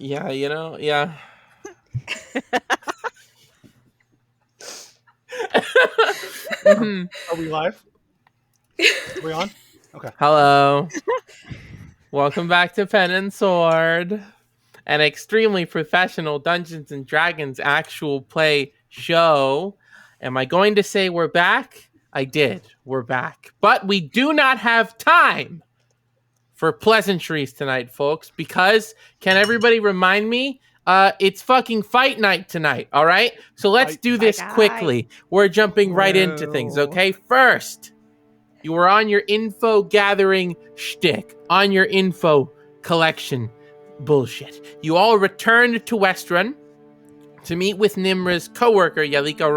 Yeah, yeah. Are we live? Are we on? Okay. Hello. Welcome back to Pen and Sword, an extremely professional Dungeons and Dragons actual play show. Am I going to say we're back? I did. We're back. But we do not have time for pleasantries tonight, folks, because can everybody remind me? It's fucking fight night tonight, all right? So let's do this quickly. We're jumping right into things, okay? First, you were on your info gathering shtick, on your info collection bullshit. You all returned to Westruun to meet with Nimra's co-worker, Yalika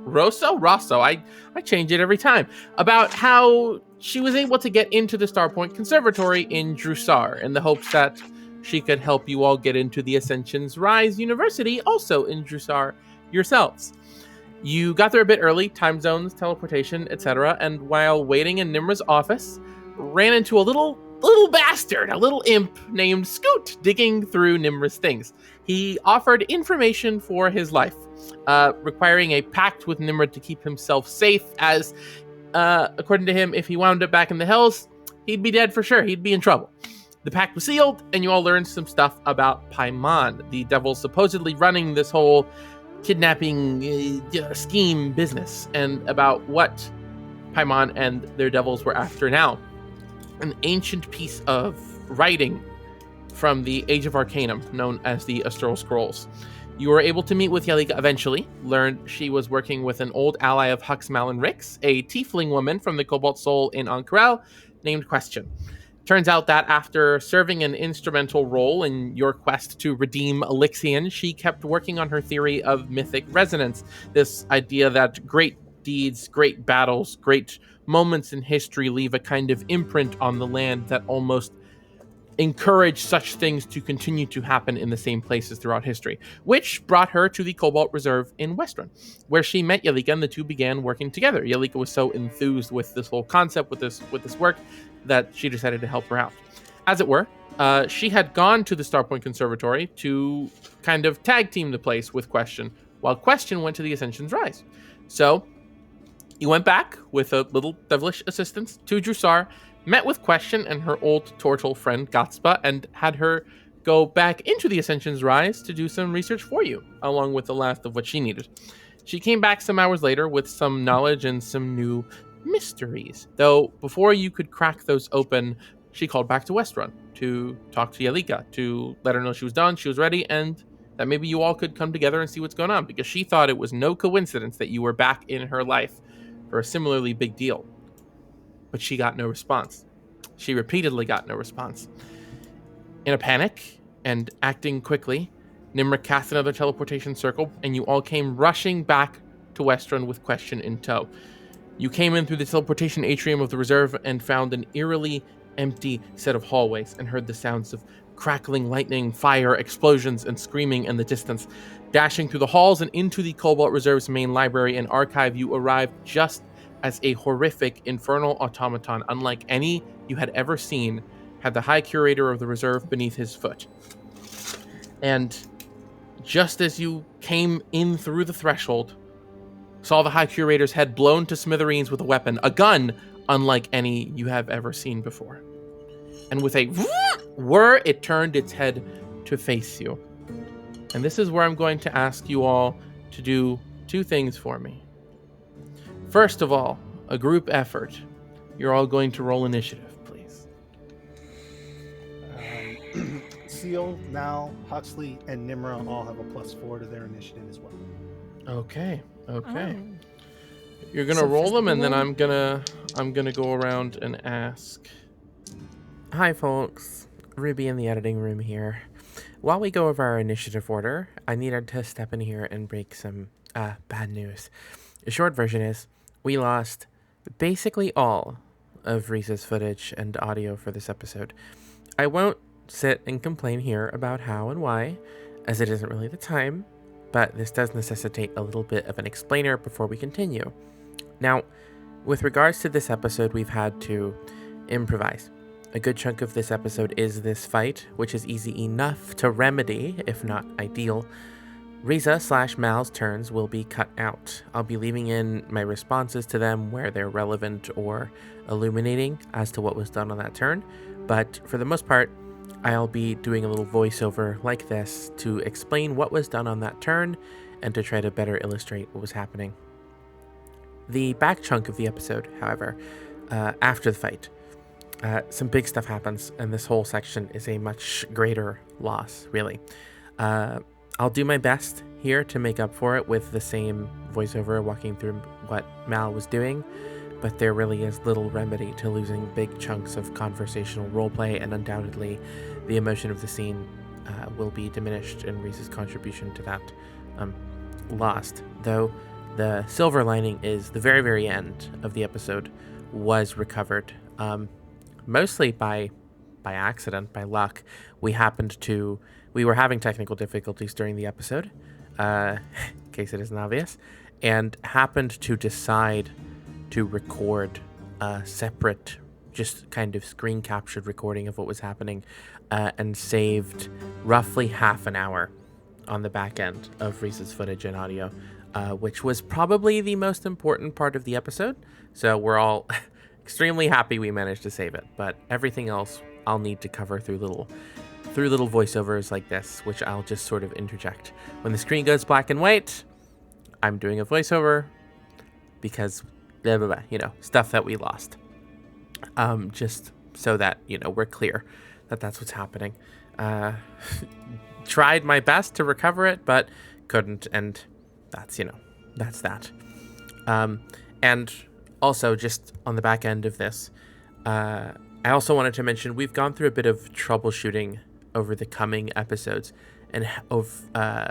Rosso? I change it every time. About how she was able to get into the Starpoint Conservatory in Drusar in the hopes that she could help you all get into the Ascension's Rise University, also in Drusar yourselves. You got there a bit early, time zones, teleportation, etc., and while waiting in Nimra's office, ran into a little bastard, a little imp named Scoot, digging through Nimra's things. He offered information for his life, requiring a pact with Nimra to keep himself safe, as, according to him, if he wound up back in the Hells, he'd be dead for sure, he'd be in trouble. The pact was sealed, and you all learned some stuff about Paimon, the devil supposedly running this whole kidnapping scheme business, and about what Paimon and their devils were after now. An ancient piece of writing from the Age of Arcanum, known as the Astral Scrolls. You were able to meet with Yalika eventually, learned she was working with an old ally of Huxmal and Rix, a tiefling woman from the Cobalt Soul in Ank'Rel, named Question. Turns out that after serving an instrumental role in your quest to redeem Elixion, she kept working on her theory of mythic resonance, this idea that great deeds, great battles, great moments in history leave a kind of imprint on the land that almost encourage such things to continue to happen in the same places throughout history, which brought her to the Cobalt Reserve in Westruun, where she met Yalika and the two began working together. Yalika was so enthused with this whole concept, with this work, that she decided to help her out. As it were, she had gone to the Starpoint Conservatory to kind of tag team the place with Question, while Question went to the Ascension's Rise. So you went back with a little devilish assistance to Drusar, met with Question and her old turtle friend Gatspa, and had her go back into the Ascension's Rise to do some research for you, along with the last of what she needed. She came back some hours later with some knowledge and some new mysteries, though before you could crack those open, she called back to Westruun to talk to Yalika, to let her know she was done, she was ready, and that maybe you all could come together and see what's going on, because she thought it was no coincidence that you were back in her life for a similarly big deal. But she got no response. She repeatedly got no response. In a panic, and acting quickly, Nimra cast another teleportation circle, and you all came rushing back to Westruun with Question in tow. You came in through the teleportation atrium of the reserve and found an eerily empty set of hallways, and heard the sounds of crackling lightning, fire, explosions, and screaming in the distance. Dashing through the halls and into the Cobalt Reserve's main library and archive, you arrived just as a horrific infernal automaton, unlike any you had ever seen, had the High Curator of the Reserve beneath his foot. And just as you came in through the threshold, saw the High Curator's head blown to smithereens with a weapon, a gun unlike any you have ever seen before. And with a whir, it turned its head to face you. And this is where I'm going to ask you all to do two things for me. First of all, a group effort. You're all going to roll initiative, please. Seal, Mal, Huxley, and Nimra all have a +4 to their initiative as well. Okay. You're gonna roll them, and then I'm gonna go around and ask. Hi, folks. Ruby in the editing room here. While we go over our initiative order, I needed to step in here and break some bad news. The short version is, we lost basically all of Reese's footage and audio for this episode. I won't sit and complain here about how and why, as it isn't really the time, but this does necessitate a little bit of an explainer before we continue. Now, with regards to this episode, we've had to improvise. A good chunk of this episode is this fight, which is easy enough to remedy, if not ideal. Riza/Mal's turns will be cut out. I'll be leaving in my responses to them where they're relevant or illuminating as to what was done on that turn, but for the most part, I'll be doing a little voiceover like this to explain what was done on that turn and to try to better illustrate what was happening. The back chunk of the episode, however, after the fight, some big stuff happens, and this whole section is a much greater loss, really. I'll do my best here to make up for it with the same voiceover walking through what Mal was doing, but there really is little remedy to losing big chunks of conversational roleplay, and undoubtedly the emotion of the scene will be diminished, and Reese's contribution to that lost. Though the silver lining is the very, very end of the episode was recovered, mostly by accident, by luck. We were having technical difficulties during the episode, in case it isn't obvious, and happened to decide to record a separate, just kind of screen captured recording of what was happening, and saved roughly half an hour on the back end of Reese's footage and audio, which was probably the most important part of the episode. So we're all extremely happy we managed to save it, but everything else I'll need to cover through little voiceovers like this, which I'll just sort of interject. When the screen goes black and white, I'm doing a voiceover because blah, blah, blah, stuff that we lost. Just so that, we're clear that that's what's happening. Tried my best to recover it, but couldn't, and that's that. And also, just on the back end of this, I also wanted to mention we've gone through a bit of troubleshooting over the coming episodes, and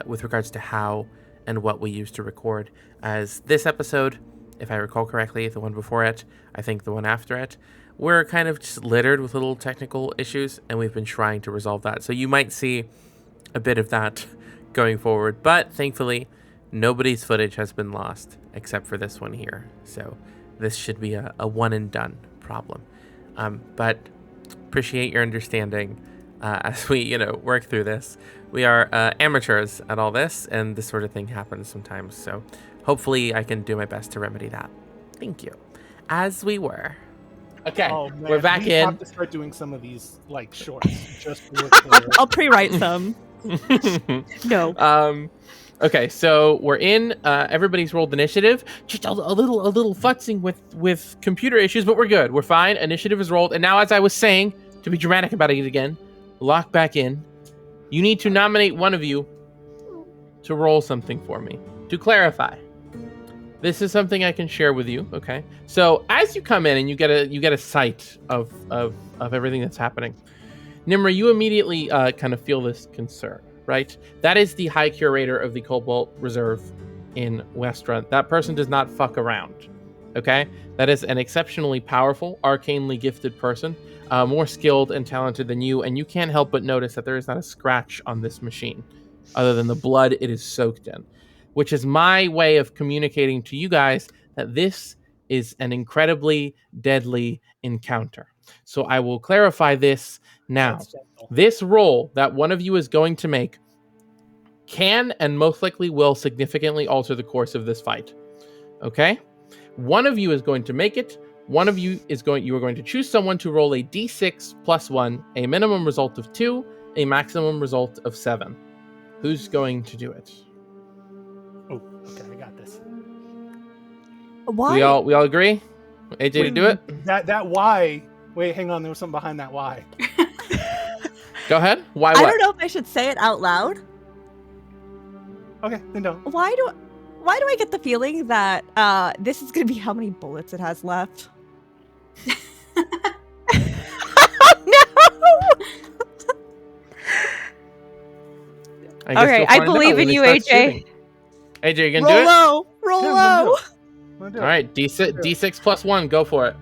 with regards to how and what we use to record. As this episode, if I recall correctly, the one before it, I think the one after it, we're kind of just littered with little technical issues, and we've been trying to resolve that. So you might see a bit of that going forward, but thankfully, nobody's footage has been lost except for this one here. So this should be a one and done problem. But appreciate your understanding as we, work through this. We are amateurs at all this, and this sort of thing happens sometimes. So hopefully I can do my best to remedy that. Thank you. As we were. Okay, we're back in. We have to start doing some of these like shorts. Just for I'll pre-write some. No. Okay, so we're in. Everybody's rolled initiative. Just a little futzing with computer issues, but we're good. We're fine. Initiative is rolled, and now, as I was saying, to be dramatic about it again, lock back in. You need to nominate one of you to roll something for me. To clarify, this is something I can share with you. Okay, so as you come in and you get a sight of everything that's happening, Nimra, you immediately kind of feel this concern. Right? That is the High Curator of the Cobalt Reserve in Westruun. That person does not fuck around. Okay? That is an exceptionally powerful, arcanely gifted person, more skilled and talented than you, and you can't help but notice that there is not a scratch on this machine, other than the blood it is soaked in, which is my way of communicating to you guys that this is an incredibly deadly encounter. So I will clarify this now. This roll that one of you is going to make can and most likely will significantly alter the course of this fight. Okay? One of you is going to make it. One of you are going to choose someone to roll a d6 plus 1, a minimum result of 2, a maximum result of 7. Who's going to do it? Oh, okay, I got this. Why? We all agree? AJ to do it? That Y. Wait, hang on. There was something behind that Y. Go ahead. Why? I What? don't know if I should say it out loud. Okay, then don't. Why do I get the feeling that this is going to be how many bullets it has left? No. Okay, I believe in you, AJ. AJ, you gonna Roll do it? low. Roll Yeah, low. I'm gonna do it. All right, D6 plus 1. Go for it.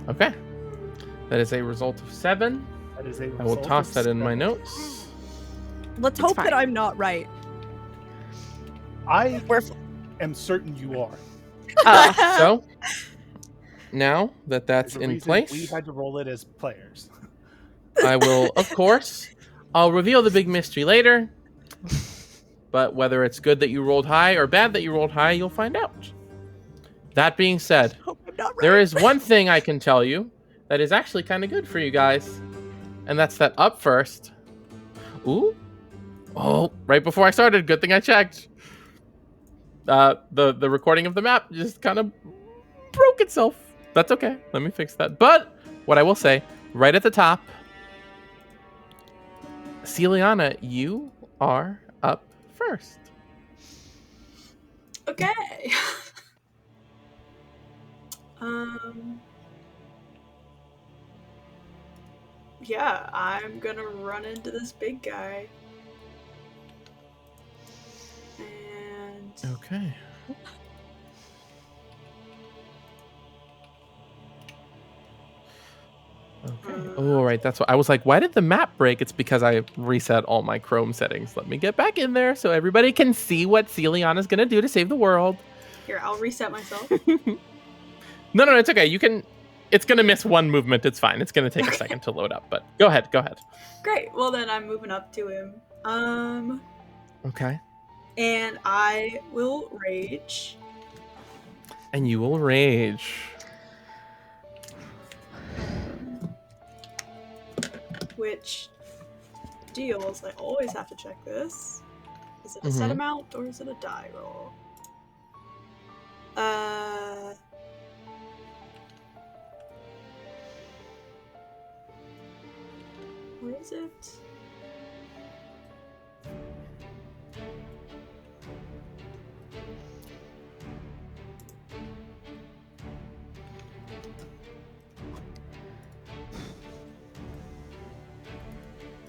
Okay. That is a result of 7. That is a I will result toss of that in my 7. notes. Let's It's hope fine. that I'm not right. I We're am certain you are. So, now that that's There's a in reason place, we had to roll it as players. I will, of course, I'll reveal the big mystery later. But whether it's good that you rolled high or bad that you rolled high, you'll find out. That being said, hope I'm not right. there is one thing I can tell you that is actually kind of good for you guys. And that's that up first. Ooh. Oh, right before I started. Good thing I checked. The recording of the map just kind of broke itself. That's okay. Let me fix that. But what I will say, right at the top, Celiana, you are up first. Okay. Yeah, I'm gonna run into this big guy. And Okay. Okay. Oh, right. That's what I was like. Why did the map break? It's because I reset all my Chrome settings. Let me get back in there so everybody can see what Celiana's gonna do to save the world. here, I'll reset myself. No, it's okay. You can. It's gonna miss one movement. It's fine. It's gonna take a second to load up. But go ahead. Go ahead. Great. Well, then I'm moving up to him. Okay. And I will rage. And you will rage. Which deals, I always have to check this. Is it a set amount or is it a die roll? Where is it?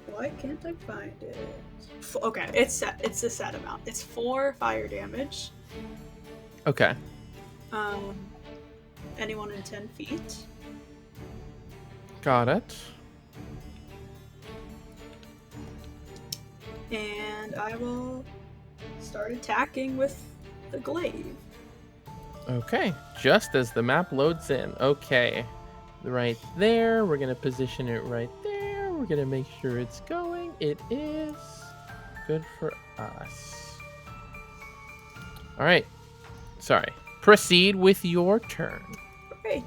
Why can't I find it? Okay, it's set. It's a set amount. It's 4 fire damage. Okay. Anyone in 10 feet. Got it. And I will start attacking with the glaive. Okay. Just as the map loads in. Okay. Right there. We're gonna position it right there. We're gonna make sure it's going. It is. Good for us. All right. Sorry. Proceed with your turn. Great.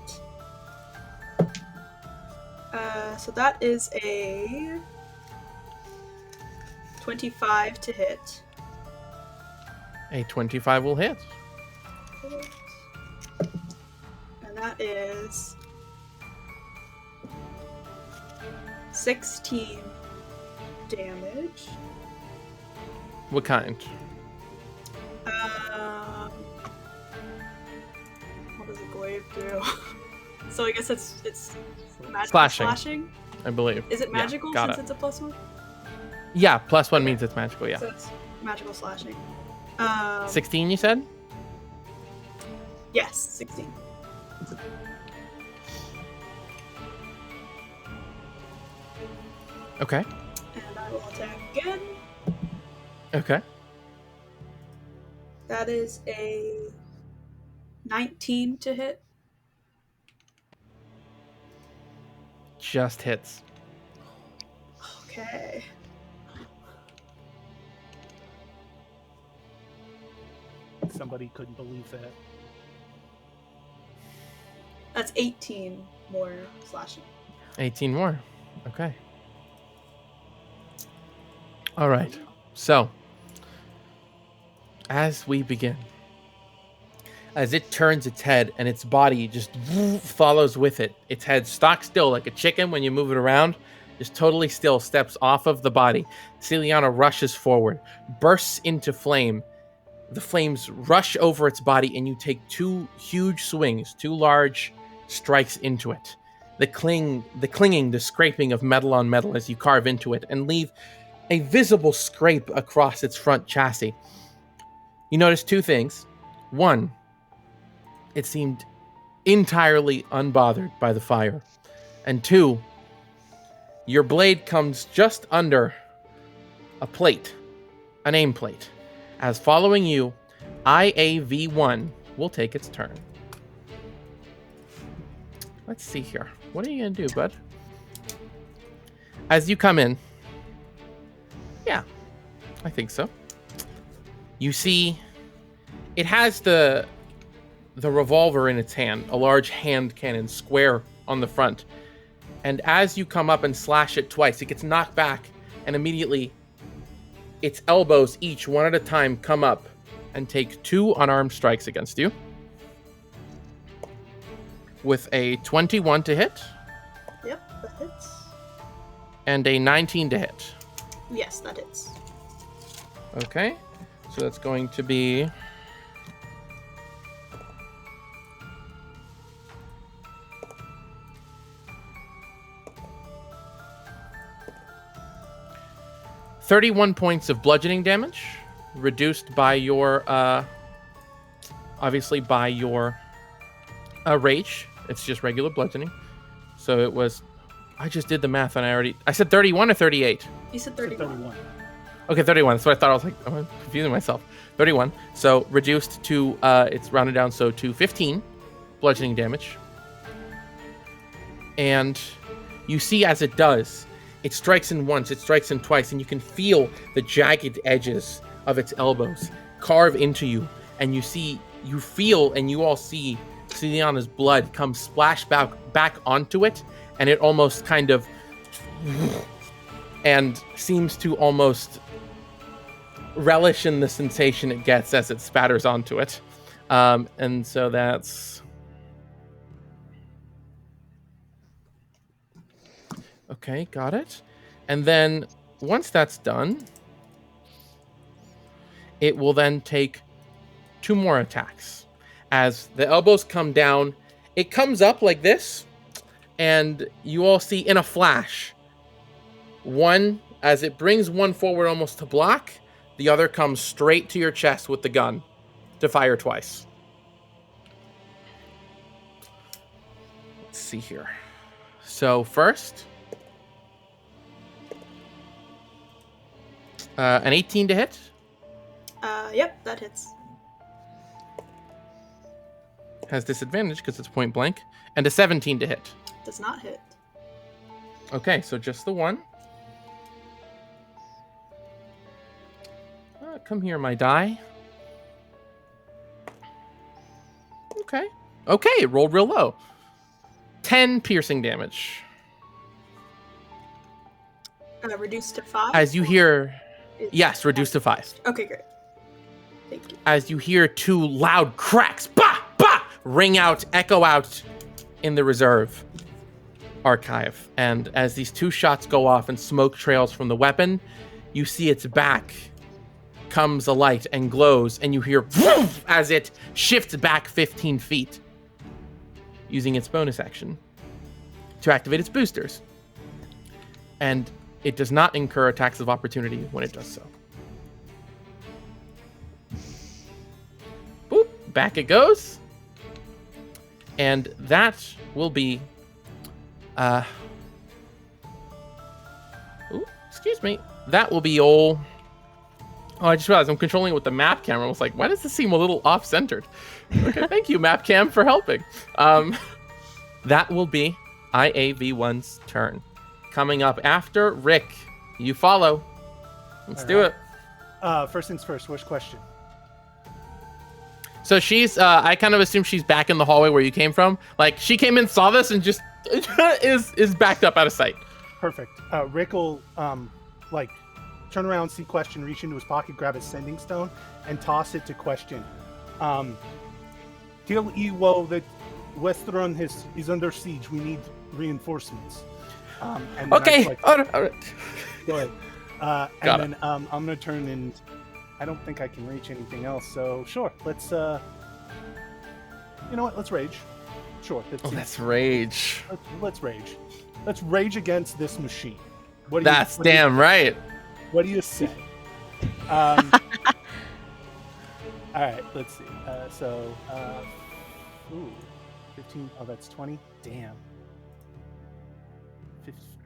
So that is a 25 to hit. A 25 will hit. And that is 16 damage. What kind? What does a glaive do? So I guess it's magical Slashing. slashing. I believe. Is it Yeah, magical got since it. it's a +1? Yeah, +1 means it's magical, yeah. So it's magical slashing. 16, you said? Yes, 16. Okay. And I will attack again. Okay. That is a 19 to hit. Just hits. Okay. Somebody couldn't believe that. That's 18 more slashing. 18 more. Okay. All right. So, as we begin, as it turns its head and its body just follows with it, its head stock still like a chicken when you move it around, just totally still, steps off of the body. Celiana rushes forward, bursts into flame. The flames rush over its body, and you take 2 huge swings, 2 large strikes into it. The clinging, the scraping of metal on metal as you carve into it and leave a visible scrape across its front chassis. You notice 2 things. 1, it seemed entirely unbothered by the fire. And 2, your blade comes just under a plate, a nameplate. As following you, IAV1 will take its turn. Let's see here. What are you going to do, bud? As you come in, yeah, I think so. You see, it has the revolver in its hand, a large hand cannon, square on the front. And as you come up and slash it twice, it gets knocked back, and immediately its elbows, each one at a time, come up and take 2 unarmed strikes against you. With a 21 to hit. Yep, that hits. And a 19 to hit. Yes, that hits. Okay, so that's going to be... $31 points of bludgeoning damage, reduced by your, obviously by your rage. It's just regular bludgeoning. So it was, I just did the math and I said 31 or 38? You said 31. Okay, 31. So I thought I was like, I'm confusing myself. 31. So reduced to, it's rounded down, so to 15 bludgeoning damage. And you see as it does, it strikes in once, it strikes in twice, and you can feel the jagged edges of its elbows carve into you. And you feel, and you all see Celiana's blood come splash back onto it, and it almost kind of, and seems to almost relish in the sensation it gets as it spatters onto it. And so that's... Okay, got it. And then once that's done, it will then take 2 more attacks. As the elbows come down, it comes up like this, and you all see in a flash, one, as it brings one forward almost to block, the other comes straight to your chest with the gun to fire twice. Let's see here. So first... an 18 to hit? Yep, that hits. Has disadvantage because it's point blank. And a 17 to hit. Does not hit. Okay, so just the one. Come here, my die. Okay. Okay, it rolled real low. 10 piercing damage. Reduced to 5? As you hear... Yes, reduced to 5. Okay, great. Thank you. As you hear 2 loud cracks, bah, bah, ring out, echo out in the reserve archive. And as these 2 shots go off and smoke trails from the weapon, you see its back comes alight and glows, and you hear woof, as it shifts back 15 feet, using its bonus action to activate its boosters. And it does not incur attacks of opportunity when it does so. Boop, back it goes. And that will be... excuse me. That will be all... Oh, I just realized I'm controlling it with the map camera. I was like, why does this seem a little off-centered? Okay, thank you, map cam, for helping. That will be IAV1's turn. Coming up after Rick, you follow. Let's do it. First things first, which question? So she's, I kind of assume she's back in the hallway where you came from. Like, she came in, saw this, and just is backed up out of sight. Perfect. Rick will, turn around, see question, reach into his pocket, grab his sending stone, and toss it to question. Tell Ewo that Westruun is under siege. We need reinforcements. Okay. All right. Go ahead. I'm gonna turn, and I don't think I can reach anything else. So sure, let's. You know what? Let's rage. Sure. Let's rage. Let's rage. Let's rage against this machine. That's damn right. What do you say? All right. Let's see. 15. Oh, that's 20. Damn.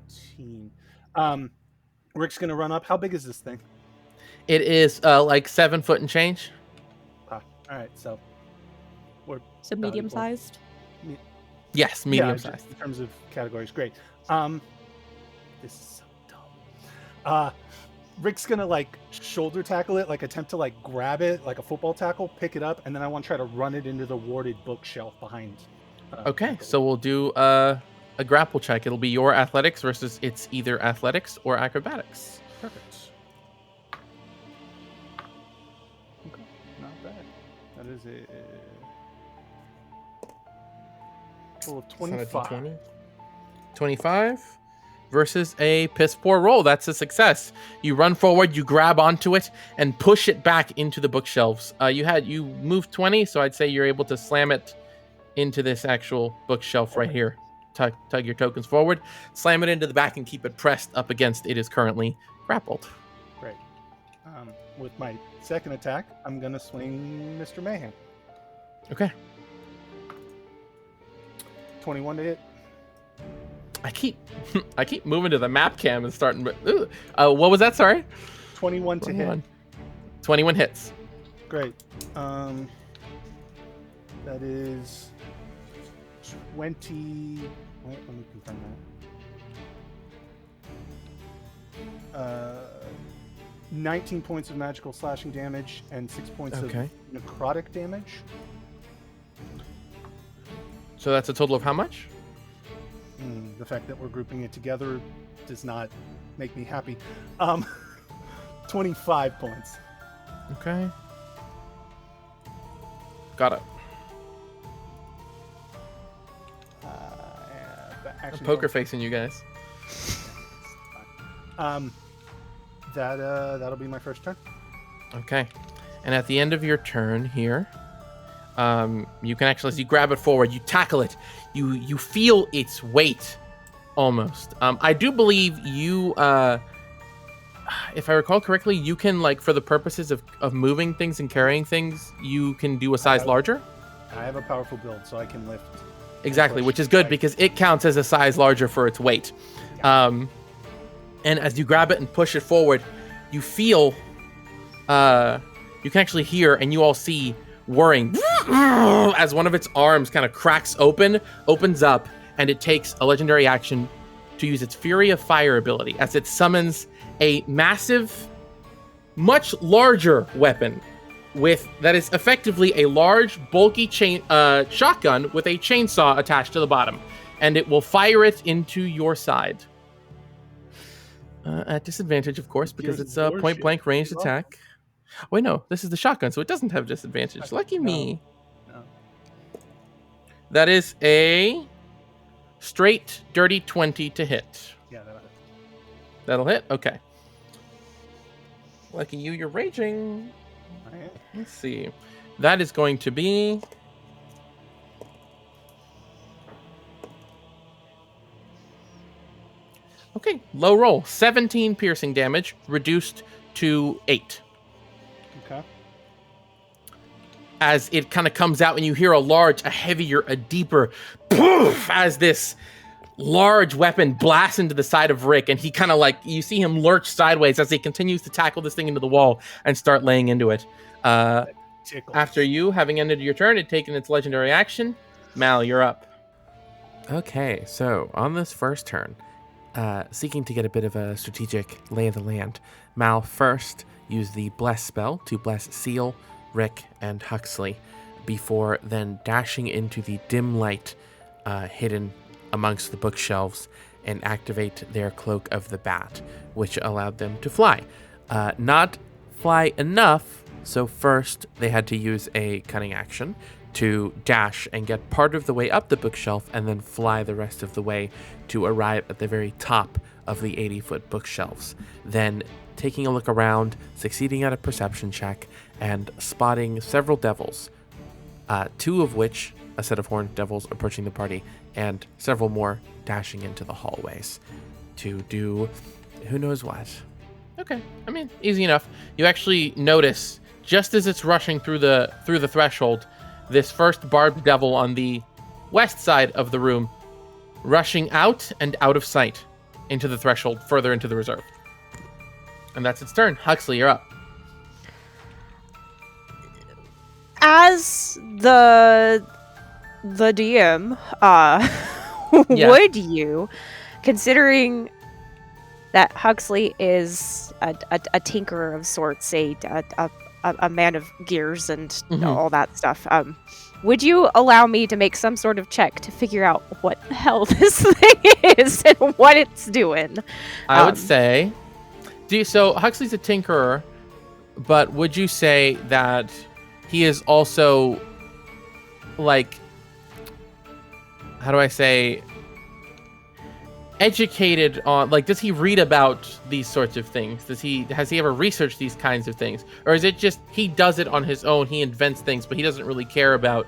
14. Rick's gonna run up. How big is this thing? It is like 7 foot and change. All right, so we're So about medium equal. sized. Yes, Yeah, medium just sized. in terms of categories. Great. This is so dumb. Rick's gonna like shoulder tackle it, like attempt to like grab it like a football tackle, pick it up, and then I want to try to run it into the warded bookshelf behind. Okay, Michael. so we'll do a grapple check. It'll be your athletics versus it's either athletics or acrobatics. Perfect. Okay, not bad. That is a total of 25. 25 versus a piss poor roll. That's a success. You run forward, you grab onto it, and push it back into the bookshelves. You moved 20, so I'd say you're able to slam it into this actual bookshelf right here. Tug your tokens forward, slam it into the back, and keep it pressed up against it is currently grappled. Great. With my second attack, I'm gonna swing Mr. Mayhem. Okay. 21 to hit. I keep moving to the map cam and starting. What was that? Sorry. 21 to hit. 21 hits. Great. That is 20. Wait, let me confirm that. 19 points of magical slashing damage and 6 points of necrotic damage. So that's a total of how much? The fact that we're grouping it together does not make me happy. 25 points. Okay. Got it. Actually, Poker facing you guys. That'll be my first turn. Okay. And at the end of your turn here, you can actually, as you grab it forward, you tackle it, you feel its weight almost. I do believe you, if I recall correctly, you can, like, for the purposes of moving things and carrying things, you can do a size larger. I have a powerful build, so I can lift. Exactly, which is good because it counts as a size larger for its weight. And as you grab it and push it forward, you feel, you can actually hear and you all see whirring as one of its arms kind of opens up, and it takes a legendary action to use its Fury of Fire ability as it summons a massive, much larger weapon that is effectively a large, bulky shotgun with a chainsaw attached to the bottom, and it will fire it into your side. At disadvantage, of course, because it's a point-blank ranged attack. Wait, no, this is the shotgun, so it doesn't have disadvantage. Lucky me. No. That is a straight, dirty 20 to hit. Yeah, that'll hit. That'll hit? Okay. Lucky you, you're raging. Alright. Let's see. That is going to be... Okay, low roll. 17 piercing damage, reduced to 8. Okay. As it kind of comes out and you hear a heavier, a deeper poof as this large weapon blasts into the side of Rick, and he kind of you see him lurch sideways as he continues to tackle this thing into the wall and start laying into it. After you, having ended your turn and taken its legendary action, Mal, you're up. Okay, so on this first turn, seeking to get a bit of a strategic lay of the land, Mal first used the Bless spell to bless Seal, Rick, and Huxley, before then dashing into the dim light hidden amongst the bookshelves and activate their Cloak of the Bat, which allowed them to fly. Not fly enough, so first they had to use a cunning action to dash and get part of the way up the bookshelf and then fly the rest of the way to arrive at the very top of the 80-foot bookshelves. Then taking a look around, succeeding at a perception check, and spotting several devils, 2 of which, a set of horned devils approaching the party, and several more dashing into the hallways to do who knows what. Okay, I mean, easy enough. You actually notice, just as it's rushing through the threshold, this first barbed devil on the west side of the room, rushing out and out of sight. into the threshold, further into the reserve. And that's its turn. Huxley, you're up. As the DM, Yeah. would you, considering that Huxley is a tinkerer of sorts, a man of gears and Mhm. all that stuff, would you allow me to make some sort of check to figure out what the hell this thing is and what it's doing? I would say, so Huxley's a tinkerer, but would you say that he is also, like, how do I say, educated on, like, does he read about these sorts of things? Has he ever researched these kinds of things? Or is it just he does it on his own, he invents things, but he doesn't really care about,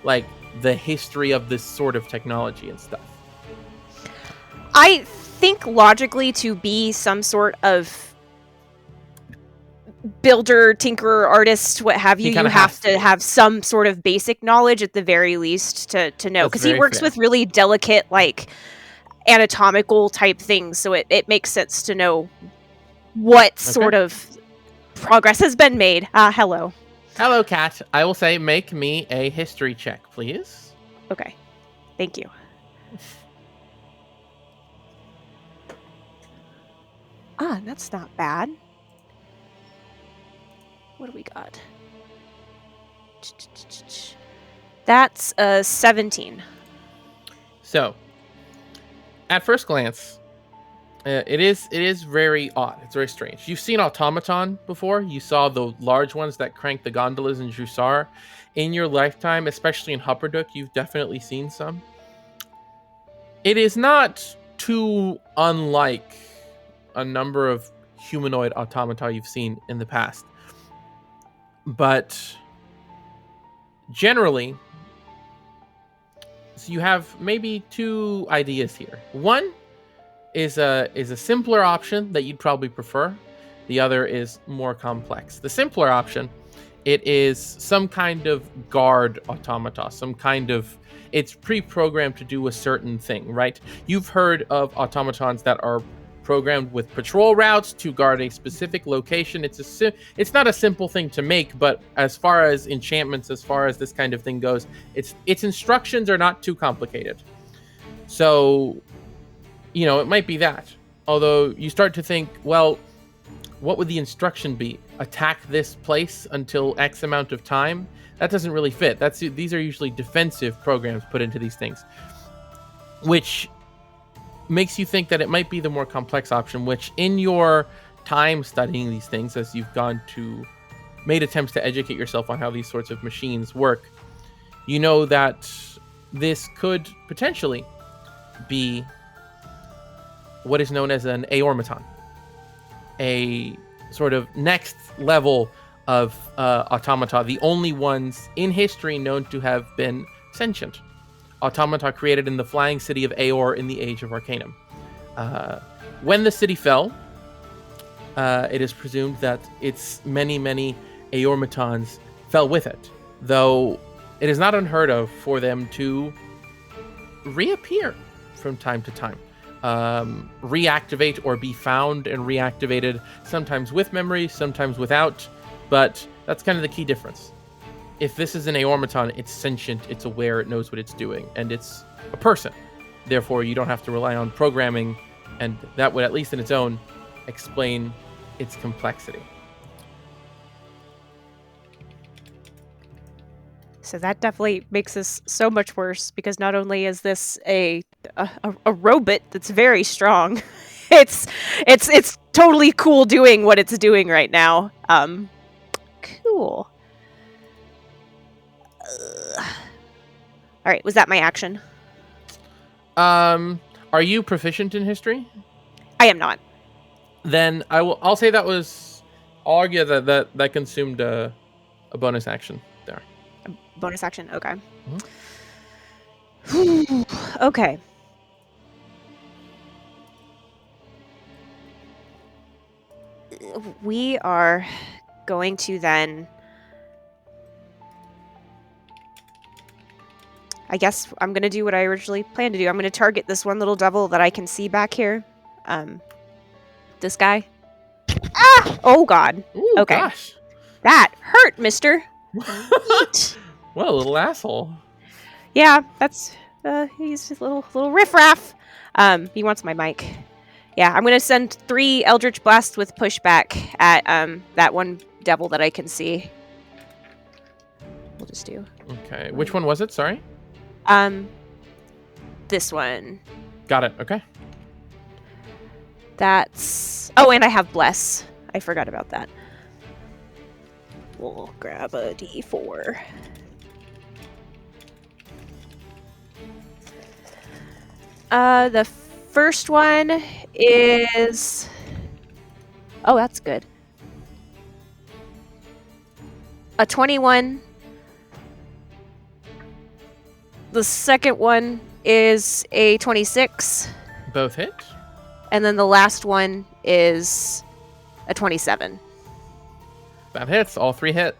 like, the history of this sort of technology and stuff? I think logically to be some sort of builder, tinkerer, artist, what have you, you have to have some sort of basic knowledge at the very least to know. Because he works with really delicate, like, anatomical type things, so it makes sense to know what sort of progress has been made. Hello. Hello, Cat. I will say make me a history check, please. Okay. Thank you. That's not bad. What do we got? That's 17. So, at first glance, it is very odd. It's very strange. You've seen automaton before. You saw the large ones that crank the gondolas in Jussar. In your lifetime, especially in Hupperduk, you've definitely seen some. It is not too unlike a number of humanoid automata you've seen in the past. But generally, so you have maybe two ideas here. One is a simpler option that you'd probably prefer. The other is more complex. The simpler option, it is some kind of guard automata, some kind of, it's pre-programmed to do a certain thing, right? You've heard of automatons that are programmed with patrol routes to guard a specific location. It's not a simple thing to make, but as far as enchantments, as far as this kind of thing goes, its instructions are not too complicated. So, you know, it might be that. Although you start to think, well, what would the instruction be? Attack this place until X amount of time? That doesn't really fit. These are usually defensive programs put into these things, which makes you think that it might be the more complex option, which in your time studying these things, as you've made attempts to educate yourself on how these sorts of machines work, you know that this could potentially be what is known as an aormaton, a sort of next level of automata, the only ones in history known to have been sentient. Automata created in the flying city of Aor in the Age of Arcanum. When the city fell, it is presumed that its many, many aormatons fell with it, though it is not unheard of for them to reappear from time to time. Reactivate or be found and reactivated, sometimes with memory, sometimes without, but that's kind of the key difference. If this is an aormaton, it's sentient, it's aware, it knows what it's doing, and it's a person. Therefore, you don't have to rely on programming, and that would, at least in its own, explain its complexity. So that definitely makes this so much worse, because not only is this a robot that's very strong, it's totally cool doing what it's doing right now. Cool. All right, was that my action? Are you proficient in history? I am not. Then I'll say that was, I'll argue that consumed a bonus action there. A bonus action, okay. Mm-hmm. Okay. We are going to then, I guess I'm going to do what I originally planned to do. I'm going to target this one little devil that I can see back here. This guy. Ah! Oh God. Ooh, Okay. Gosh. That hurt, mister. Eat. What a little asshole. Yeah, that's he's a little riffraff. He wants my mic. Yeah, I'm gonna send 3 Eldritch Blasts with pushback at that one devil that I can see. We'll just do. Okay. Which one was it? Sorry. This one. Got it. Okay. That's. Oh, and I have Bless. I forgot about that. We'll grab a D4. The first one is. Oh, that's good. A 21. The second one is a 26. Both hit. And then the last one is a 27. That hits. All 3 hit.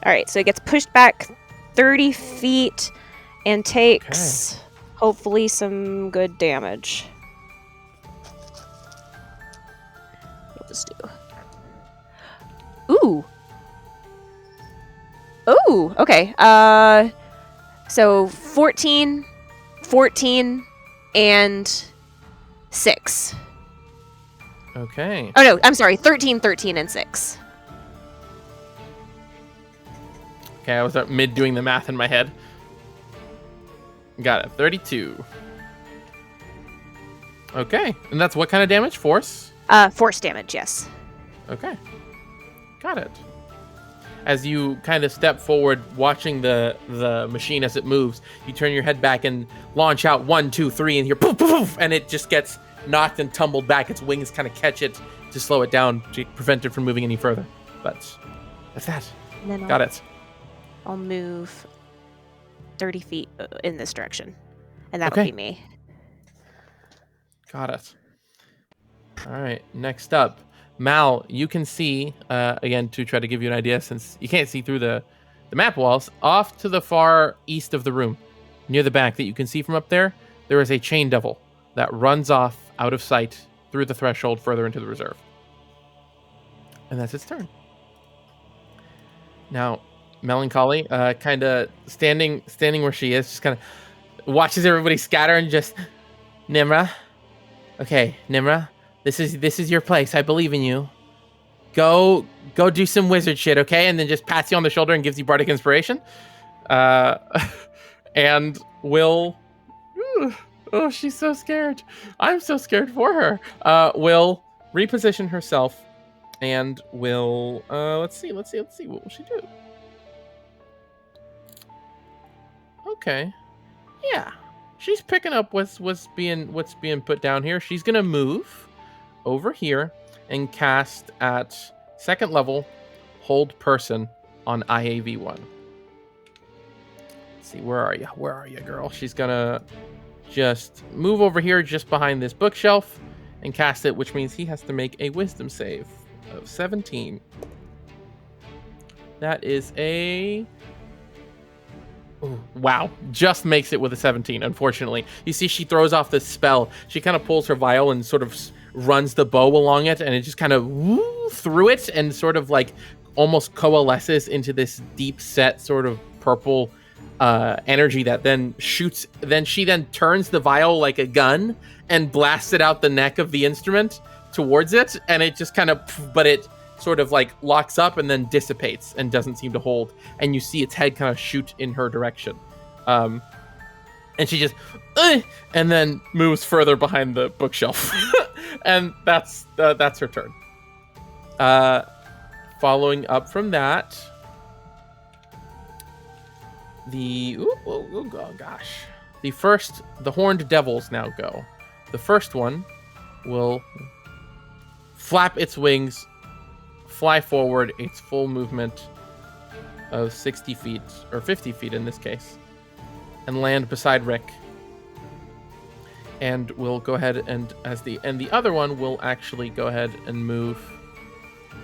All right, so it gets pushed back 30 feet and takes hopefully some good damage. We'll just do. Ooh. Ooh, okay. So 14, 14, and 6. Okay. Oh no, I'm sorry, 13, 13, and 6. Okay, I was at mid doing the math in my head. Got it. 32. Okay. And that's what kind of damage? Force? Force damage, yes. Okay. Got it. As you kind of step forward, watching the machine as it moves, you turn your head back and launch out 1, 2, 3, and hear poof, poof, poof, and it just gets knocked and tumbled back. Its wings kind of catch it to slow it down, to prevent it from moving any further. But that's that. And then Got it. I'll move 30 feet in this direction. And that'll be me. Got it. All right. Next up, Mal, you can see, again, to try to give you an idea, since you can't see through the map walls, off to the far east of the room, near the back that you can see from up there, there is a chain devil that runs off out of sight through the threshold further into the reserve. And that's its turn. Now, Melancholy, kind of standing where she is, just kind of watches everybody scatter and just, Nimra. Okay, Nimra, this is your place. I believe in you. Go do some wizard shit, okay? And then just pats you on the shoulder and gives you bardic inspiration. And will. Oh, she's so scared. I'm so scared for her. Will reposition herself and will. Let's see. What will she do? Okay. Yeah. She's picking up what's being put down here. She's gonna move over here and cast at 2nd level hold person on IAV1. Let's see, where are you, girl? She's gonna just move over here just behind this bookshelf and cast it, which means he has to make a wisdom save of 17. That is a wow, just makes it with a 17, unfortunately. You see she throws off this spell. She kind of pulls her vial and sort of runs the bow along it, and it just kind of through it and sort of like almost coalesces into this deep set sort of purple energy that then shoots. Then she turns the vial like a gun and blasts it out the neck of the instrument towards it, and it just kind of, but it sort of like locks up and then dissipates and doesn't seem to hold, and you see its head kind of shoot in her direction, and she just and then moves further behind the bookshelf. And that's her turn. Following up from that, the horned devils now go. The first one will flap its wings, fly forward its full movement of 60 feet, or 50 feet in this case, and land beside Rick. And we'll go ahead and the other one will actually go ahead and move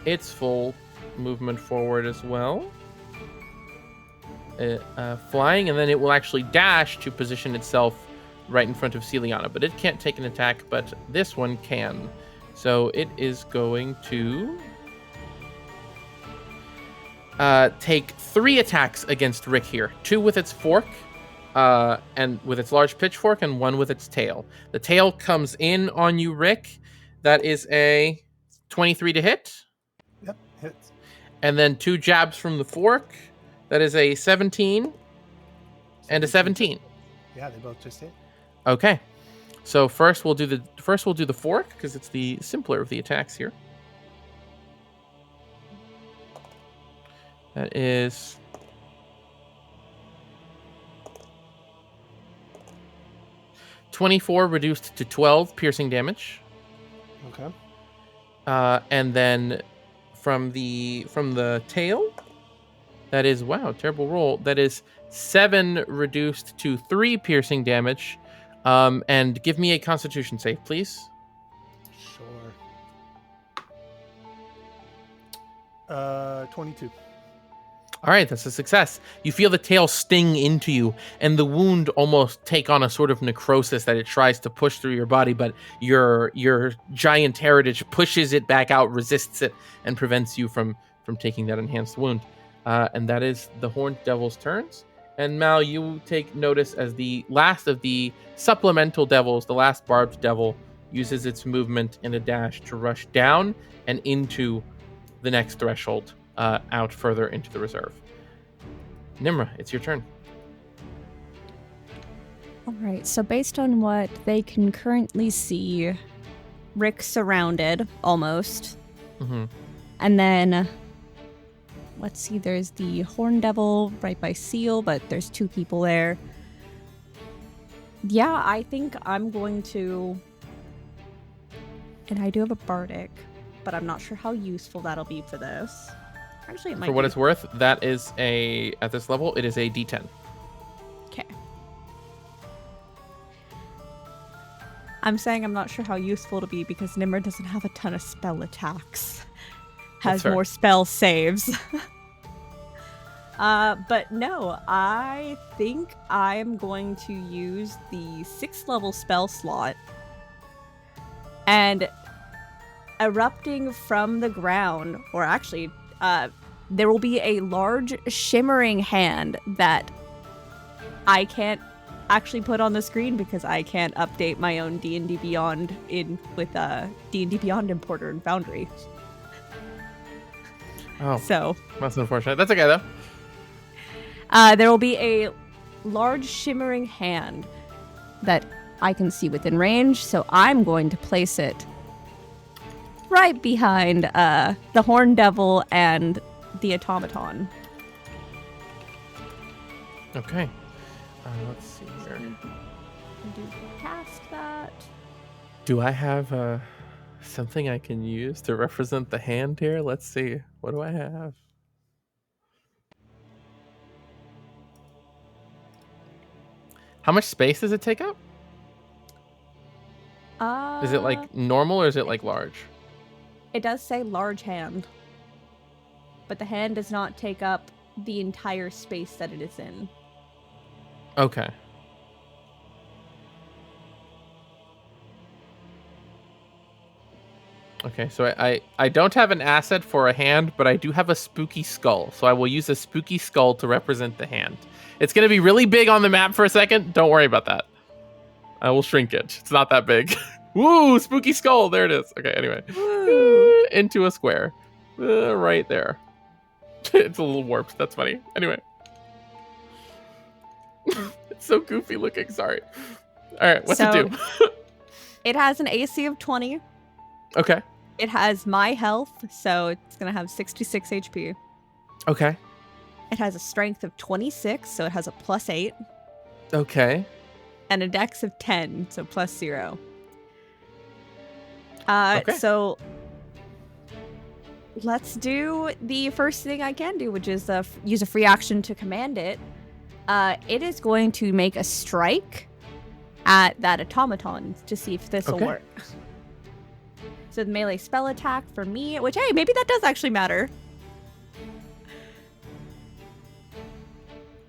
its full movement forward as well, flying, and then it will actually dash to position itself right in front of Celiana, but it can't take an attack, but this one can. So it is going to take 3 attacks against Rick here. 2 with its fork, and with its large pitchfork, and 1 with its tail. The tail comes in on you, Rick. That is a 23 to hit. Yep, hits. And then 2 jabs from the fork. That is a 17 and a 17. Yeah, they both just hit. Okay. So first we'll do the fork because it's the simpler of the attacks here. That is 24 reduced to 12 piercing damage. Okay. And then from the tail, that is, wow, terrible roll. That is 7 reduced to 3 piercing damage. And give me a Constitution save, please. Sure. 22. All right, that's a success. You feel the tail sting into you, and the wound almost take on a sort of necrosis that it tries to push through your body, but your giant heritage pushes it back out, resists it, and prevents you from taking that enhanced wound. And that is the Horned Devil's turns. And Mal, you take notice as the last of the supplemental devils, the last barbed devil, uses its movement in a dash to rush down and into the next threshold, out further into the reserve. Nimra, it's your turn. All right, so based on what they can currently see, Rick surrounded, almost. Mm-hmm. And then, let's see, there's the Horn Devil right by Seal, but there's 2 people there. Yeah, I think I'm going to... And I do have a Bardic, but I'm not sure how useful that'll be for this. Actually, it might For what be. it's worth, that is at this level, it is a D10. Okay. I'm saying I'm not sure how useful it'll be because Nimmer doesn't have a ton of spell attacks. Has more spell saves. But no, I think I'm going to use the 6th level spell slot. And erupting from the ground, or actually, there will be a large shimmering hand that I can't actually put on the screen because I can't update my own D&D Beyond with D&D Beyond Importer and Foundry. Oh, so that's unfortunate. That's okay though. There will be a large shimmering hand that I can see within range, so I'm going to place it right behind the Horn Devil and the automaton. Okay. Let's see here. Do cast that. Do I have something I can use to represent the hand here? Let's see. What do I have? How much space does it take up? Is it like normal or is it like large? It does say large hand, but the hand does not take up the entire space that it is in. Okay. Okay, so I don't have an asset for a hand, but I do have a spooky skull. So I will use a spooky skull to represent the hand. It's going to be really big on the map for a second. Don't worry about that. I will shrink it. It's not that big. Woo, spooky skull. There it is. Okay, anyway. Into a square. Right there. It's a little warped. That's funny. Anyway. It's so goofy looking. Sorry. All right, what's it do? It has an AC of 20. Okay. It has my health, so it's going to have 66 HP. Okay. It has a strength of 26, so it has a +8. Okay. And a dex of 10, so +0. Okay. So let's do the first thing I can do, which is use a free action to command it. It is going to make a strike at that automaton to see if this will work. So the melee spell attack for me, which, hey, maybe that does actually matter.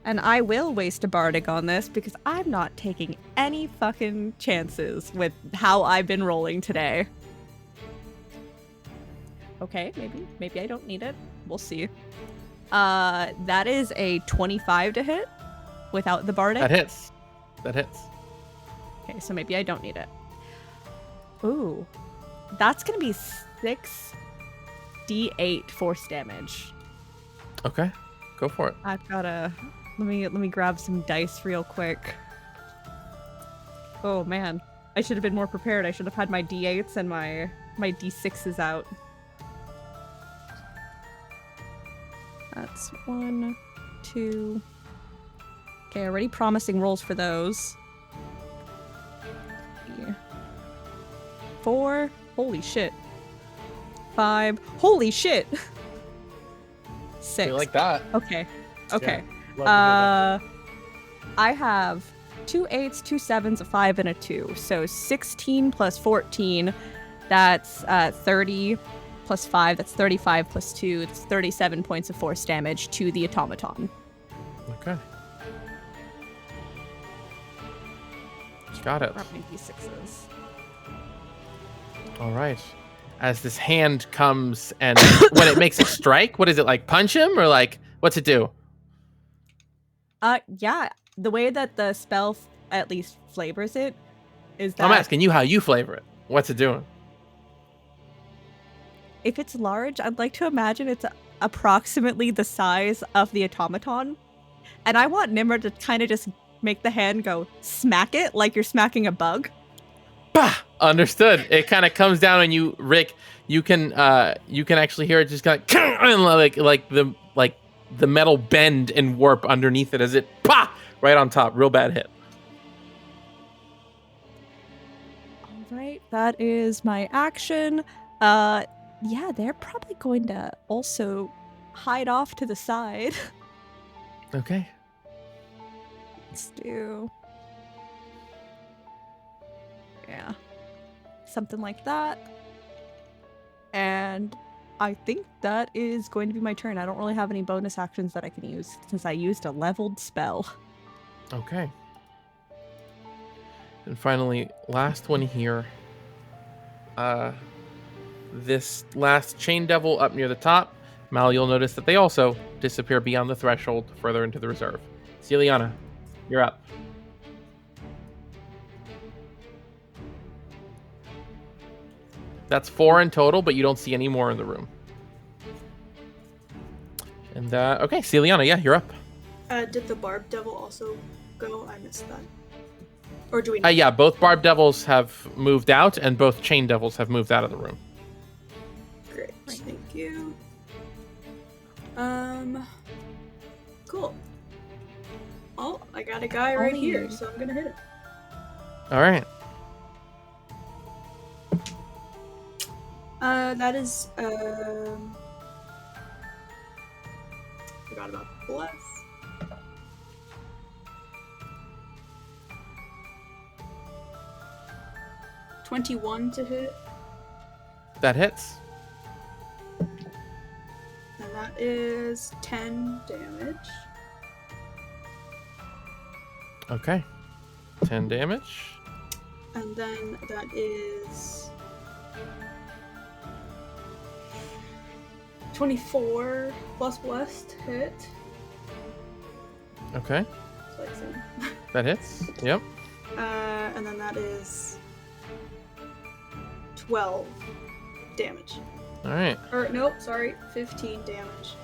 And I will waste a bardic on this because I'm not taking any fucking chances with how I've been rolling today. Okay, maybe I don't need it. We'll see. That is a 25 to hit without the bardic. That hits. Okay, so maybe I don't need it. Ooh. That's gonna be 6d8 force damage. Okay, go for it. I've gotta let me grab some dice real quick. Oh man, I should have been more prepared. I should have had my d8s and my d6s out. That's 1, 2. Okay, already promising rolls for those. 4. Holy shit. 5. Holy shit. 6. You like that? Okay. Yeah, love to hear I have 2 8s, 2 7s, a 5, and a 2. So 16 plus 14, that's 30 plus 5, that's 35 plus 2, that's 37 points of force damage to the automaton. Okay. Got it. Grab my d6s. All right. As this hand comes and when it makes a strike, what is it, like punch him or like what's it do? Yeah, the way that the spell at least flavors it is that I'm asking you how you flavor it. What's it doing? if it's large, I'd like to imagine it's approximately the size of the automaton. And I want Nimrod to kind of just make the hand go smack it like you're smacking a bug. Bah! Understood. It kind of comes down and you, Rick, you can actually hear it just kind of like the metal bend and warp underneath it as it right on top. Real bad hit. All right, that is my action. Yeah, they're probably going to also hide off to the side. Okay. Let's do... yeah. Something like that. And I think that is going to be my turn. I don't really have any bonus actions that I can use since I used a leveled spell. Okay. And finally, last one here. This last chain devil up near the top. Mal, you'll notice that they also disappear beyond the threshold further into the reserve. Celiana, you're up. That's 4 in total, but you don't see any more in the room. And, okay, Celiana, yeah, you're up. Did the Barb Devil also go? I missed that. Or do we... Yeah, both Barb Devils have moved out, and both Chain Devils have moved out of the room. Great, thank you. Cool. Oh, I got a guy right here, so I'm gonna hit him. All right. That is, forgot about Bless. $21 to hit. That hits. And that is 10 damage. Okay. 10 damage. And then that is 24 plus blessed hit. Okay. So like same. That hits. Yep. And then that is 12 damage. All right. Or nope, sorry, 15 damage.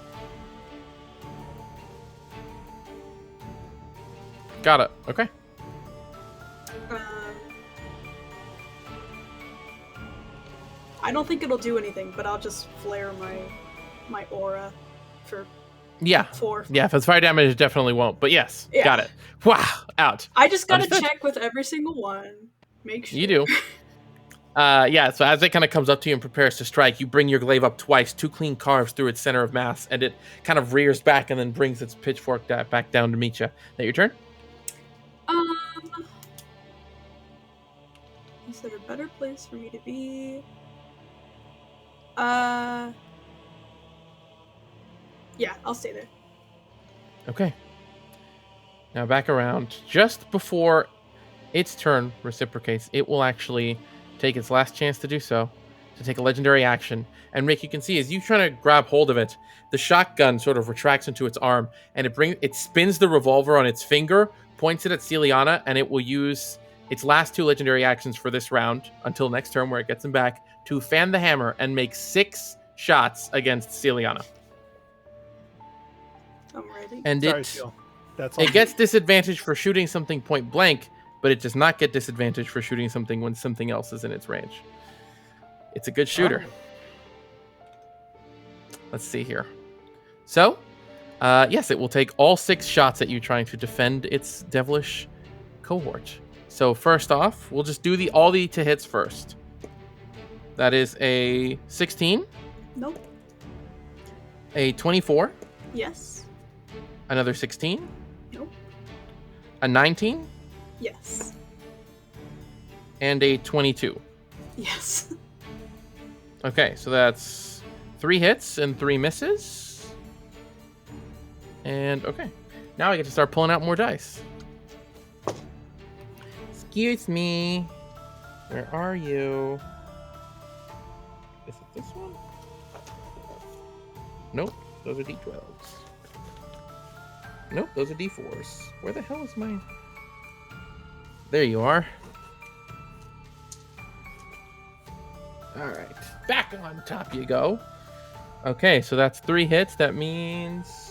Got it. Okay. I don't think it'll do anything, but I'll just flare my aura for Yeah. 4. Yeah, if it's fire damage, it definitely won't. But yes, Yeah. got it. Wow, out. I just gotta Understood. check with every single one. Make sure. You do. Yeah, so as it kind of comes up to you and prepares to strike, you bring your glaive up twice, 2 clean carves through its center of mass, and it kind of rears back and then brings its pitchfork back down to meet you. That your turn? Is there a better place for me to be? Yeah, I'll stay there. Okay. Now back around. Just before its turn reciprocates, it will actually take its last chance to do so, to take a legendary action. And Rick, you can see as you trying to grab hold of it, the shotgun sort of retracts into its arm, and it spins the revolver on its finger, points it at Celiana, and it will use its last 2 legendary actions for this round until next turn, where it gets them back, to fan the hammer and make 6 shots against Celiana. I'm ready. And Sorry, Seal. That's all it gets disadvantage for shooting something point blank, but it does not get disadvantage for shooting something when something else is in its range. It's a good shooter. Let's see here. So, yes, it will take all 6 shots at you trying to defend its devilish cohort. So first off, we'll just do all the to hits first. That is a 16. Nope. A 24. Yes. Another 16. Nope. A 19. Yes. And a 22. Yes. Okay, so that's 3 hits and 3 misses. And okay, now I get to start pulling out more dice. Excuse me. Where are you? Is it this one? Nope, those are D12s. Nope, those are D4s. Where the hell is my... There you are. Alright, back on top you go. Okay, so that's 3 hits. That means...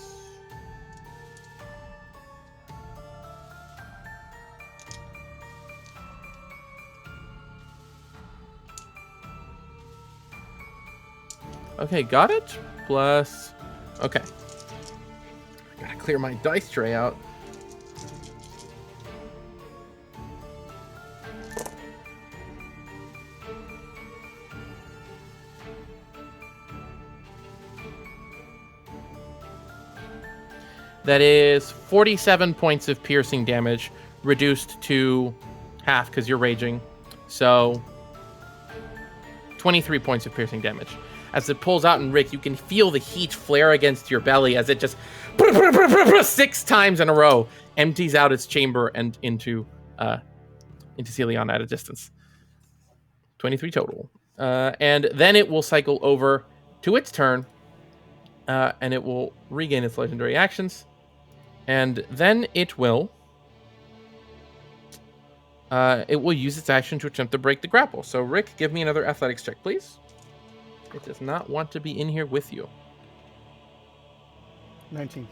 Okay, got it. Plus... Okay. I gotta clear my dice tray out. That is 47 points of piercing damage, reduced to half because you're raging. So 23 points of piercing damage. As it pulls out, and Rick, you can feel the heat flare against your belly as it just 6 times in a row empties out its chamber and into Celiana at a distance. 23 total. And then it will cycle over to its turn, and it will regain its legendary actions. And then it will use its action to attempt to break the grapple. So, Rick, give me another athletics check, please. It does not want to be in here with you. 19.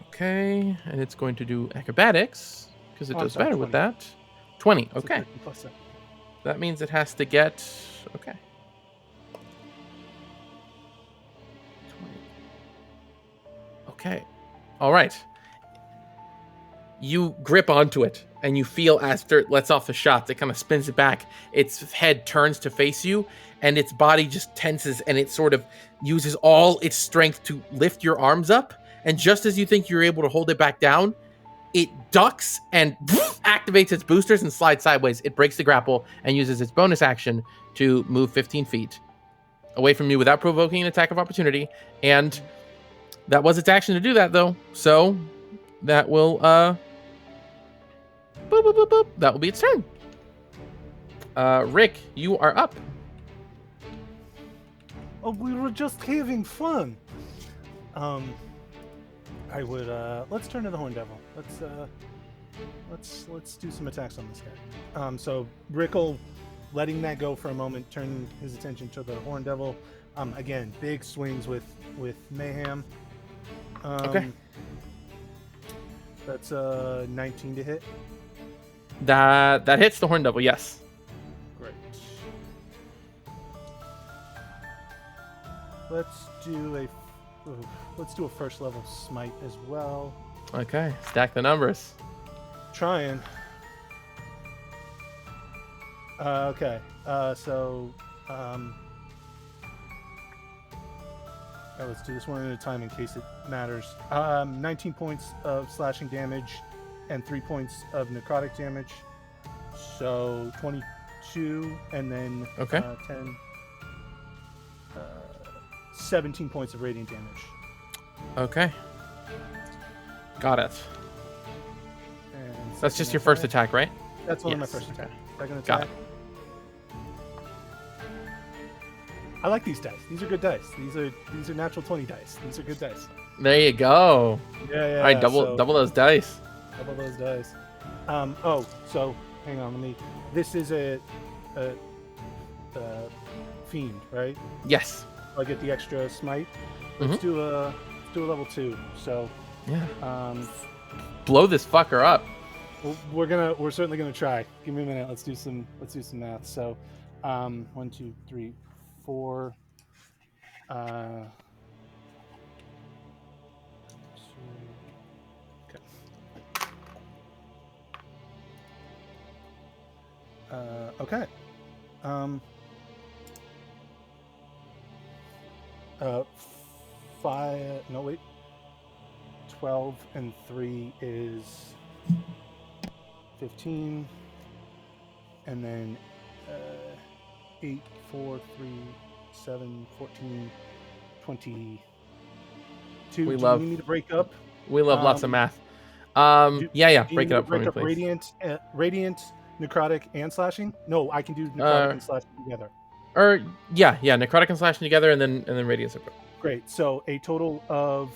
Okay, and it's going to do acrobatics, because it does sorry, better 20. with that. 20, It's a okay. 13 plus 7. That means it has to get... Okay. 20. Okay. All right. You grip onto it, and you feel as Dirt lets off the shots, it kind of spins it back. Its head turns to face you, and its body just tenses, and it sort of uses all its strength to lift your arms up. And just as you think you're able to hold it back down, it ducks and activates its boosters and slides sideways. It breaks the grapple and uses its bonus action to move 15 feet away from you without provoking an attack of opportunity. And that was its action to do that, though. So that will boop, boop, boop, boop. That will be its turn. Rick, you are up. Oh, we were just having fun. I would let's turn to the Horn Devil. Let's do some attacks on this guy. So Rickle, letting that go for a moment, turn his attention to the Horn Devil. Again, big swings with mayhem. Okay. That's 19 to hit. That hits the Horn Devil, yes. Great. Let's do a first level smite as well. Okay, stack the numbers. Trying. Okay. Let's do this one at a time in case it matters. 19 points of slashing damage and 3 points of necrotic damage. So 22, and then 10. 17 points of radiant damage. Okay. Got it. That's just your first attack, right? That's only my first attack. Second Got attack. I like these dice. These are good dice. These are natural 20 dice. These are good dice. There you go. Yeah. All right, double those dice. Double those dice. So hang on. This is a fiend, right? Yes. I get the extra smite. Let's do a level 2. So yeah. Blow this fucker up. We're certainly gonna try. Give me a minute. Let's do some math. So, 1, 2, 3, 4. Okay. 5. No, wait. 12 and 3 is 15, and then 8, 4, 3, 7, 14, 22. Do you need me to break up? We love lots of math. Break it up for me, please. Radiant, necrotic, and slashing? No, I can do necrotic and slashing together. Necrotic and slashing together, and then radiant separate. Great. So a total of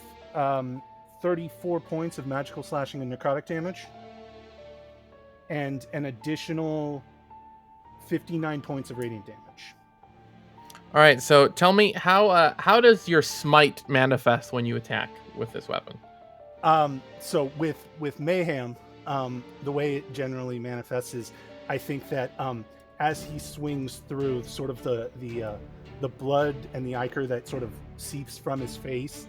34 points of magical slashing and necrotic damage, and an additional 59 points of radiant damage. All right, so tell me how does your smite manifest when you attack with this weapon? So with mayhem, the way it generally manifests is, I think that as he swings through, sort of the blood and the ichor that sort of seeps from his face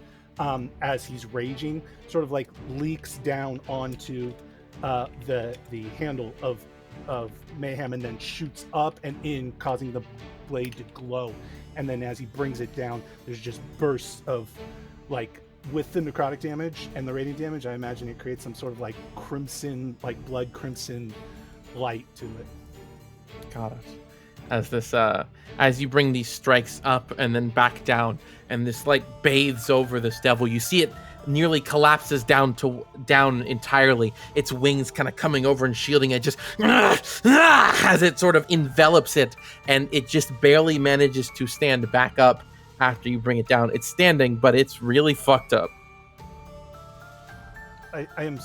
as he's raging, sort of like leaks down onto the handle of mayhem, and then shoots up and in, causing the blade to glow. And then as he brings it down, there's just bursts of, like, with the necrotic damage and the radiant damage, I imagine it creates some sort of like crimson, like blood crimson light to it. Got it. As you bring these strikes up and then back down, and this light bathes over this devil, you see it nearly collapses down entirely. Its wings kind of coming over and shielding it, just as it sort of envelops it, and it just barely manages to stand back up after you bring it down. It's standing, but it's really fucked up. I'm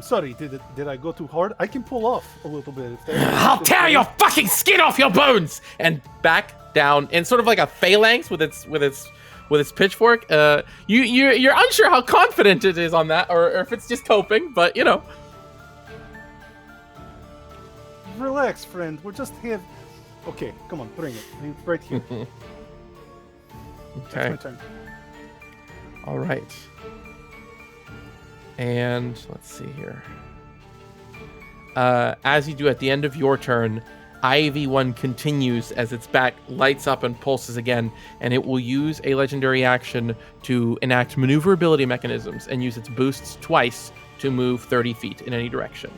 sorry. Did I go too hard? I can pull off a little bit. I'll tear your fucking skin off your bones! And back down, and sort of like a phalanx with its pitchfork. You're unsure how confident it is on that, or if it's just coping, but you know. Relax, friend. We're just here. Okay, come on, bring it. Right here. Okay. That's my turn. All right. And let's see here. As you do at the end of your turn, IV1 continues as its back lights up and pulses again, and it will use a legendary action to enact maneuverability mechanisms and use its boosts twice to move 30 feet in any direction.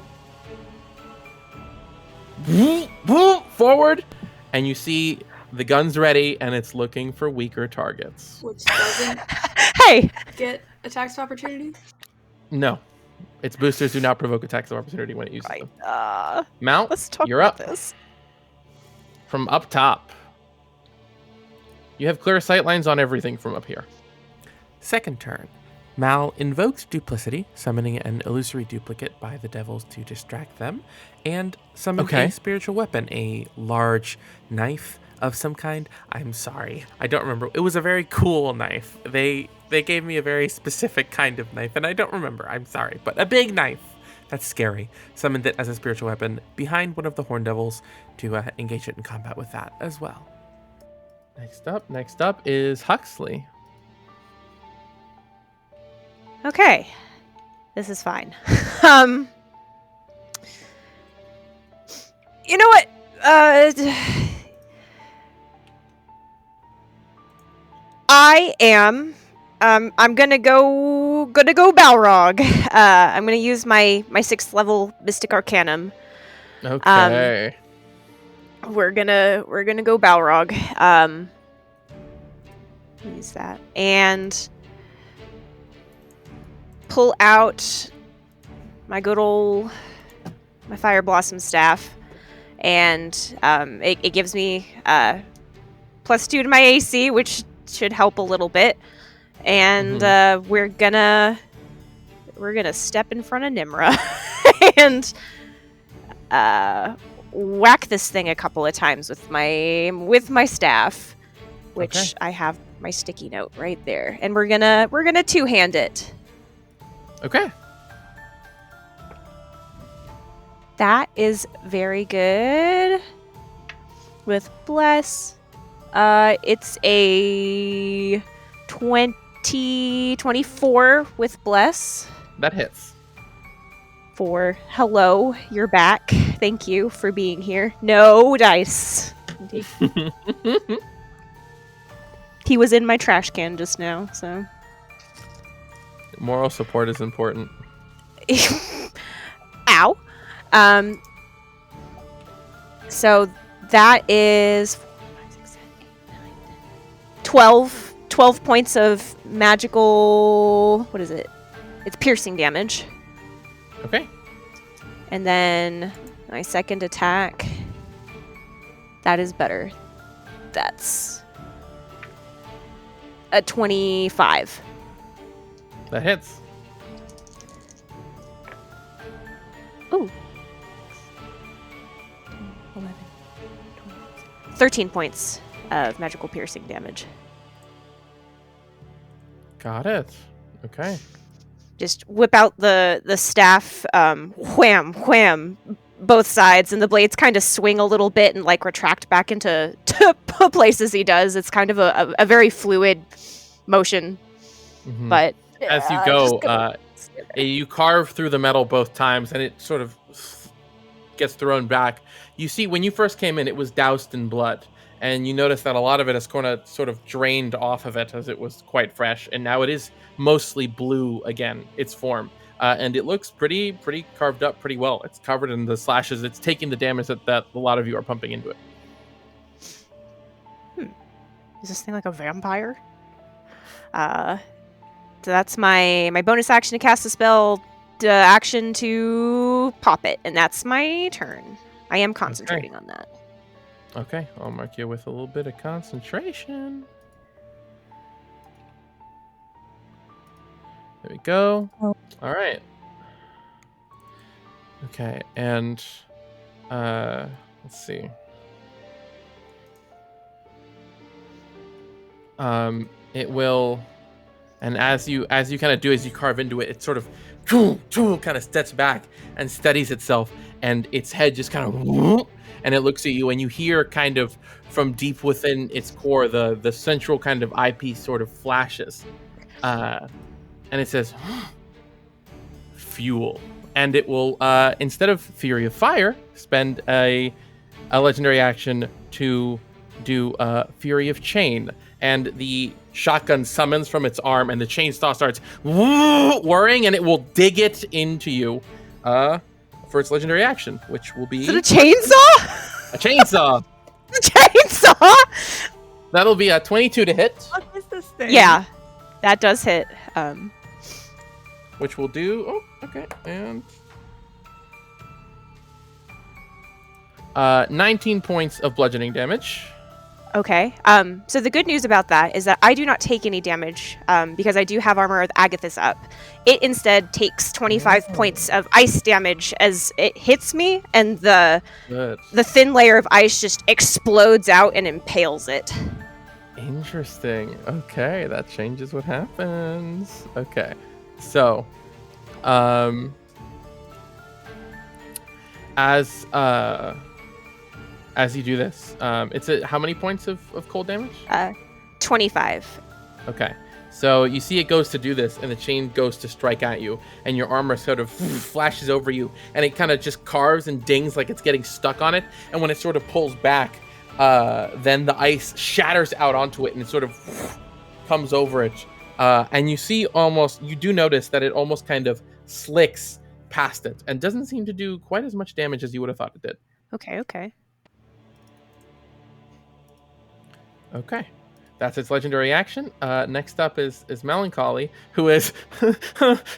Forward, and you see the gun's ready, and it's looking for weaker targets. Which doesn't get attacks of opportunity? No. Its boosters do not provoke attacks of opportunity when it uses them. Mount, let's talk you're about up. this. From up top. You have clear sight lines on everything from up here. Second turn. Mal invokes Duplicity, summoning an illusory duplicate by the devils to distract them, and summons a spiritual weapon, a large knife of some kind. I'm sorry, I don't remember. It was a very cool knife. They gave me a very specific kind of knife, and I don't remember. I'm sorry, but a big knife. That's scary. Summoned it as a spiritual weapon behind one of the Horn Devils to engage it in combat with that as well. Next up is Huxley. Okay, this is fine. You know what? I am. I'm gonna go Balrog. I'm gonna use my 6th level Mystic Arcanum. Okay. We're gonna go Balrog. Use that and pull out my good old Fire Blossom staff, and it gives me +2 to my AC, which should help a little bit. And we're gonna step in front of Nimra and whack this thing a couple of times with my staff, which I have my sticky note right there, and we're gonna two-hand it. Okay. That is very good. With bless, it's a 24 with bless. That hits. For hello, you're back. Thank you for being here. No dice. He was in my trash can just now, so. Moral support is important. Ow. So that is 12 points of magical, what is it? It's piercing damage. Okay. And then my second attack, that is better. That's a 25. That hits. Ooh. 11, 13 points of magical piercing damage. Got it. Okay. Just whip out the staff, wham, wham, both sides, and the blades kind of swing a little bit and like retract back into places he does. It's kind of a very fluid motion, but as you go, you carve through the metal both times, and it sort of gets thrown back. You see, when you first came in, it was doused in blood, and you notice that a lot of it is kind of sort of drained off of it as it was quite fresh, and now it is mostly blue again, its form, and it looks pretty carved up pretty well. It's covered in the slashes. It's taking the damage that a lot of you are pumping into it. Is this thing like a vampire? So that's my bonus action to cast the spell, action to pop it, and that's my turn. I am concentrating on that. Okay, I'll mark you with a little bit of concentration. There we go. All right. Okay, and let's see. It will, and as you kind of do, as you carve into it, it sort of kind of steps back and steadies itself, and its head just kind of, and it looks at you, and you hear kind of from deep within its core the central kind of eyepiece sort of flashes, and it says fuel, and it will instead of Fury of Fire spend a legendary action to do Fury of Chain, and the shotgun summons from its arm, and the chainsaw starts whirring, and it will dig it into you for its legendary action, which will be... Is it a chainsaw? A chainsaw! A chainsaw! That'll be a 22 to hit. What is this thing? Yeah, that does hit. Which will do... Oh, okay, and... 19 points of bludgeoning damage. Okay. So the good news about that is that I do not take any damage because I do have Armor of Agathis up. It instead takes 25 points of ice damage as it hits me, and the thin layer of ice just explodes out and impales it. Interesting. Okay, that changes what happens. Okay, so as you do this, it's how many points of cold damage? 25. Okay. So you see it goes to do this, and the chain goes to strike at you, and your armor sort of flashes over you, and it kind of just carves and dings like it's getting stuck on it, and when it sort of pulls back, then the ice shatters out onto it, and it sort of comes over it. And you see you do notice that it almost kind of slicks past it, and doesn't seem to do quite as much damage as you would have thought it did. Okay. Okay. That's its legendary action. Next up is Melancholy, who is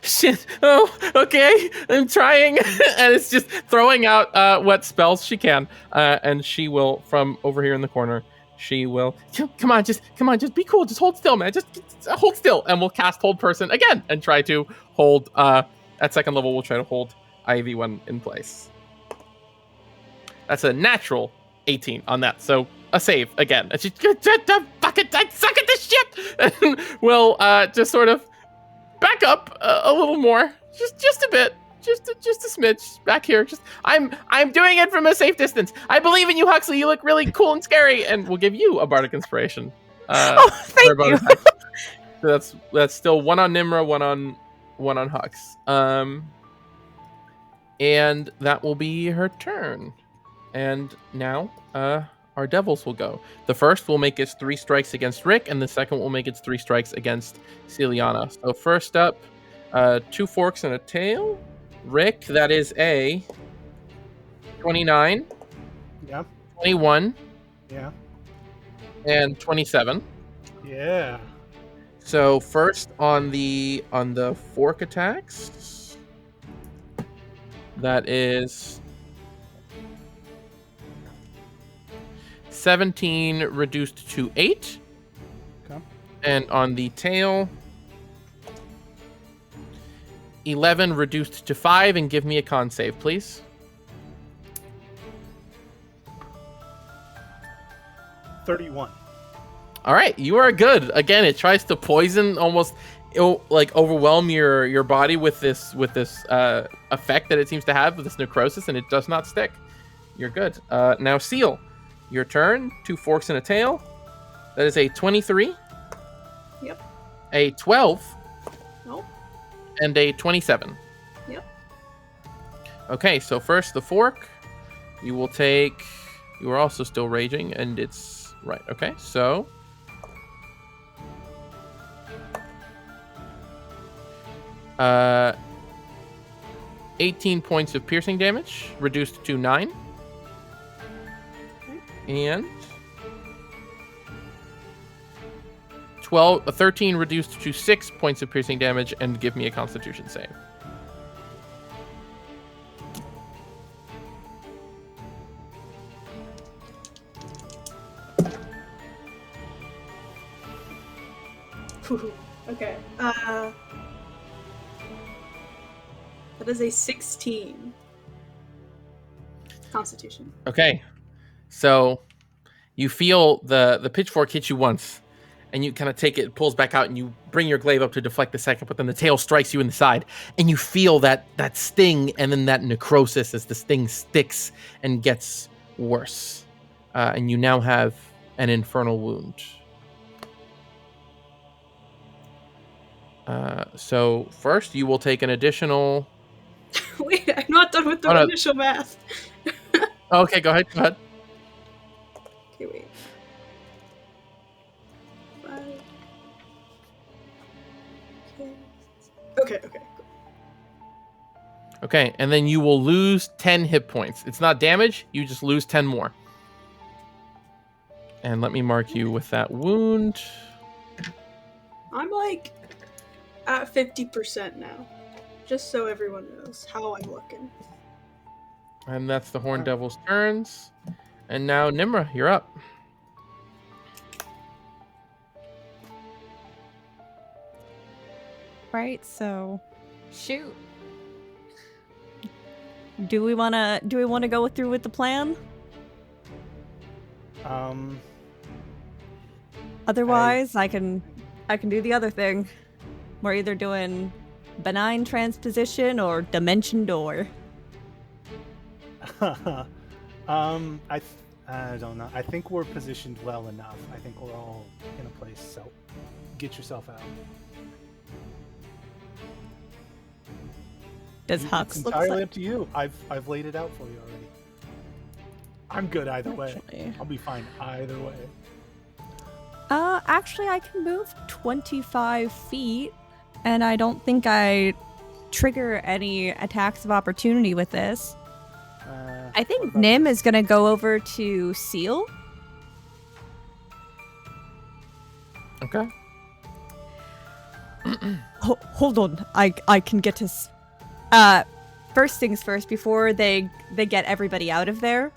shit. Oh, okay. I'm trying, and it's just throwing out what spells she can. And she will, from over here in the corner, she will. Come on, just be cool. Just hold still, man. Just hold still, and we'll cast Hold Person again and try to hold. At second level, we'll try to hold Ivy one in place. That's a natural 18 on that. So. A save again. And she fucking I suck at this shit. And we'll just sort of back up a little more, just a bit, just a smidge back here. Just I'm doing it from a safe distance. I believe in you, Huxley. You look really cool and scary, and we'll give you a bardic inspiration. Thank you. So that's still one on Nimra, one on Hux. And that will be her turn. And now our devils will go. The first will make its 3 strikes against Rick, and the second will make its 3 strikes against Celiana. So first up, 2 forks and a tail. Rick, that is a 29. Yeah. 21. Yeah. And 27. Yeah. So first on the fork attacks, that is 17 reduced to 8. Okay. And on the tail, 11 reduced to 5, and give me a con save, please. 31. All right, you are good. Again, it tries to poison, almost like overwhelm your body with this effect that it seems to have, with this necrosis, and it does not stick. You're good. Now, Seal. Your turn. 2 forks and a tail. That is a 23. Yep. A 12. Nope. And a 27. Yep. Okay, so first the fork. You will take... You are also still raging, and it's... Right, okay, so... 18 points of piercing damage, reduced to 9. And 13 reduced to 6 points of piercing damage, and give me a Constitution save. Okay. That is a 16. Constitution. Okay. So you feel the pitchfork hit you once, and you kind of take it, pulls back out, and you bring your glaive up to deflect the second, but then the tail strikes you in the side, and you feel that sting and then that necrosis as the sting sticks and gets worse. And you now have an infernal wound. So first you will take an additional... Wait, I'm not done with the initial math. Okay, go ahead. Okay, wait. 5. Okay. Okay, and then you will lose 10 hit points. It's not damage, you just lose 10 more. And let me mark you with that wound. I'm like at 50% now. Just so everyone knows how I'm looking. And that's the Horned Devil's turns. And now Nimra, you're up. Right, so shoot. Do we wanna go through with the plan? Otherwise, I can do the other thing. We're either doing benign transposition or dimension door. I don't know. I think we're positioned well enough. I think we're all in a place, so get yourself out. Does Hux It's look entirely up to you. I've laid it out for you already. I'm good either way. Actually. I'll be fine either way. Actually, I can move 25 feet, and I don't think I trigger any attacks of opportunity with this. I think Nim is going to go over to Seal. Okay. Hold on. I can get us. First things first. Before they get everybody out of there,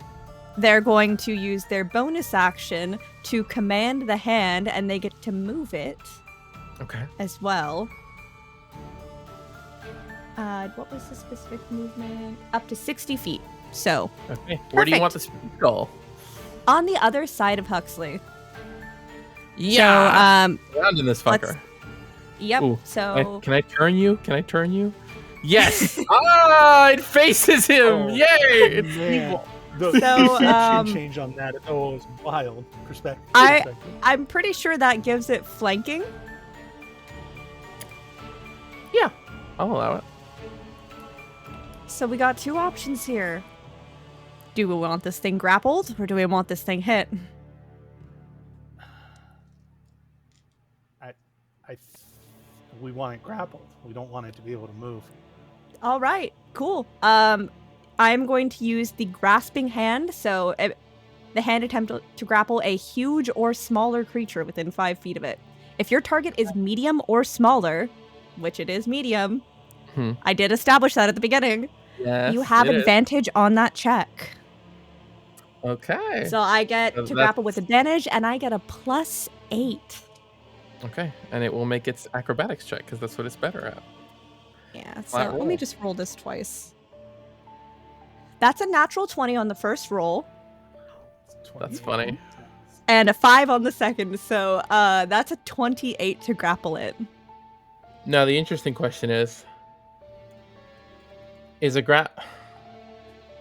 they're going to use their bonus action to command the hand, and they get to move it. Okay. As well. What was the specific movement? Up to 60 feet. So. Okay. Where do you want the speed goal? On the other side of Huxley. Yeah. So, around in this fucker. Yep. Ooh. So. Can I turn you? Yes. It faces him. Oh, yay! It's man. evil. The perception change on that is always wild. Perspective. I'm pretty sure that gives it flanking. Yeah, I'll allow it. So we got two options here. Do we want this thing grappled, or do we want this thing hit? We want it grappled. We don't want it to be able to move. All right, cool. I'm going to use the grasping hand. So the hand attempt to grapple a huge or smaller creature within 5 feet of it. If your target is medium or smaller, which it is medium, I did establish that at the beginning. Yes, you have advantage on that check. Okay. So I get to grapple with advantage, and I get a +8. Okay, and it will make its acrobatics check because that's what it's better at. Yeah, so let me just roll this twice. That's a natural 20 on the first roll. That's funny. And a 5 on the second, so that's a 28 to grapple it. Now, the interesting question is a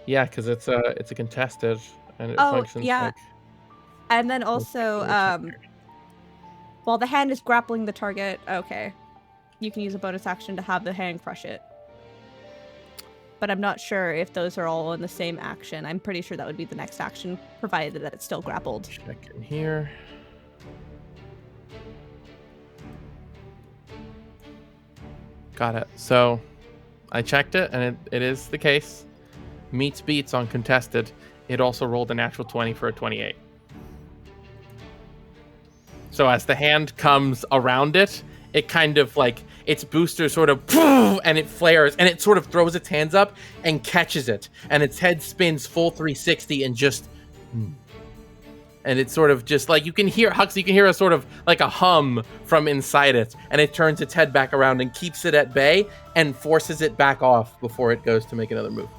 Yeah, because it's a contested, and it functions like... And then also, while the hand is grappling the target, okay, you can use a bonus action to have the hand crush it. But I'm not sure if those are all in the same action. I'm pretty sure that would be the next action, provided that it's still grappled. Check in here. Got it. So I checked it, and it is the case. Meets beats on contested. It also rolled a natural 20 for a 28. So as the hand comes around it, it kind of like its booster sort of and it flares, and it sort of throws its hands up and catches it, and its head spins full 360 and just and it's sort of just like you can hear a sort of like a hum from inside it, and it turns its head back around and keeps it at bay and forces it back off before it goes to make another move.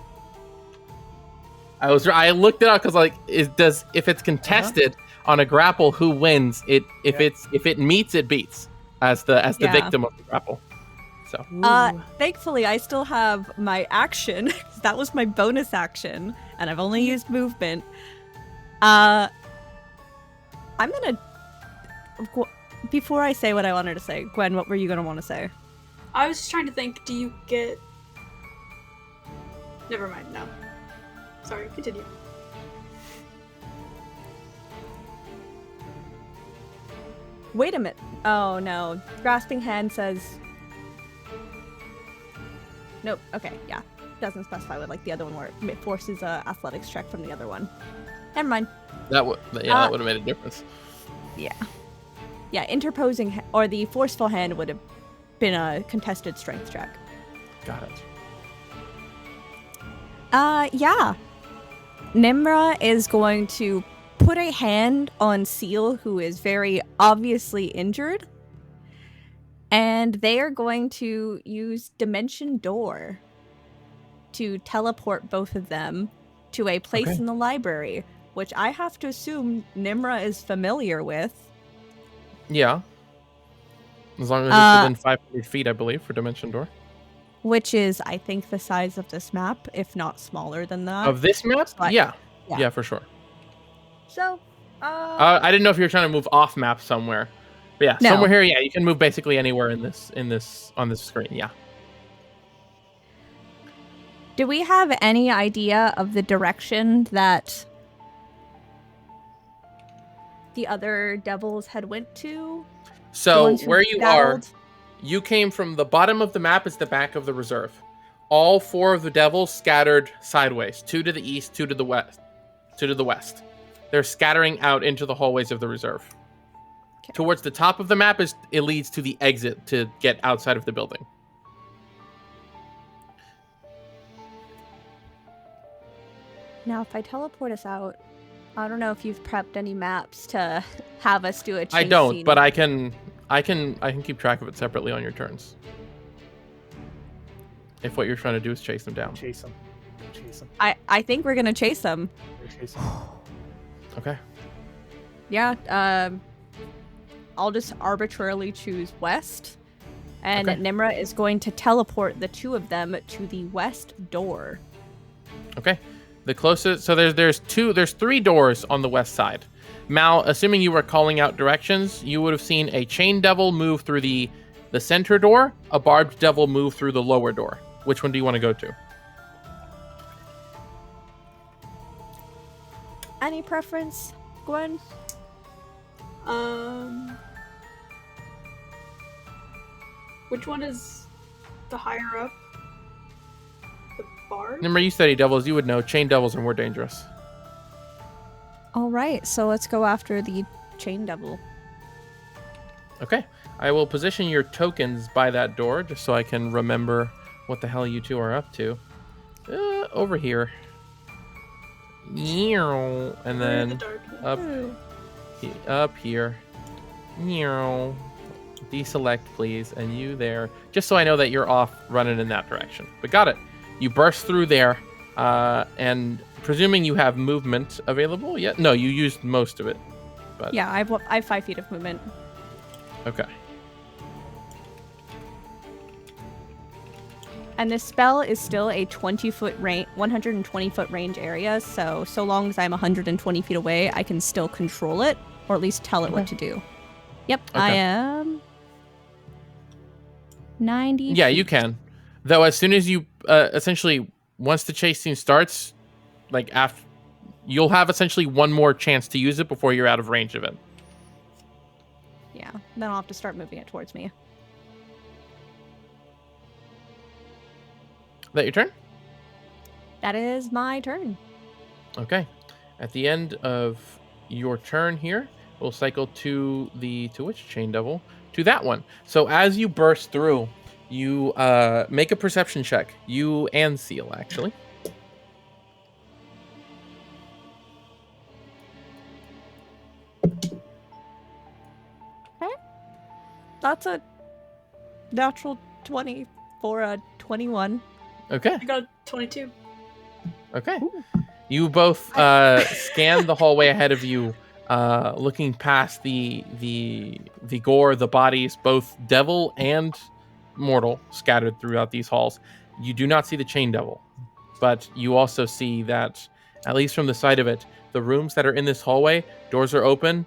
I looked it up because like if it's contested on a grapple, who wins? If it meets, it beats as the victim of the grapple. So thankfully I still have my action. That was my bonus action, and I've only used movement. I'm gonna before I say what I wanted to say, Gwen, what were you gonna want to say? I was just trying to think, do you get... Never mind, no. Sorry, continue. Wait a minute. Oh, no. Grasping hand says... Nope. Okay, yeah. Doesn't specify what like the other one where it forces a athletics check from the other one. Never mind. That would have made a difference. Yeah. Yeah, interposing or the forceful hand would have been a contested strength check. Got it. Yeah. Nimra is going to put a hand on Seal, who is very obviously injured, and they are going to use Dimension Door to teleport both of them to a place in the library, which I have to assume Nimra is familiar with. Yeah. As long as it's within 500 feet, I believe, for Dimension Door. Which is, I think, the size of this map, if not smaller than that. Of this map? But, yeah, for sure. So, I didn't know if you were trying to move off map somewhere. But yeah, somewhere here, yeah, you can move basically anywhere on this screen, yeah. Do we have any idea of the direction that the other devils had went to? So where you are, you came from the bottom of the map is the back of the reserve. All 4 of the devils scattered sideways, 2 to the east, 2 to the west, 2 to the west. They're scattering out into the hallways of the reserve. Okay. Towards the top of the map, it leads to the exit to get outside of the building. Now, if I teleport us out, I don't know if you've prepped any maps to have us do a chase I don't, scene. but I can keep track of it separately on your turns. If what you're trying to do is chase them down. Chase them. Chase them. I think we're gonna chase them. Chase them. Okay. Yeah. I'll just arbitrarily choose west, and Okay. Nimra is going to teleport the two of them to the west door. Okay. The closest, so there's 3 doors on the west side. Mal, assuming you were calling out directions, you would have seen a chain devil move through the center door, a barbed devil move through the lower door. Which one do you want to go to? Any preference, Gwen? Which one is the higher up? The bar? Remember, you study devils, you would know chain devils are more dangerous. All right, so let's go after the chain devil. Okay. I will position your tokens by that door just so I can remember what the hell you two are up to. Over here. And then the darkness. up here. Deselect, please. And you there. Just so I know that you're off running in that direction. But got it. You burst through there. And presuming you have movement available. Yeah. No, you used most of it. But Yeah, I have 5 feet of movement. okay. And this spell is still a 20-foot range, 120-foot range area. So long as I'm 120 feet away, I can still control it, or at least tell it what to do. Yep, Okay. I am 90. Yeah, you can. Though as soon as you essentially once the chase scene starts, like after, you'll have essentially one more chance to use it before you're out of range of it. Yeah, then I'll have to start moving it towards me. That your turn? That is my turn. Okay. At the end of your turn here, we'll cycle to which chain devil? To that one. So as you burst through, you make a perception check. You and Seal, actually. Okay. That's a natural 20 for a 21. Okay. I got a 22. Okay. You both scan the hallway ahead of you, looking past the gore, the bodies, both devil and mortal, scattered throughout these halls. You do not see the chain devil, but you also see that, at least from the side of it, the rooms that are in this hallway, doors are open.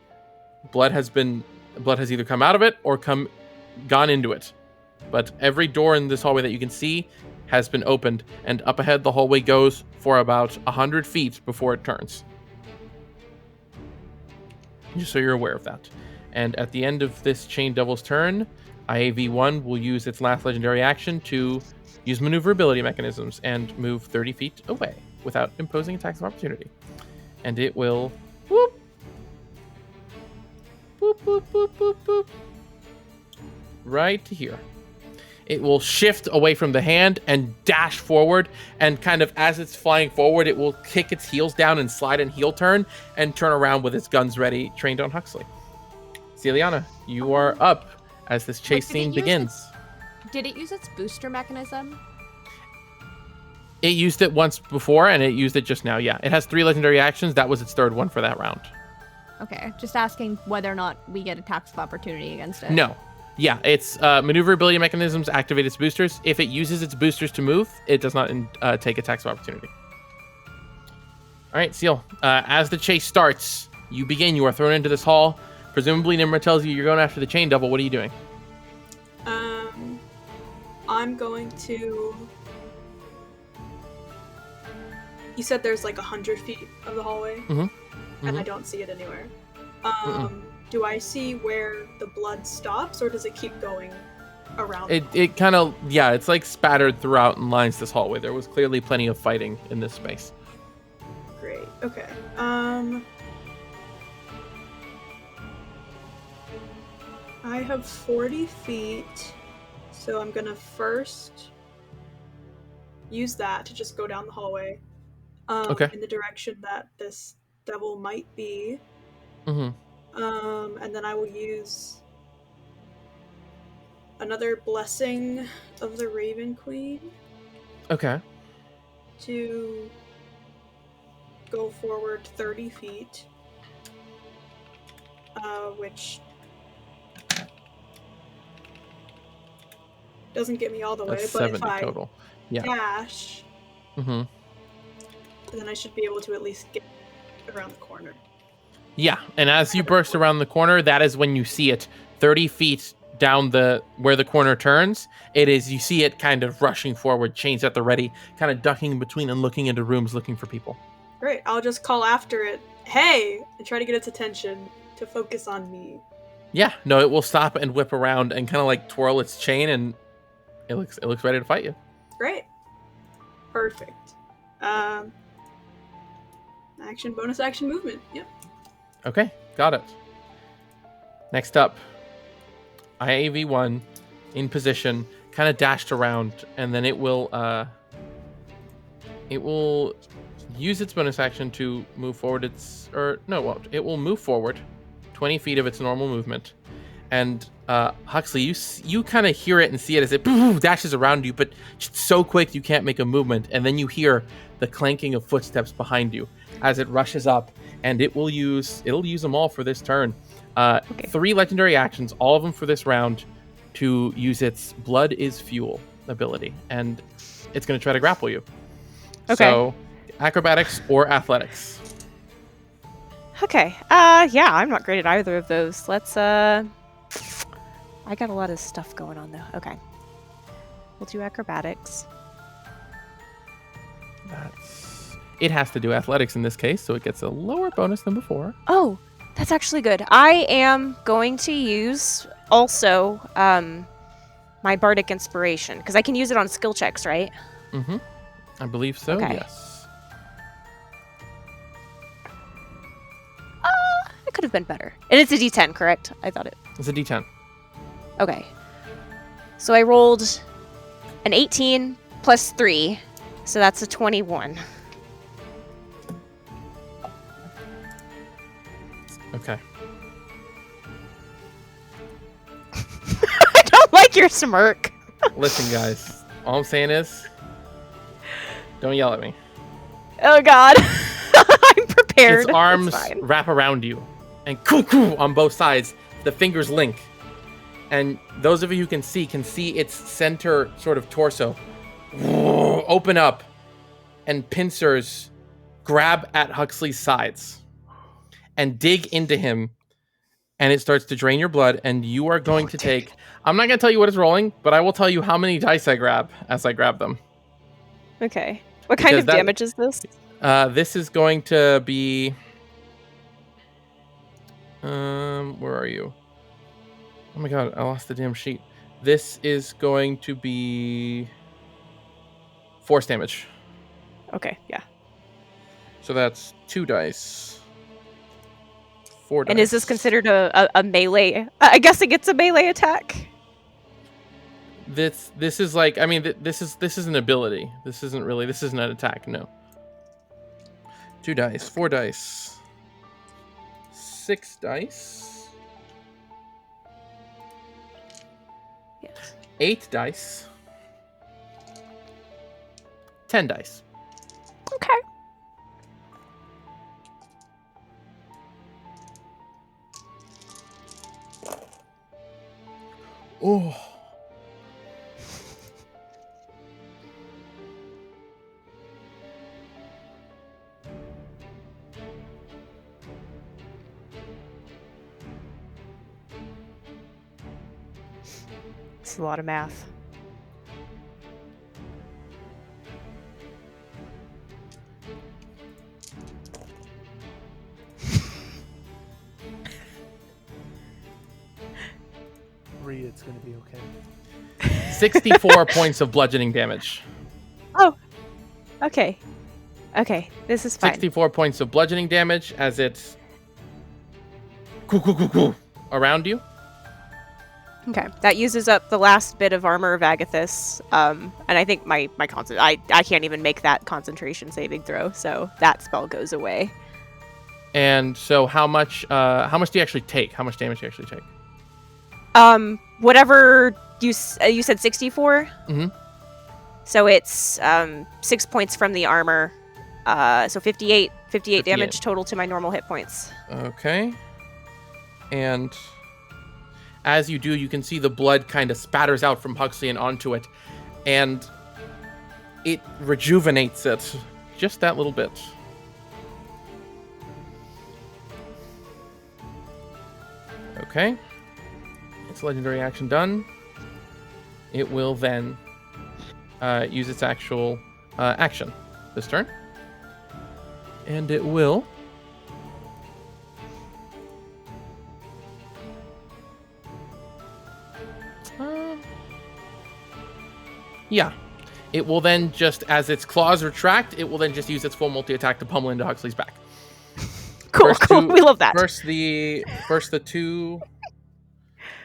Blood has either come out of it or gone into it. But every door in this hallway that you can see has been opened, and up ahead the hallway goes for about 100 feet before it turns. Just so you're aware of that. And at the end of this chain devil's turn, IAV1 will use its last legendary action to use maneuverability mechanisms and move 30 feet away without imposing attacks of opportunity. And it will whoop, boop, boop, boop, boop, boop, right to here. It will shift away from the hand and dash forward, and kind of as it's flying forward, it will kick its heels down and slide and heel turn and turn around with its guns ready, trained on Huxley. Celiana, you are up as this chase scene begins. Did it use its booster mechanism? It used it once before, and it used it just now, yeah. It has 3 legendary actions. That was its 3rd one for that round. Okay, just asking whether or not we get attacks of opportunity against it. No. Yeah, its maneuverability mechanisms activate its boosters. If it uses its boosters to move, it does not take attacks of opportunity. All right, Seal. As the chase starts, you begin. You are thrown into this hall. Presumably, Nimra tells you you're going after the chain devil. What are you doing? I'm going to... You said there's like 100 feet of the hallway? Mm-hmm. And I don't see it anywhere. Do I see where the blood stops, or does it keep going around? It kind of, yeah, it's like spattered throughout and lines this hallway. There was clearly plenty of fighting in this space. Great. Okay. I have 40 feet, so I'm gonna first use that to just go down the hallway in the direction that this devil might be. And then I will use another blessing of the Raven Queen. Okay. To go forward 30 feet, which doesn't get me all the way, That's but 70 if I total. Yeah. dash, then I should be able to at least get around the corner. Yeah, and as you burst around the corner, that is when you see it 30 feet down where the corner turns. You see it kind of rushing forward, chains at the ready, kind of ducking in between and looking into rooms looking for people. Great, I'll just call after it, hey, and try to get its attention to focus on me. Yeah, no, it will stop and whip around and kind of like twirl its chain, and it looks ready to fight you. Great. Perfect. Action, bonus action, movement. Yep. Okay, got it. Next up, IAV1 in position, kind of dashed around, and then it will use its bonus action to move forward. It will move forward 20 feet of its normal movement. And Huxley, you kind of hear it and see it as it dashes around you, but just so quick you can't make a movement. And then you hear the clanking of footsteps behind you as it rushes up, and it'll use them all for this turn. 3 legendary actions, all of them for this round, to use its Blood is Fuel ability, and it's going to try to grapple you. Okay. So, acrobatics or athletics. Okay. Yeah, I'm not great at either of those. Let's I got a lot of stuff going on though. Okay. We'll do acrobatics. It has to do athletics in this case, so it gets a lower bonus than before. Oh, that's actually good. I am going to use also my bardic inspiration, because I can use it on skill checks, right? Mm-hmm. I believe so, okay. Yes. It could have been better. And it's a D10, correct? I thought it. It's a D10. Okay. So I rolled an 18 plus 3, so that's a 21. Okay. I don't like your smirk. Listen, guys. All I'm saying is, don't yell at me. Oh, God. I'm prepared. Its arms wrap around you, and coo-coo on both sides. The fingers link. And those of you who can see its center sort of torso open up, and pincers grab at Huxley's sides and dig into him, and it starts to drain your blood, and you are going to take... I'm not going to tell you what it's rolling, but I will tell you how many dice I grab as I grab them. Okay. What kind of damage is this? This is going to be... where are you? Oh my god, I lost the damn sheet. This is going to be... force damage. Okay, yeah. So that's 2 dice. 4 dice. And is this considered a melee? I guess it gets a melee attack. This is like, I mean, this is an ability. This isn't an attack, no. 2 dice, 4 dice, 6 dice, yes. 8 dice, 10 dice. Okay. Oh. It's a lot of math. It's gonna be okay. 64 points of bludgeoning damage. Oh, okay. Okay, this is fine. 64 points of bludgeoning damage as it's around you. Okay, that uses up the last bit of armor of Agathis, and I think I can't even make that concentration saving throw, so that spell goes away. And so, how much do you actually take? How much damage do you actually take? Whatever you said 64. Mm-hmm. So it's 6 points from the armor, so 58 damage total to my normal hit points. Okay, and as you do, you can see the blood kind of spatters out from Huxley and onto it, and it rejuvenates it just that little bit. Okay, its legendary action done. It will then use its actual action this turn, and it will yeah. It will then just, as its claws retract, it will then just use its full multi-attack to pummel into Huxley's back. Cool. We love that. First the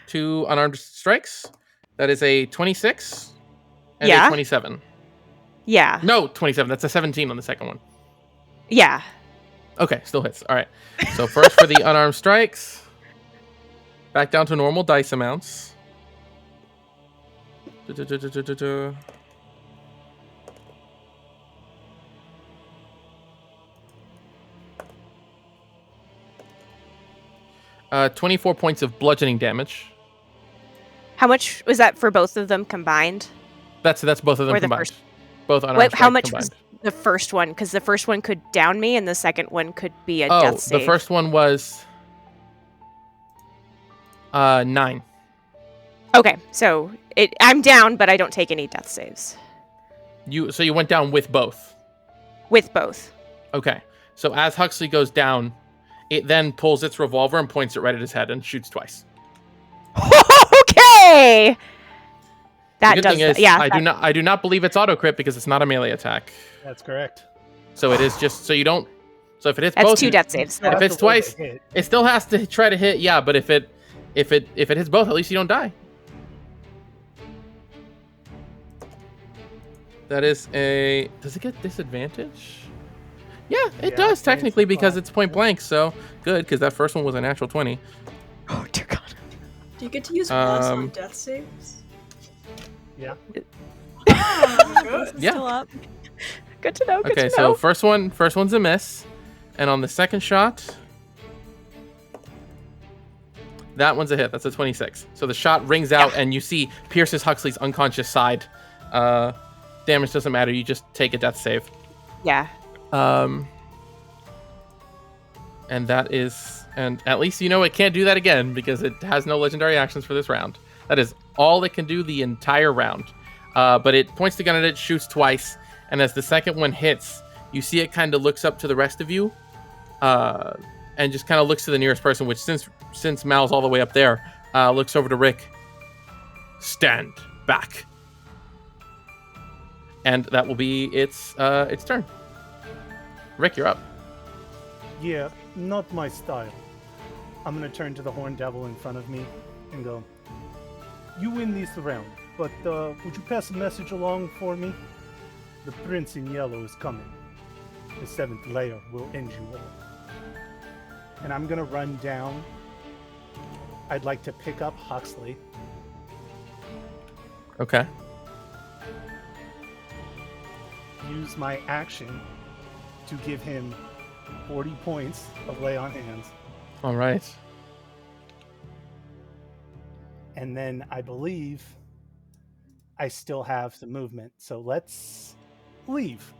two unarmed strikes. That is a 26 and a 27. Yeah. No, 27. That's a 17 on the second one. Yeah. Okay, still hits. All right. So first for the unarmed strikes. Back down to normal dice amounts. 24 points of bludgeoning damage. How much was that for both of them combined? That's both of them or combined. First... Both unarmed. How much combined. Was the first one? Because the first one could down me, and the second one could be a death save. The first one was 9. Okay, so I'm down, but I don't take any death saves. You went down with both. With both. Okay, so as Huxley goes down, it then pulls its revolver and points it right at his head and shoots twice. Okay. That does. Thing is, I do not believe it's auto crit because it's not a melee attack. That's correct. So it is just so you don't. So if it hits that's both, 2 death saves. If it's twice, it still has to try to hit. Yeah, but if it hits both, at least you don't die. That is a. Does it get disadvantage? Yeah, it does technically because it's point blank. So good, because that first one was a natural 20. Oh dear God. Do you get to use plus on death saves? Yeah. Good. Yeah. Still up. Good to know. Okay, so first one's a miss, and on the second shot, that one's a hit. That's a 26. So the shot rings out, and you see pierces Huxley's unconscious side. Damage doesn't matter. You just take a death save. Yeah. And that is, and at least you know it can't do that again because it has no legendary actions for this round. That is all it can do the entire round. But it points the gun at it, shoots twice, and as the second one hits, you see it kind of looks up to the rest of you, and just kind of looks to the nearest person, which since Mal's all the way up there, looks over to Rick. Stand back. And that will be its turn. Rick, you're up. Yeah, not my style. I'm gonna turn to the Horned Devil in front of me and go, you win this round, but would you pass a message along for me? The Prince in Yellow is coming. The 7th layer will end you all. And I'm gonna run down. I'd like to pick up Huxley. Okay. Use my action to give him 40 points of lay on hands. All right. And then I believe I still have some movement. So let's leave.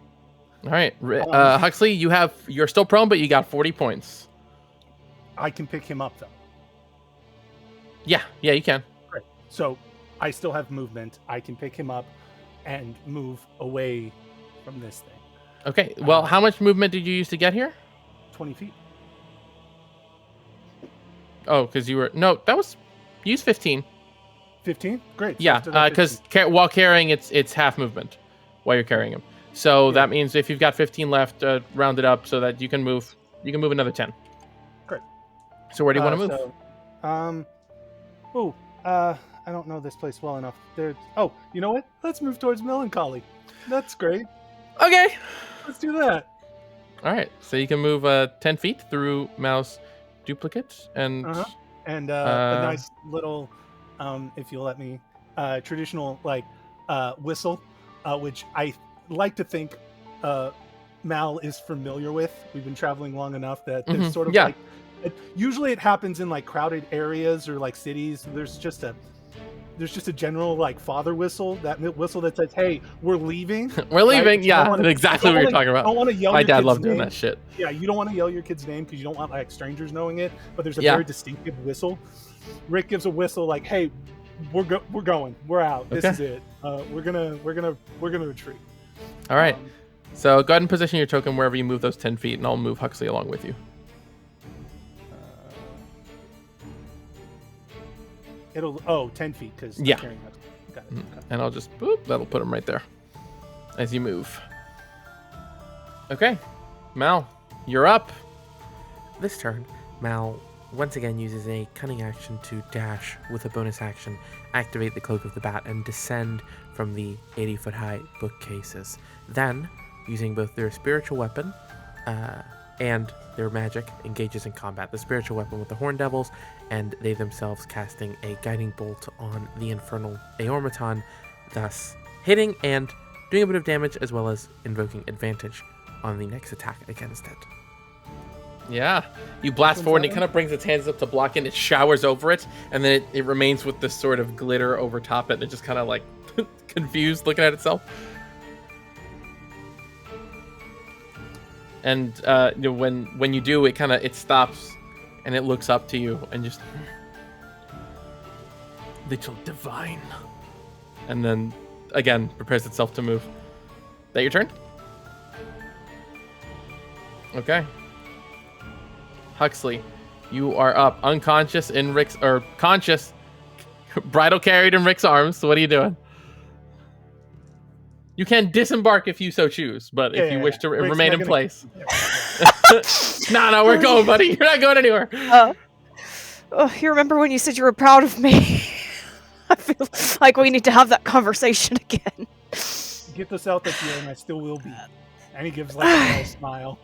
All right. Huxley, you're still prone, but you got 40 points. I can pick him up though. Yeah, you can. Great. So I still have movement. I can pick him up and move away from this thing. Okay. Well, how much movement did you use to get here? 20 feet. Oh, because you were... No, that was... Use 15. 15? Great. So yeah, because while carrying, it's half movement while you're carrying him. So that means if you've got 15 left, round it up so that you can move another 10. Great. So where do you want to move? I don't know this place well enough. Oh, you know what? Let's move towards Melancholy. That's great. Okay. Let's do that. All right. So you can move 10 feet through Mal's duplicate and a nice little, if you'll let me, traditional whistle, which I like to think Mal is familiar with. We've been traveling long enough that there's sort of usually it happens in like crowded areas or like cities. There's just a general like father whistle, that whistle that says, "Hey, we're leaving." We're leaving. Right? Yeah, exactly what you're talking about. I don't want to yell. My dad loved doing that shit. Yeah, you don't want to yell your kid's name because you don't want like strangers knowing it. But there's a very distinctive whistle. Rick gives a whistle like, "Hey, we're going. We're out. This is it. We're gonna retreat." All right. So go ahead and position your token wherever you move those 10 feet, and I'll move Huxley along with you. It'll 10 feet because carrying that. Got it. Okay. And I'll just that'll put him right there as you move. Okay, Mal, you're up. This turn, Mal once again uses a cunning action to dash with a bonus action, activate the Cloak of the Bat, and descend from the 80-foot high bookcases. Then, using both their spiritual weapon and their magic, engages in combat. The spiritual weapon with the Horn Devils, and they themselves casting a guiding bolt on the Infernal automaton, thus hitting and doing a bit of damage, as well as invoking advantage on the next attack against it. Yeah, you blast forward, and it kind of brings its hands up to block it, and it showers over it, and then it remains with this sort of glitter over top it, and it just kind of like confused looking at itself. And when you do, it stops, and it looks up to you, and just little divine, and then again prepares itself to move. That your turn? Okay. Huxley, you are up, unconscious in Rick's, or conscious, bridle carried in Rick's arms. So what are you doing? You can disembark if you so choose, but if you wish to remain in place. No, we're going, buddy. You're not going anywhere. You remember when you said you were proud of me? I feel like we need to have that conversation again. Get this out this year, and I still will be. And he gives like a little smile.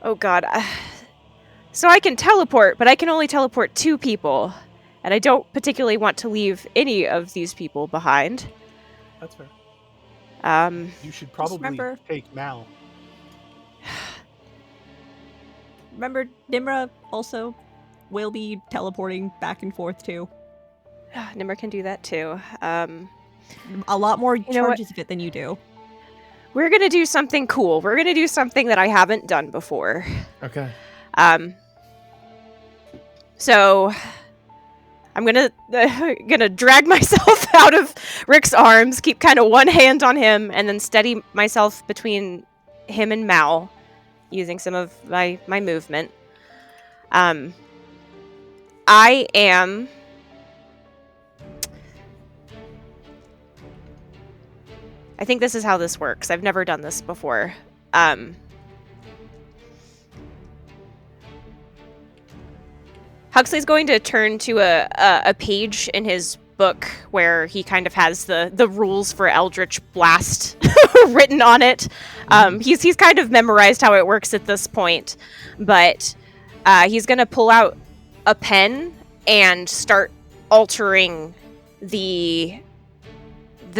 Oh God. So I can teleport, but I can only teleport 2 people. And I don't particularly want to leave any of these people behind. That's fair. You should probably take Mal. Remember, Nimra also will be teleporting back and forth too. Nimra can do that too. A lot more charges of it than you do. We're gonna do something cool. We're gonna do something that I haven't done before. Okay. So I'm gonna drag myself out of Rick's arms, keep kind of one hand on him, and then steady myself between him and Mal, using some of my movement. I think this is how this works. I've never done this before. Huxley's going to turn to a page in his book where he kind of has the rules for Eldritch Blast written on it. He's kind of memorized how it works at this point, but he's going to pull out a pen and start altering the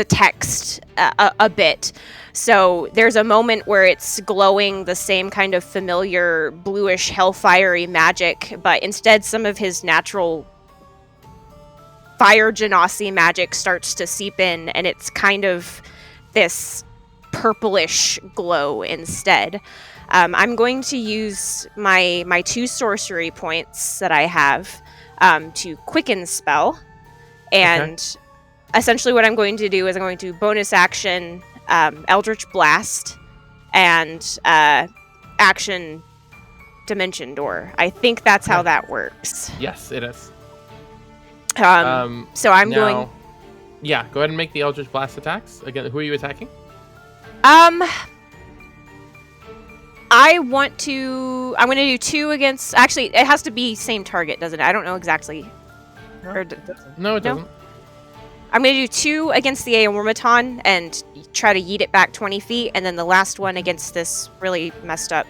text a bit. So there's a moment where it's glowing the same kind of familiar bluish hellfiery magic, but instead some of his natural fire genasi magic starts to seep in, and it's kind of this purplish glow instead. I'm going to use my 2 sorcery points that I have to quicken spell, and essentially what I'm going to do is I'm going to bonus action Eldritch Blast and action Dimension Door. I think that's how that works. Yes, it is. So I'm going... Yeah, go ahead and make the Eldritch Blast attacks. Again, who are you attacking? I'm going to do 2 against... Actually, it has to be same target, doesn't it? I don't know exactly No, it doesn't. I'm going to do 2 against the automaton and try to yeet it back 20 feet, and then the last one against this really messed up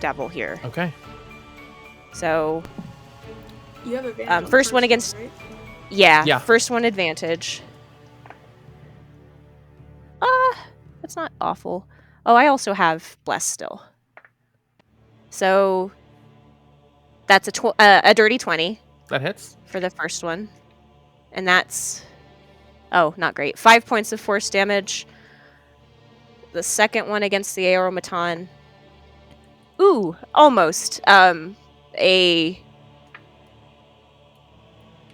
devil here. Okay. So, you have advantage. First one against... Right? Yeah, first one advantage. That's not awful. Oh, I also have Bless still. So, that's a dirty 20. That hits. For the first one. And that's... Oh, not great. 5 points of force damage. The second one against the automaton. Ooh, almost. A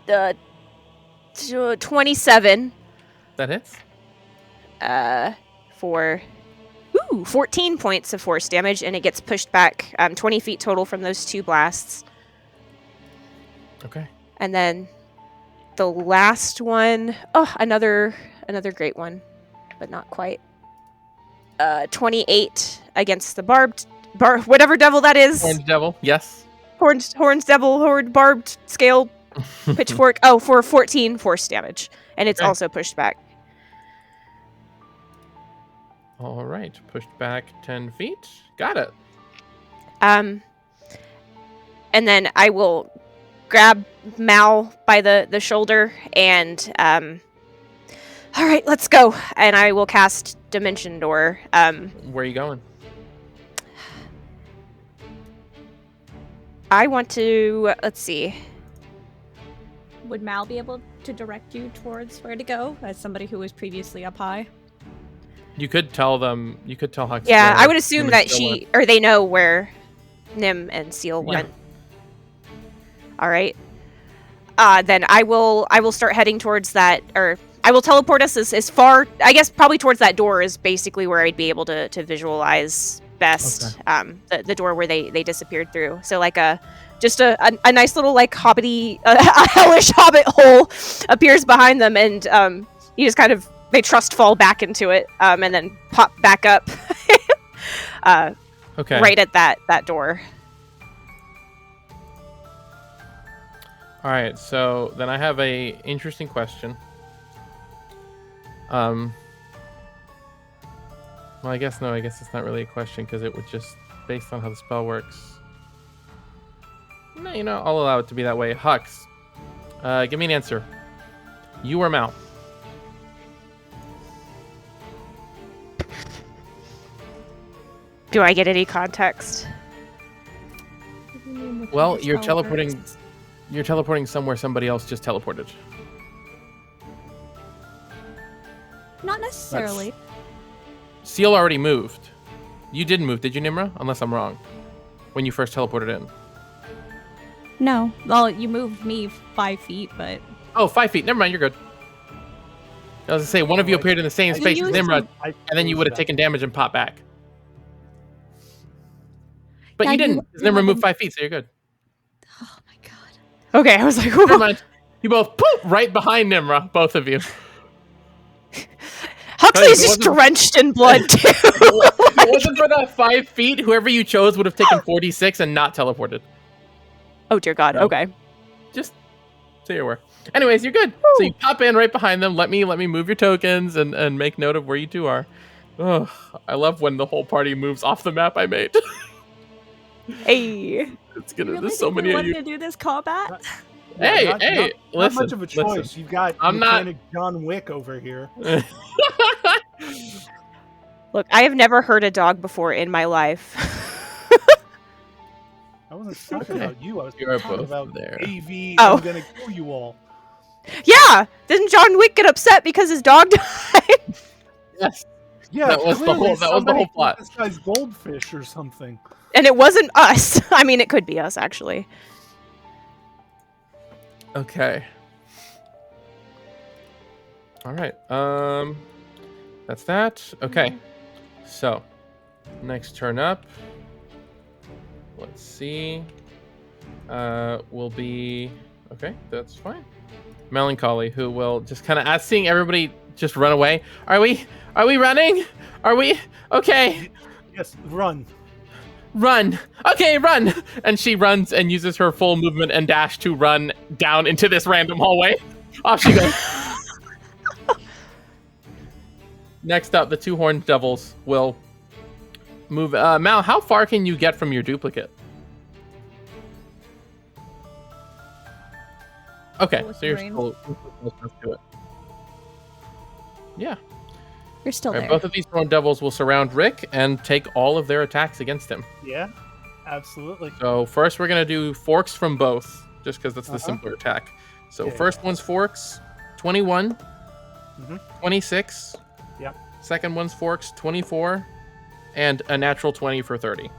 27. That hits. For 14 points of force damage, and it gets pushed back 20 feet total from those 2 blasts. Okay. And then the last one, another great one, but not quite. 28 against the whatever devil that is. Horned devil, yes. Horns devil, barbed scale, pitchfork. For 14 force damage, and it's also pushed back. All right, pushed back 10 feet. Got it. And then I will grab Mal by the shoulder and all right, let's go. And I will cast Dimension Door. Where are you going? I want to, let's see. Would Mal be able to direct you towards where to go as somebody who was previously up high? You could tell them. You could tell Hux. Yeah, I would assume that they know where Nim and Seal went. All right. Then I will start heading towards that, or I will teleport us as far. I guess probably towards that door is basically where I'd be able to visualize best. Okay. The door where they disappeared through. So like just a nice little like hobbity, hellish hobbit hole appears behind them, and you just kind of. They trust fall back into it, and then pop back up. Okay. Right at that door. All right. So then I have a interesting question. Well, I guess it's not really a question because it would just based on how the spell works. No, I'll allow it to be that way. Hux, give me an answer. You or Mal? Do I get any context? Well, you're teleporting. You're teleporting somewhere somebody else just teleported. Not necessarily. Seal already moved. You didn't move, did you, Nimra? Unless I'm wrong. When you first teleported in. No. Well, you moved me 5 feet, but... Oh, 5 feet. Never mind, you're good. I was going to say, one of you appeared in the same space as Nimra, and then you would have taken damage and popped back. But you didn't. Nimra moved 5 feet, so you're good. Oh my god. Okay, I was like, never mind. You both poof right behind Nimra, both of you. Huxley's just drenched in blood too. If it wasn't for that 5 feet, whoever you chose would have taken 46 and not teleported. Oh dear God. Okay. Just so you're aware. Anyways, you're good. So you pop in right behind them. Let me move your tokens and make note of where you two are. Oh, I love when the whole party moves off the map I made. Hey, it's gonna. Really There's so many of you. to do this combat? Hey, not listen. much of a choice. Listen. You've got mechanic John Wick over here. Look, I have never heard a dog before in my life. I wasn't talking about you. I was You're talking both about there. AV. Oh. I'm gonna kill you all. Yeah, didn't John Wick get upset because his dog died? Yes. Yeah, that was the whole plot. This guy's goldfish or something. And it wasn't us. I mean, it could be us actually. Okay. All right. That's that. Okay. So, next turn up. Let's see. Will be okay. That's fine. Melancholy, who will just kind of seeing everybody just run away. Are we running? Are we okay? Yes, run. run. Okay, run. And she runs and uses her full movement and dash to run down into this random hallway. Off she goes. Next up, the 2 horned devils will move. Mal, how far can you get from your duplicate? Okay, so you're still close to it. Yeah. You're still there. Both of these horned devils will surround Rick and take all of their attacks against him. Yeah, absolutely. So first we're going to do forks from both, just because that's the simpler attack. So first one's forks, 21, 26. Yeah. Second one's forks, 24, and a natural 20 for 30.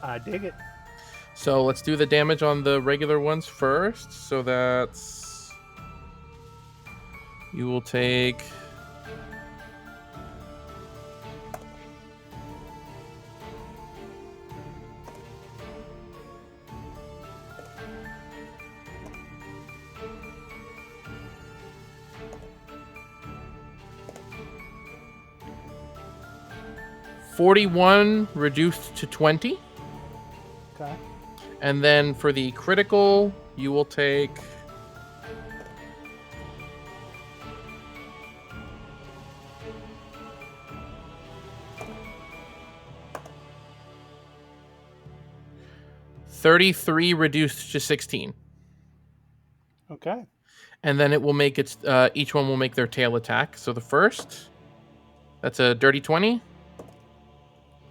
I dig it. So let's do the damage on the regular ones first. So that's... You will take... $41 reduced to 20. Okay. And then for the critical, you will take... $33 reduced to 16. Okay. And then it will make its... each one will make their tail attack. So the first, that's a dirty 20.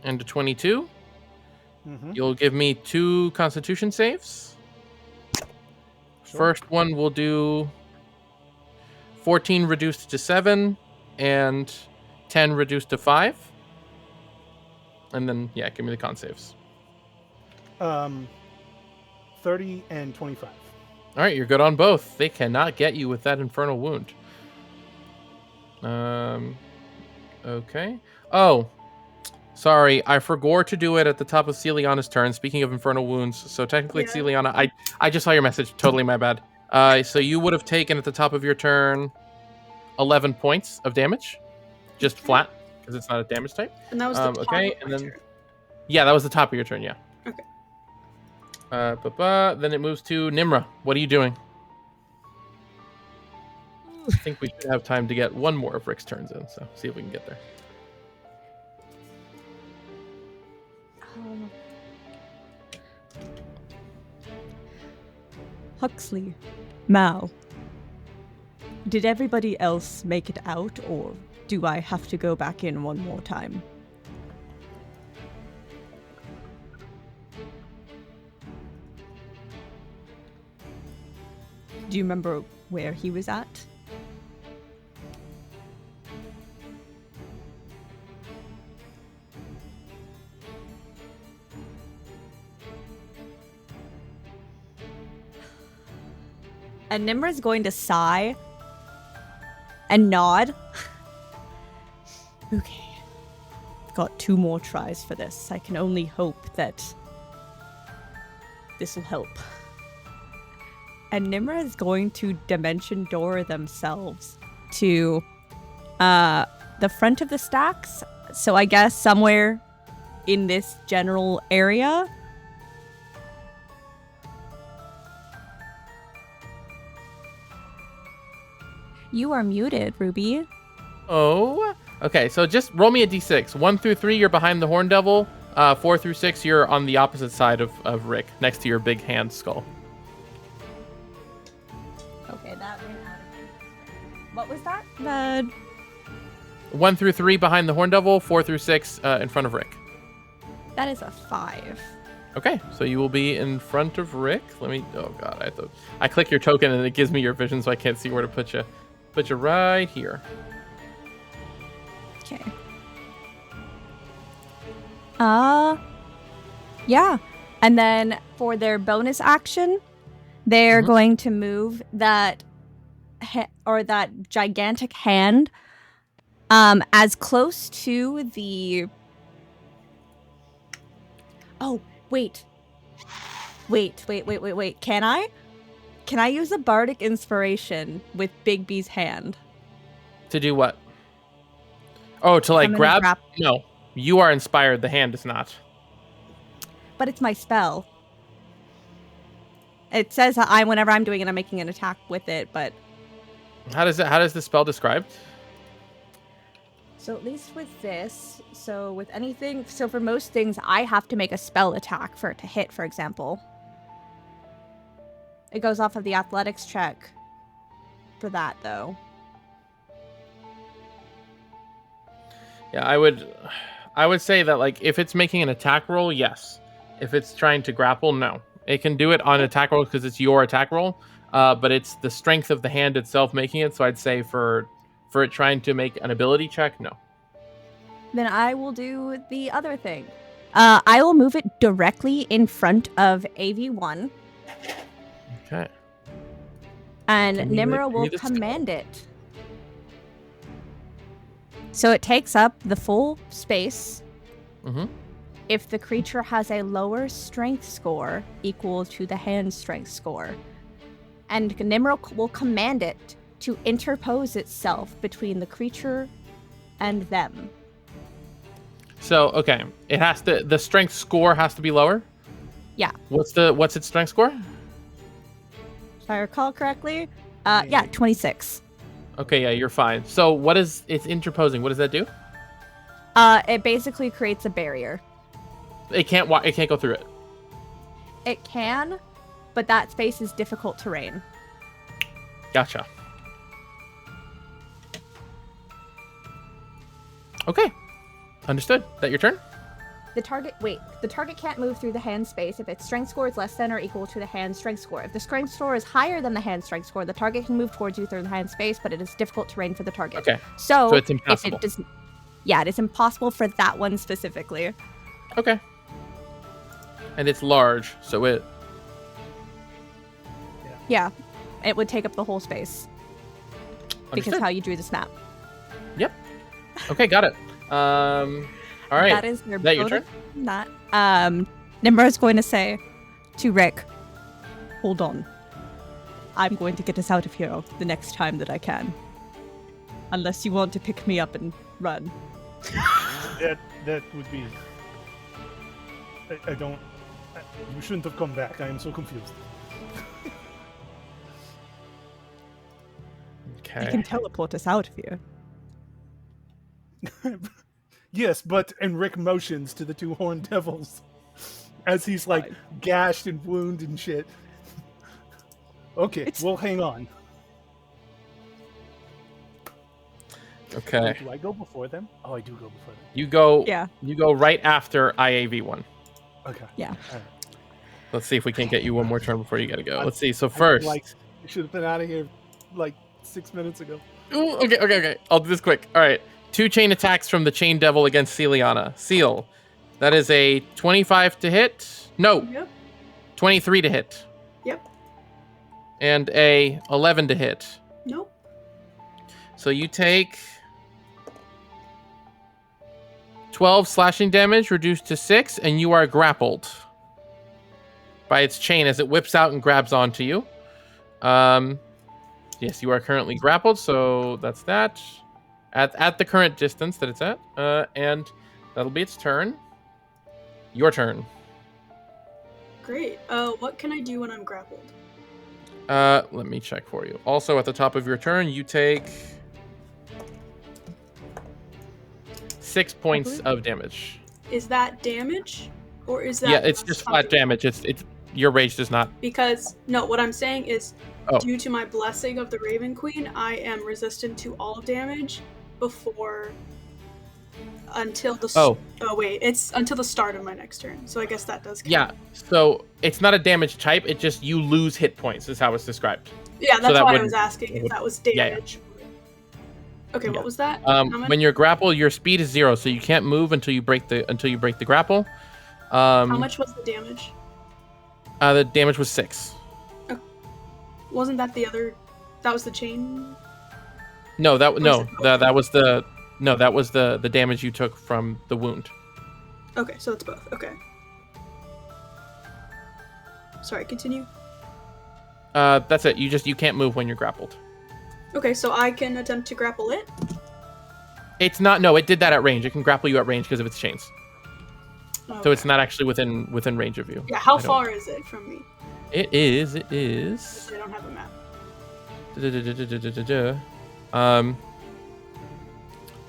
And a 22. You'll give me 2 Constitution saves. Sure. First one will do 14 reduced to 7 and 10 reduced to 5. And then, yeah, give me the con saves. 30 and 25. All right, you're good on both. They cannot get you with that infernal wound. Okay. Oh. Sorry, I forgot to do it at the top of Celiana's turn. Speaking of infernal wounds, so technically, Celiana, I just saw your message. Totally my bad. So you would have taken at the top of your turn 11 points of damage, just flat, because it's not a damage type. And that was the top of my turn. Yeah, that was the top of your turn. Yeah. Okay. Then it moves to Nimra. What are you doing? I think we should have time to get one more of Rick's turns in, so see if we can get there. Huxley, Mal, did everybody else make it out, or do I have to go back in one more time? Do you remember where he was at? And Nimra's going to sigh and nod. Okay. Got 2 more tries for this. I can only hope that this will help. And Nimra is going to dimension door themselves to the front of the stacks. So I guess somewhere in this general area. You are muted, Ruby. Oh, okay. So just roll me a d6. 1 through 3, you're behind the Horn Devil. 4 through 6, you're on the opposite side of Rick, next to your big hand skull. Okay, that went out of... What was that? 1 through 3 behind the Horn Devil. 4 through 6 in front of Rick. That is a 5. Okay, so you will be in front of Rick. Let me... Oh, God. I click your token, and it gives me your vision, so I can't see where to put you. Put you right here. Okay. Yeah. And then for their bonus action, they're going to move that that gigantic hand as close to the... Oh, wait. Can I use a bardic inspiration with Big B's hand? To do what? Oh, to like grab? No, you are inspired. The hand is not. But it's my spell. It says whenever I'm doing it, I'm making an attack with it, but... How does the spell describe? So at least with this, so with anything, so for most things, I have to make a spell attack for it to hit, for example. It goes off of the athletics check for that, though. Yeah, I would say that, like, if it's making an attack roll, yes. If it's trying to grapple, no. It can do it on attack roll because it's your attack roll, but it's the strength of the hand itself making it, so I'd say for it trying to make an ability check, no. Then I will do the other thing. I will move it directly in front of AV1. Okay. And Nimra will command it. So it takes up the full space. Mm-hmm. If the creature has a lower strength score equal to the hand strength score. And Nimra will command it to interpose itself between the creature and them. So, okay. It has to, the strength score has to be lower? Yeah. What's its strength score? If I recall correctly, 26. Okay, yeah, you're fine. So what is it's interposing? What does that do? It basically creates a barrier. It can't go through it. It can, but that space is difficult terrain. Gotcha. Okay. Understood. That your turn? The target can't move through the hand space if its strength score is less than or equal to the hand strength score. If the strength score is higher than the hand strength score, the target can move towards you through the hand space, but it is difficult terrain for the target. Okay. So it's impossible. It is impossible for that one specifically. Okay. And it's large, so it... Yeah. It would take up the whole space. Understood. Because how you drew this map. Yep. Okay, got it. All right. That is your turn? Not. Nimra is going to say to Rick, hold on. I'm going to get us out of here the next time that I can. Unless you want to pick me up and run. That would be... I don't... You shouldn't have come back. I am so confused. Okay. You can teleport us out of here. Yes, and Rick motions to the two horned devils as he's like gashed and wounded and shit. Okay, we'll hang on. Okay. Do I go before them? Oh, I do go before them. You go. Yeah. You go right after IAV1. Okay. Yeah. All right. Let's see if we can get you one more turn before you gotta go. Let's see. So first, you should have been out of here like 6 minutes ago. Ooh, okay. I'll do this quick. All right. 2 chain attacks from the Chain Devil against Celiana. Seal. That is a 25 to hit. No. Yep. 23 to hit. Yep. And a 11 to hit. Nope. So you take 12 slashing damage, reduced to 6, and you are grappled by its chain as it whips out and grabs onto you. Yes, you are currently grappled, so that's that. At the current distance that it's at. And that'll be its turn. Your turn. Great. What can I do when I'm grappled? Let me check for you. Also, at the top of your turn, you take 6 points of damage. Is that damage? Or is that... Yeah, it's just flat damage. It's your rage does not... Because, no, what I'm saying is, due to my blessing of the Raven Queen, I am resistant to all damage until the... it's until the start of my next turn. So I guess that does count. Yeah, so it's not a damage type, it just you lose hit points is how it's described. Yeah, that's why I was asking if that was damage. Yeah. Okay, what was that? When you're grappled, your speed is 0, so you can't move until you break the grapple. How much was the damage? The damage was 6. Oh. Wasn't that the other? That was the chain. No, that was the damage you took from the wound. Okay, so it's both. Okay. Sorry, continue. That's it. You can't move when you're grappled. Okay, so I can attempt to grapple it? It's not... No, it did that at range. It can grapple you at range because of its chains. Okay. So it's not actually within range of you. Yeah, how far is it from me? It is. I don't have a map.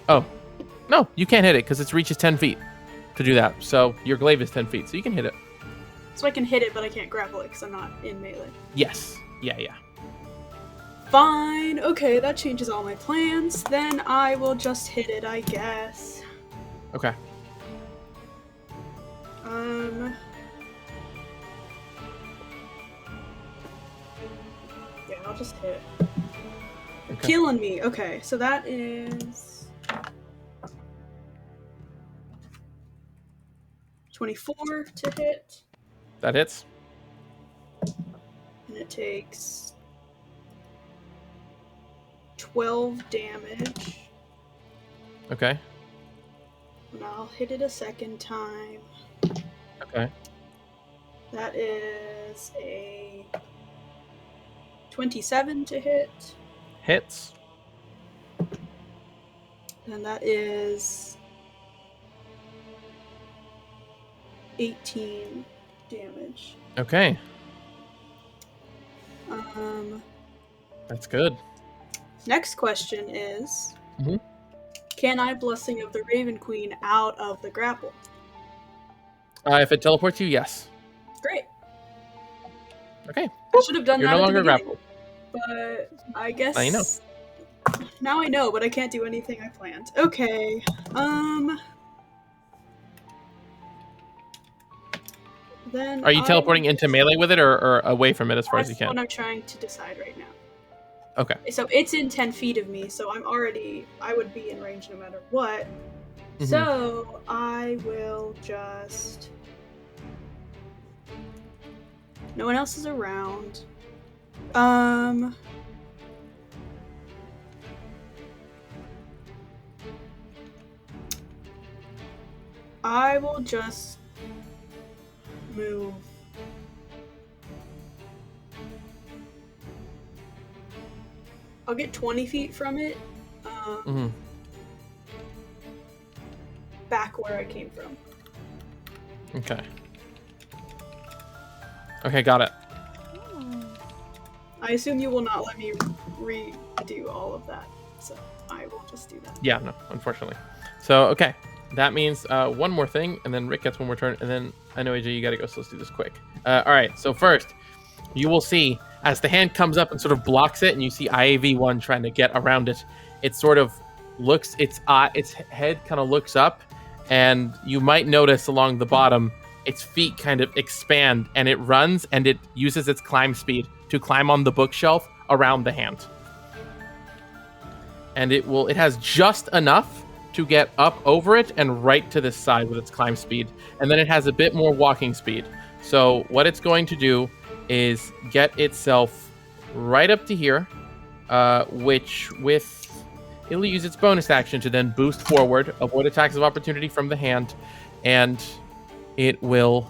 Oh, no, you can't hit it because its reach is 10 feet to do that. So your glaive is 10 feet, so you can hit it. So I can hit it, but I can't grapple it because I'm not in melee. Yes. Yeah. Fine. Okay, that changes all my plans. Then I will just hit it, I guess. Okay. Yeah, I'll just hit. You're Okay. killing me. Okay, so that is 24 to hit. That hits. And it takes 12 damage. Okay. And I'll hit it a second time. Okay. That is a 27 to hit. Hits. And that is 18 damage. Okay. That's good. Next question is, Mhm. Can I Blessing of the Raven Queen out of the grapple? If it teleports you, yes. Great. Okay. I should have done You're that no at the longer beginning. grappled. But I guess Now you know. Now I know, but I can't do anything I planned. Okay. Then Are you teleporting into melee with it or away from it as far as you That's what can? I'm trying to decide right now. Okay. So it's in 10 feet of me, so I would be in range no matter what. Mhm. So I will just... No one else is around. I will just move. I'll get 20 feet from it. Back where I came from. Okay. Okay, got it. I assume you will not let me redo all of that, so I will just do that. Yeah, no, unfortunately. So, okay. That means one more thing, and then Rick gets one more turn, and then I know, AJ, you gotta go, so let's do this quick. All right, so first, you will see, as the hand comes up and sort of blocks it, and you see IAV1 trying to get around it, it sort of looks, its head kind of looks up, and you might notice along the bottom, its feet kind of expand, and it runs, and it uses its climb speed to climb on the bookshelf around the hand. And it has just enough to get up over it and right to this side with its climb speed. And then it has a bit more walking speed. So what it's going to do is get itself right up to here, it'll use its bonus action to then boost forward, avoid attacks of opportunity from the hand, and it will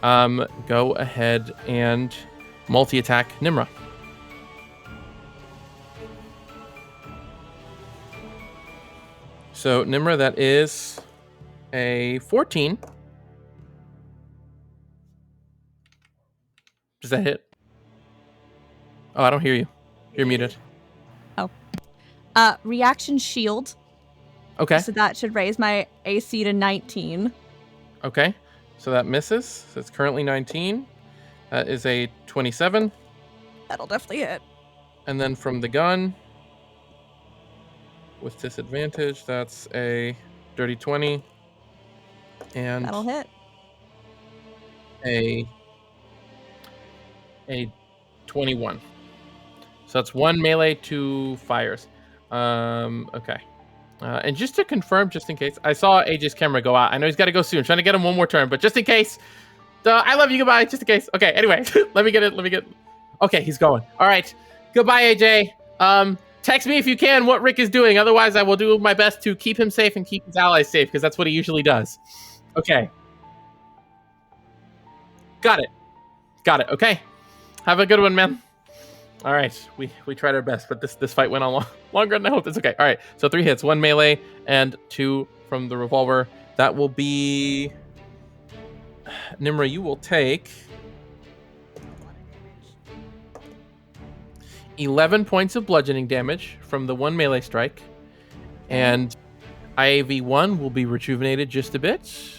go ahead and multi-attack Nimra. So Nimra, that is a 14. Does that hit? Oh, I don't hear you. You're muted. Reaction shield. Okay. So that should raise my AC to 19. Okay. So that misses. So it's currently 19. That is a 27. That'll definitely hit. And then from the gun, with disadvantage, that's a dirty 20. And that'll hit. A 21. So that's 1 melee, 2 fires. Okay. And just to confirm, just in case, I saw AJ's camera go out. I know he's got to go soon. I'm trying to get him one more turn, but just in case, I love you. Goodbye. Just in case. Okay. Anyway, let me get. Okay, he's going. All right. Goodbye, AJ. Text me if you can what Rick is doing. Otherwise, I will do my best to keep him safe and keep his allies safe because that's what he usually does. Okay. Got it. Okay. Have a good one, man. All right, we tried our best, but this fight went on longer than I hoped. It's okay. All right, so 3 hits, 1 melee, and 2 from the revolver. that will be Nimra. You will take 11 points of bludgeoning damage from the one melee strike, and IAV1 will be rejuvenated just a bit.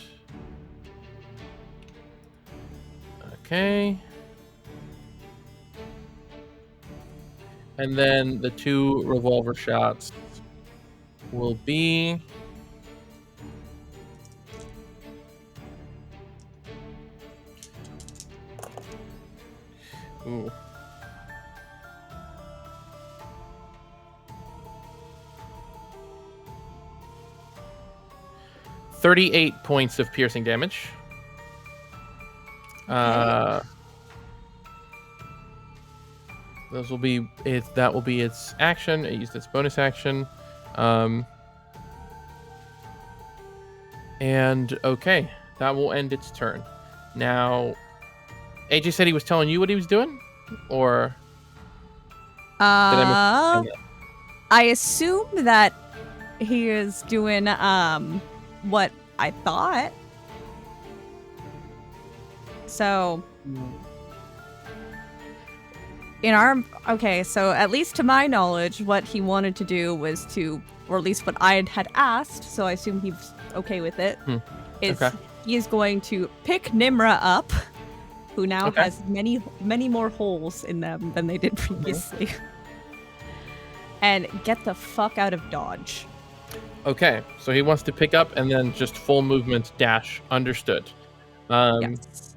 Okay. And then the 2 revolver shots will be ooh. 38 points of piercing damage. Those will be it. That will be its action. It used its bonus action. And okay, that will end its turn. Now, AJ said he was telling you what he was doing, or did I assume that he is doing what I thought. So so at least to my knowledge, what he wanted to do was to, or at least what I had asked, so I assume he's okay with it, he is going to pick Nimra up, who now has many more holes in them than they did previously, and get the fuck out of dodge. Okay, so he wants to pick up and then just full movement dash. Understood. Yes.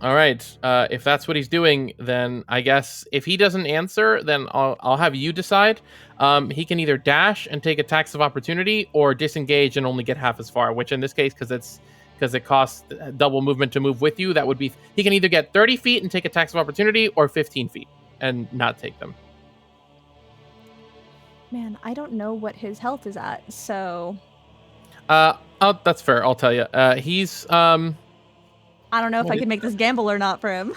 All right. If that's what he's doing, then I guess if he doesn't answer, then I'll have you decide. He can either dash and take attacks of opportunity, or disengage and only get half as far. Which in this case, because it costs double movement to move with you, that would be he can either get 30 feet and take attacks of opportunity, or 15 feet and not take them. Man, I don't know what his health is at, so. That's fair. I'll tell you. He's I don't know if I can make this gamble or not for him.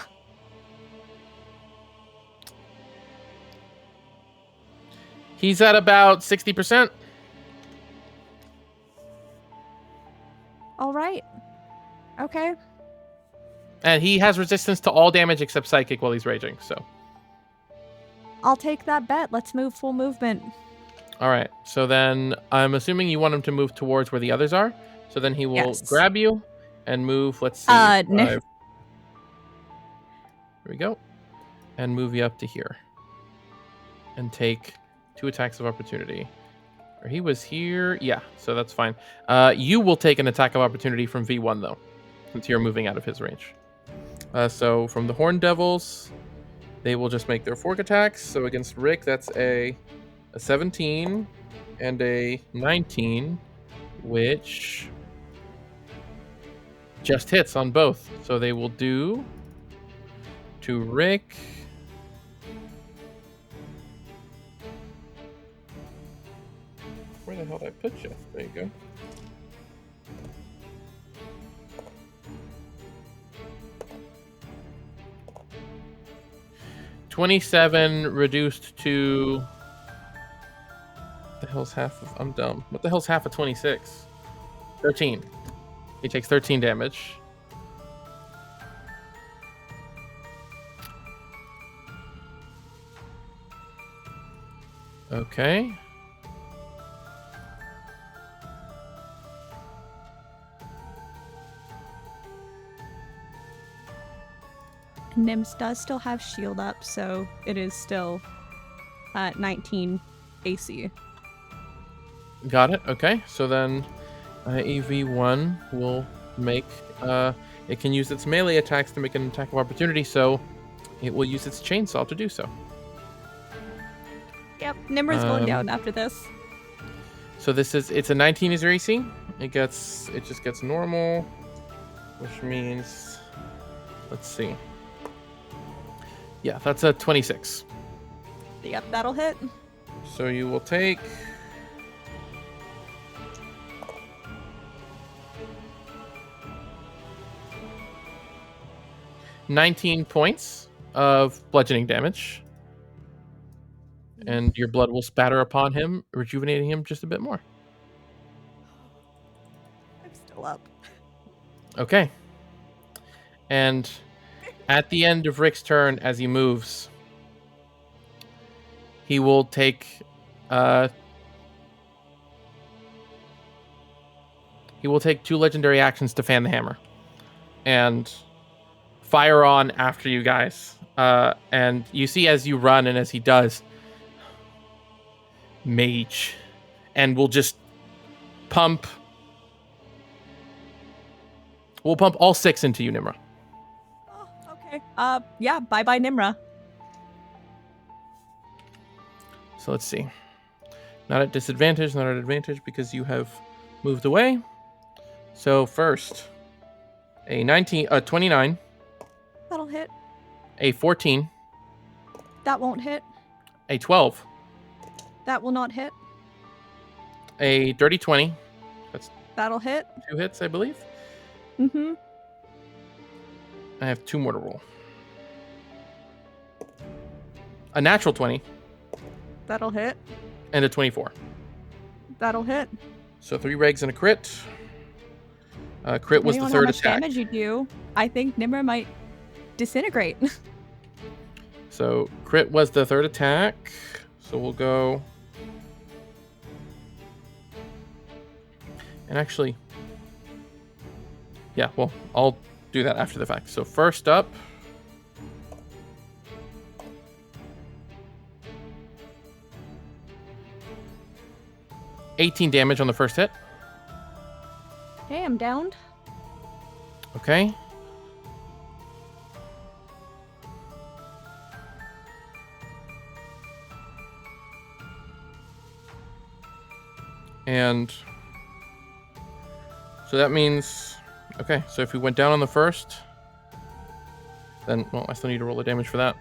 He's at about 60%. All right. Okay. And he has resistance to all damage except psychic while he's raging, so. I'll take that bet. Let's move full movement. All right. So then I'm assuming you want him to move towards where the others are. So then he will grab you and move. Let's see. Here we go. And move you up to here. And take 2 attacks of opportunity. Or he was here. Yeah, so that's fine. You will take an attack of opportunity from V1, though, since you're moving out of his range. So from the Horned Devils, they will just make their fork attacks. So against Rick, that's a 17 and a 19, which just hits on both. So they will do to Rick. Where the hell did I put you? There you go. $27 reduced to. What the hell's half of? I'm dumb. What the hell's half of 26? 13. He takes 13 damage. Okay. Nims does still have shield up, so it is still 19 AC. Got it. Okay. So then AV1 will make... it can use its melee attacks to make an attack of opportunity, so it will use its chainsaw to do so. Yep, Nimra's going down after this. So it's a 19 is your AC. It just gets normal, which means, let's see. Yeah, that's a 26. Yep, that'll hit. So you will take 19 points of bludgeoning damage. And your blood will spatter upon him, rejuvenating him just a bit more. heal up. Okay. And at the end of Rick's turn, as he moves, he will take two legendary actions to fan the hammer and fire on after you guys. And you see as you run and as he does, mage, and we'll just pump. We'll pump all 6 into you, Nimra. Oh, okay. Yeah. Bye, Nimra. So let's see. Not at disadvantage, not at advantage because you have moved away. So first, a 29. That'll hit. A 14. That won't hit. A 12. That will not hit. A dirty 20. That'll hit. 2 hits, I believe. Mm-hmm. I have 2 more to roll. A natural 20. That'll hit. And a 24. That'll hit. So 3 regs and a crit. Crit was the third how much attack. Damage you do, I think Nimra might disintegrate. So crit was the third attack. So we'll go. And actually, yeah, well, I'll do that after the fact. So first up, $18 damage on the first hit. Hey, I'm downed. Okay. And so that means, okay, so if we went down on the first, then, well, I still need to roll the damage for that.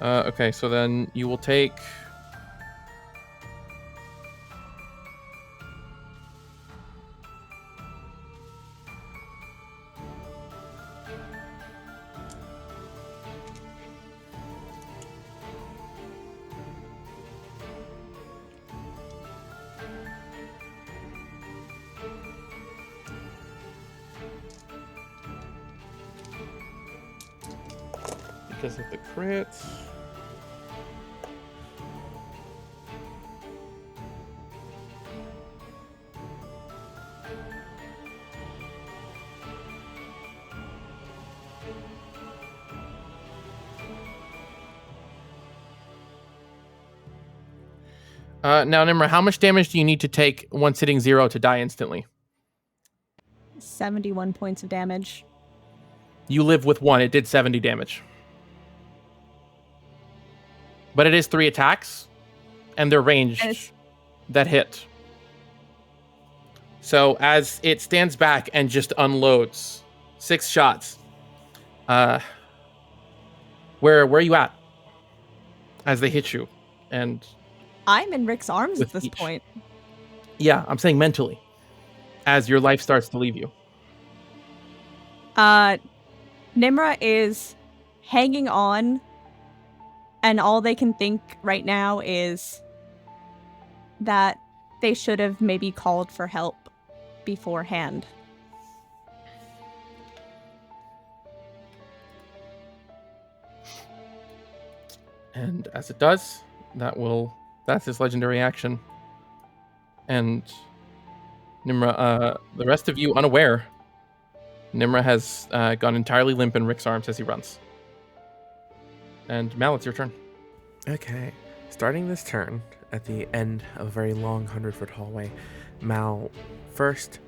Okay, so then you will take... because of the crits. Now, Nimra, how much damage do you need to take once hitting 0 to die instantly? 71 points of damage. You live with 1. It did 70 damage. But it is 3 attacks, and they're ranged that hit. So as it stands back and just unloads 6 shots, where are you at as they hit you? And I'm in Rick's arms at this each point. Yeah, I'm saying mentally, as your life starts to leave you. Nimra is hanging on. And all they can think right now is that they should have maybe called for help beforehand. And as it does, that's his legendary action. And Nimra, the rest of you unaware, Nimra has gone entirely limp in Rick's arms as he runs. And Mal, it's your turn. Okay. Starting this turn, at the end of a very long 100-foot hallway, Mal first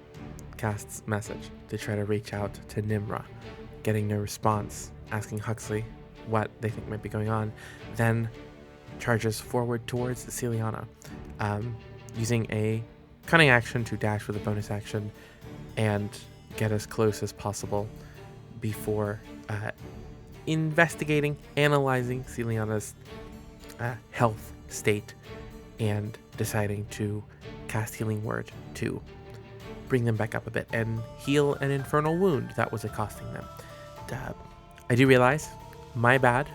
casts Message to try to reach out to Nimra, getting no response, asking Huxley what they think might be going on, then charges forward towards Celiana, using a cunning action to dash with a bonus action and get as close as possible before investigating, analyzing Celiana's health state, and deciding to cast Healing Word to bring them back up a bit and heal an infernal wound that was accosting them. I do realize, my bad,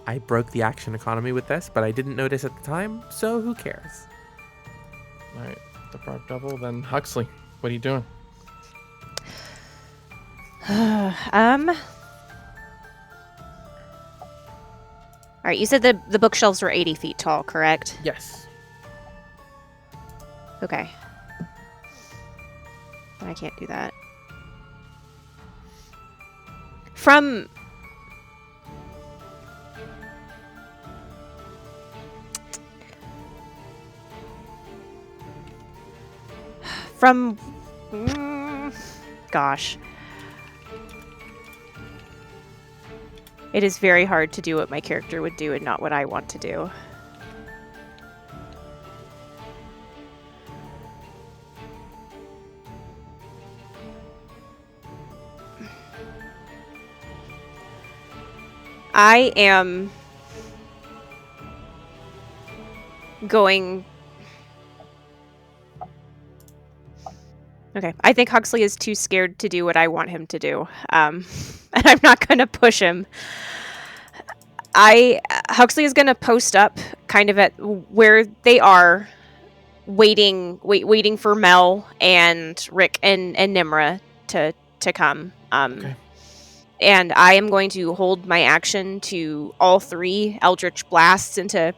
I broke the action economy with this, but I didn't notice at the time, so who cares? All right, the Brock Devil, then Huxley. What are you doing? All right, you said the bookshelves were 80 feet tall, correct? Yes. Okay. I can't do that. From gosh. It is very hard to do what my character would do and not what I want to do. I am going... Okay, I think Huxley is too scared to do what I want him to do, and I'm not going to push him. Huxley is going to post up kind of at where they are, waiting for Mel and Rick and Nimra to come. Okay. And I am going to hold my action to all 3 Eldritch Blasts into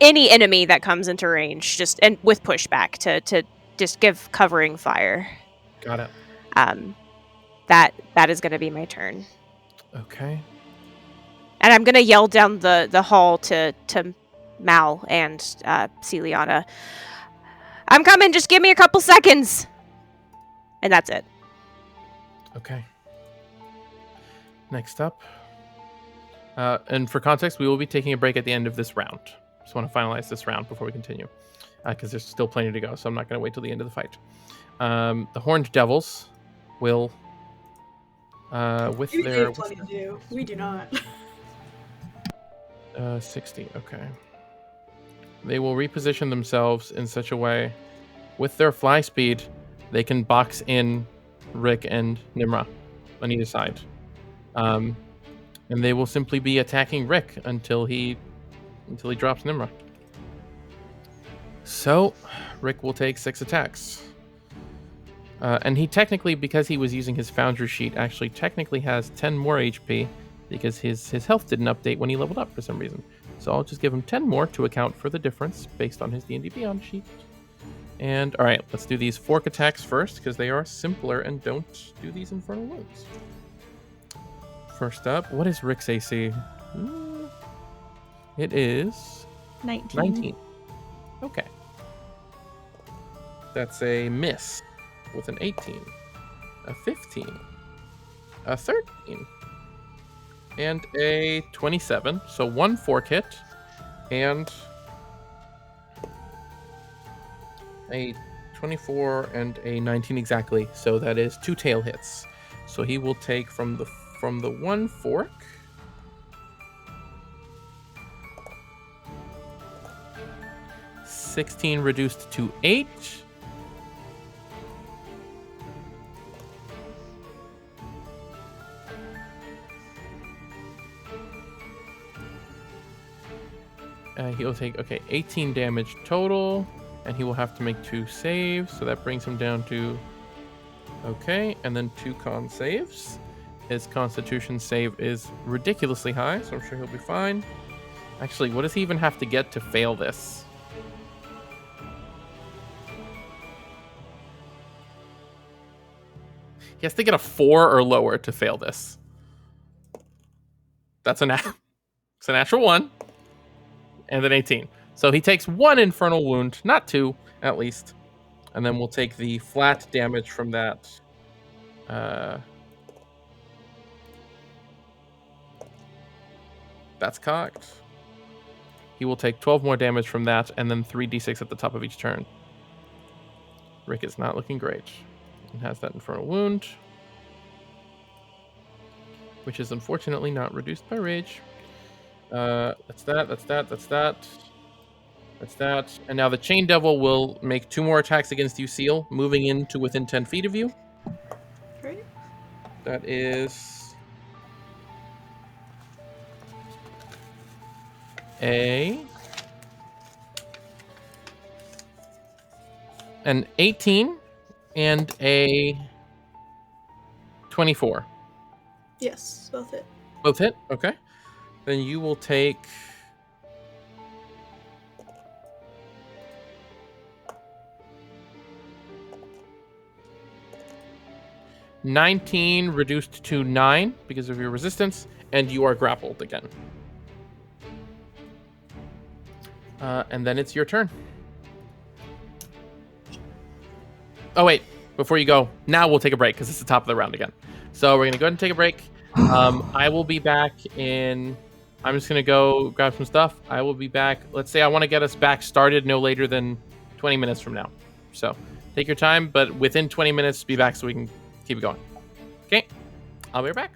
any enemy that comes into range, just and with pushback to just give covering fire. Got it. That is going to be my turn. Okay. And I'm going to yell down the hall to Mal and Celiana. I'm coming, just give me a couple seconds. And that's it. Okay. Next up. And for context, we will be taking a break at the end of this round. Just want to finalize this round before we continue. Because there's still plenty to go, so I'm not going to wait till the end of the fight. The Horned Devils will... with They their... have plenty to do. We do not. 60, okay. They will reposition themselves in such a way, with their fly speed, they can box in Rick and Nimra on either side. And they will simply be attacking Rick until he drops Nimra. So, Rick will take 6 attacks. And he technically, because he was using his Foundry sheet, actually technically has 10 more HP, because his health didn't update when he leveled up for some reason. So I'll just give him 10 more to account for the difference based on his D&D Beyond sheet. And alright, let's do these fork attacks first, because they are simpler and don't do these infernal wounds. First up, what is Rick's AC? It is 19. Okay. That's a miss with an 18, a 15, a 13, and a 27. So 1 fork hit and a 24 and a 19 exactly. So that is 2 tail hits. So he will take from the 1 fork. $16 reduced to 8. He'll take, 18 damage total, and he will have to make 2 saves, so that brings him down to, and then 2 con saves. His constitution save is ridiculously high, so I'm sure he'll be fine. Actually, what does he even have to get to fail this? He has to get a 4 or lower to fail this. That's it's a natural 1. And then 18. So he takes 1 infernal wound, not 2, at least. And then we'll take the flat damage from that. That's cocked. He will take 12 more damage from that, and then 3d6 at the top of each turn. Rick is not looking great. He has that infernal wound, which is unfortunately not reduced by rage. That's that. And now the Chain Devil will make 2 more attacks against you, Seal, moving into within 10 feet of you. Great. That is an 18 and a 24. Yes, both hit. Both hit? Okay. Then you will take... $19 reduced to 9 because of your resistance, and you are grappled again. And then it's your turn. Oh, wait. Before you go, now we'll take a break because it's the top of the round again. So we're going to go ahead and take a break. I will be back in... I'm just going to go grab some stuff. I will be back. Let's say I want to get us back started no later than 20 minutes from now. So take your time, but within 20 minutes, be back so we can keep it going. Okay, I'll be right back.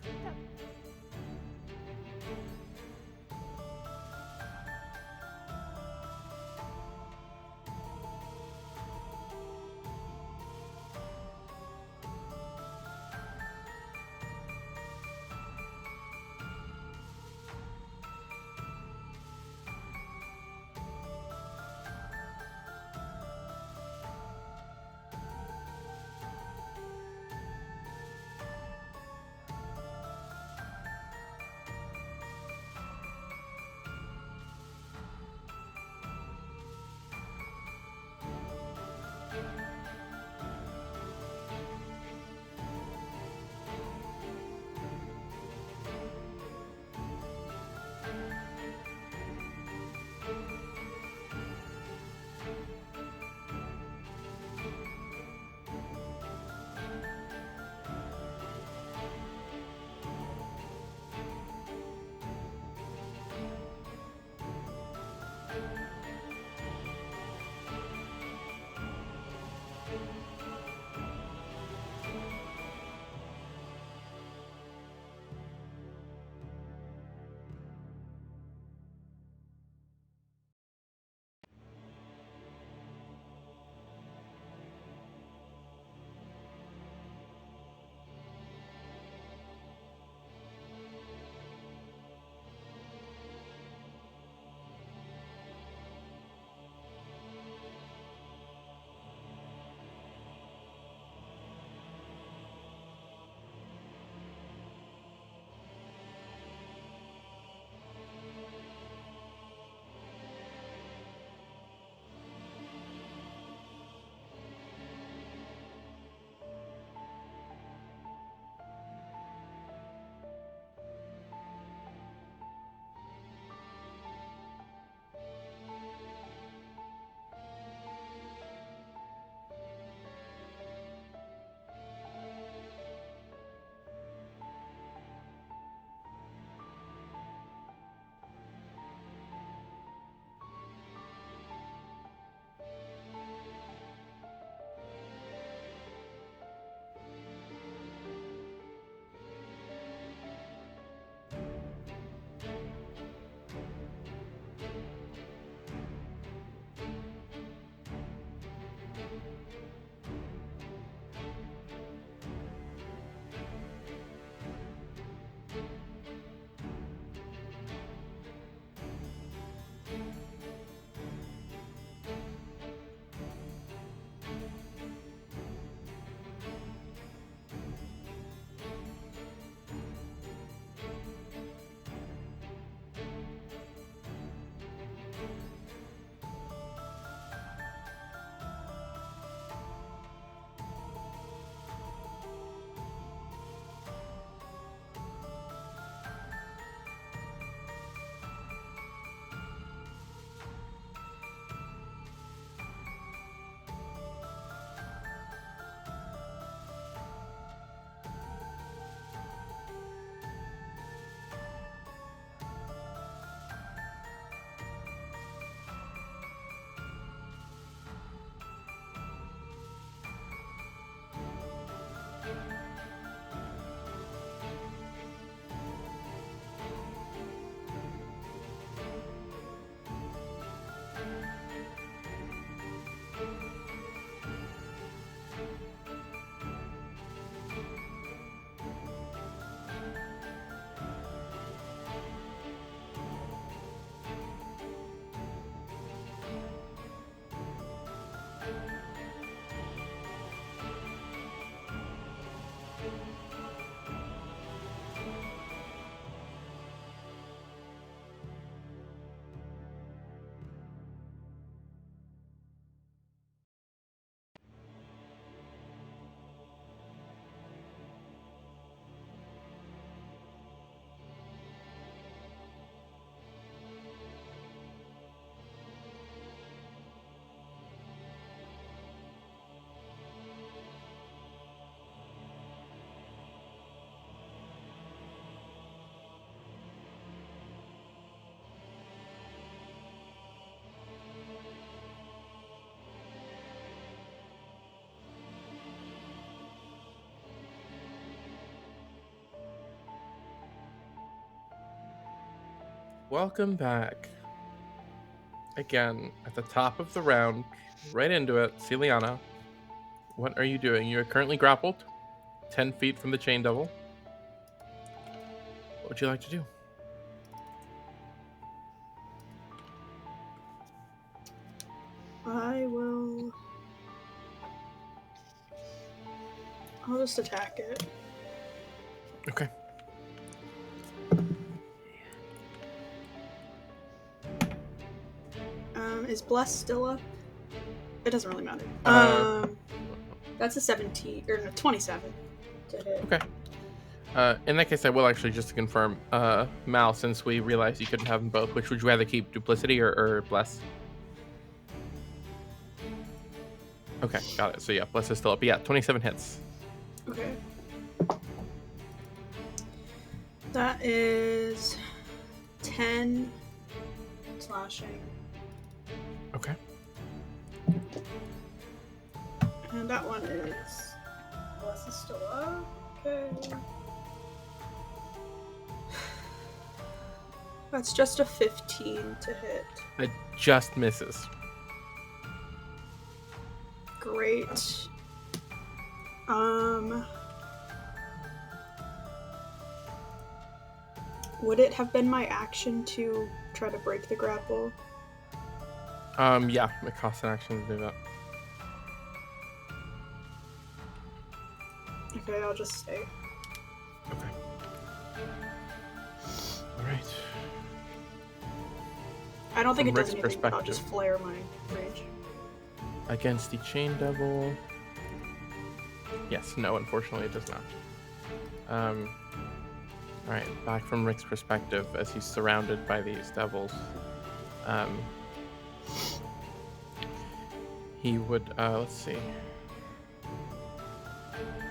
Welcome back. Again, at the top of the round, right into it, Celiana. What are you doing? You are currently grappled, 10 feet from the chain devil. What would you like to do? I'll just attack it. Okay. Is Bless still up? It doesn't really matter. That's a 17 or no, 27 to hit. Okay. In that case, I will actually, just to confirm, Mal, since we realized you couldn't have them both, which would you rather keep, Duplicity or Bless? Okay, got it. So yeah, Bless is still up. But yeah, 27 hits. Okay. That is 10 slashing. Okay. And that one is... Bless is still up. Okay. That's just a 15 to hit. It just misses. Great. Would it have been my action to try to break the grapple? Yeah, it costs an action to do that. Okay, I'll just stay. Okay. Alright. I don't think From it does Rick's anything, but I'll just flare my rage. Against the chain devil. Yes, no, unfortunately it does not. Alright, back from Rick's perspective as he's surrounded by these devils. He would, let's see.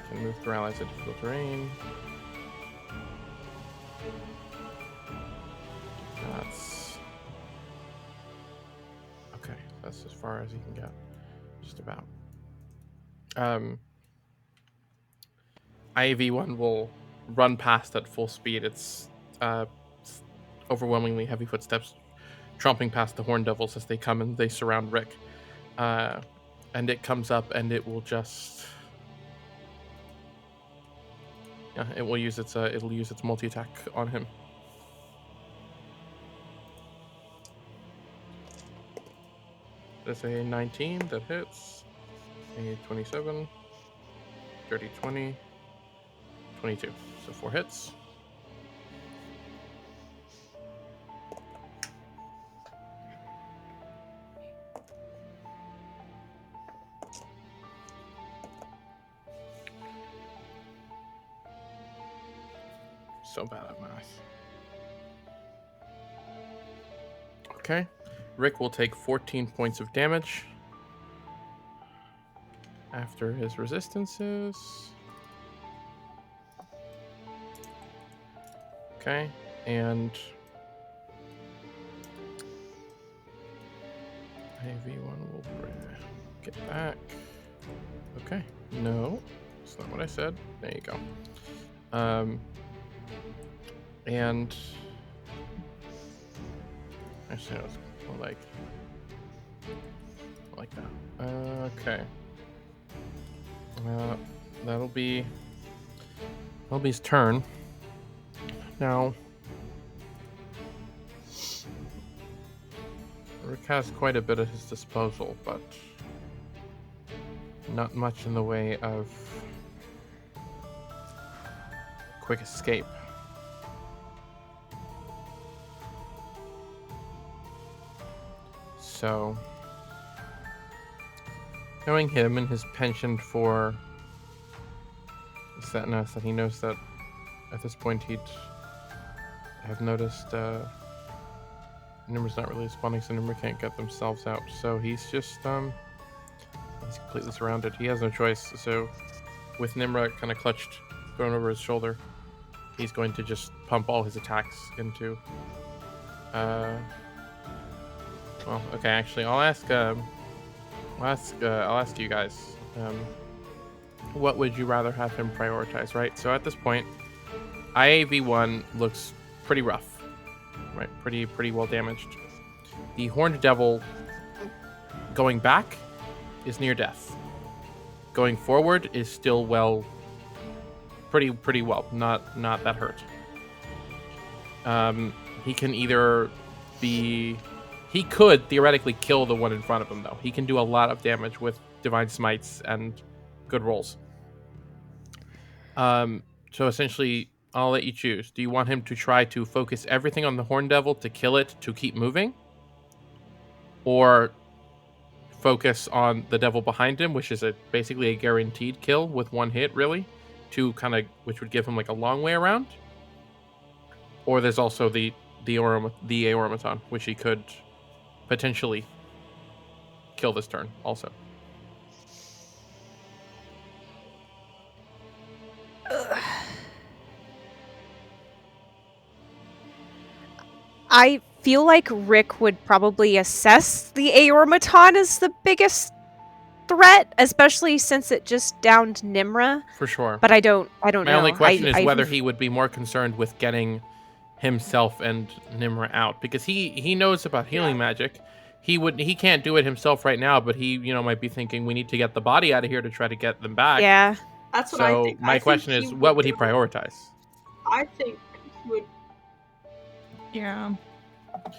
Can move through allies at difficult terrain. That's... Okay, that's as far as he can get. Just about. IAV1 will run past at full speed. It's overwhelmingly heavy footsteps tromping past the horn devils as they come and they surround Rick. And it comes up and it will just... Yeah, it will use its it'll use its multi-attack on him. That's a 19 that hits. A 27. Dirty 20. 22. So 4 hits. So bad at math. Okay. Rick will take 14 points of damage after his resistances. Okay, and AV1 will get back. Okay, no, that's not what I said. There you go. And actually, I was more like that. Okay. That'll be his turn. Now, Rick has quite a bit at his disposal, but not much in the way of quick escape. So, knowing him and his penchant for sadness, that he knows that at this point he'd have noticed Nimra's not really responding, so Nimra can't get themselves out. So he's just he's completely surrounded. He has no choice. So with Nimra kind of clutched, going over his shoulder, he's going to just pump all his attacks into. Well, okay. Actually, I'll ask you guys. What would you rather have him prioritize? Right. So at this point, IAV1 looks pretty rough. right? Pretty well damaged. The Horned Devil going back is near death. Going forward is still pretty well, not that hurt. He can either be... He could theoretically kill the one in front of him, though. He can do a lot of damage with Divine Smites and good rolls. So essentially, I'll let you choose. Do you want him to try to focus everything on the Horned Devil to kill it to keep moving? Or focus on the devil behind him, which is basically a guaranteed kill with one hit, really, which would give him like a long way around? Or there's also the automaton, which he could potentially kill this turn also. I feel like Rick would probably assess the automaton as the biggest threat, especially since it just downed Nimra. For sure. But I don't know. My only question is whether he would be more concerned with getting himself and Nimra out, because he knows about healing magic. He can't do it himself right now, but he might be thinking we need to get the body out of here to try to get them back. Yeah. That's what I think. My question is, what would he prioritize? I think he would. Yeah.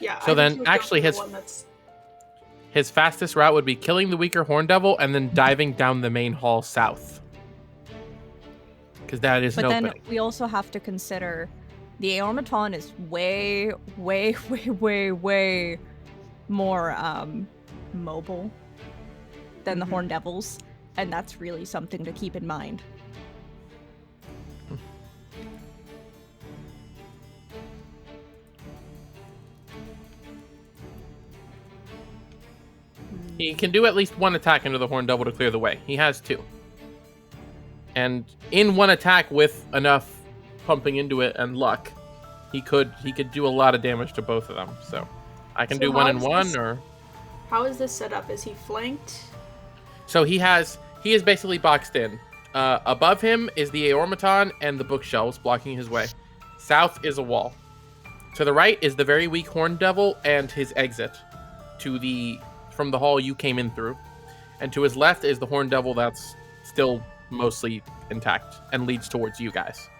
Yeah. So then, actually, his fastest route would be killing the weaker Horned Devil and then diving down the main hall south, because that is an opening. But then we also have to consider the automaton is way more mobile than the Horned Devils, and that's really something to keep in mind. He can do at least one attack into the Horned Devil to clear the way. He has two. And in one attack with enough pumping into it and luck, he could do a lot of damage to both of them. So I can do one and one, or... How is this set up? Is he flanked? So he is basically boxed in. Above him is the automaton and the bookshelves blocking his way. South is a wall. To the right is the very weak Horned Devil and his exit from the hall you came in through. And to his left is the Horned Devil that's still mostly intact and leads towards you guys.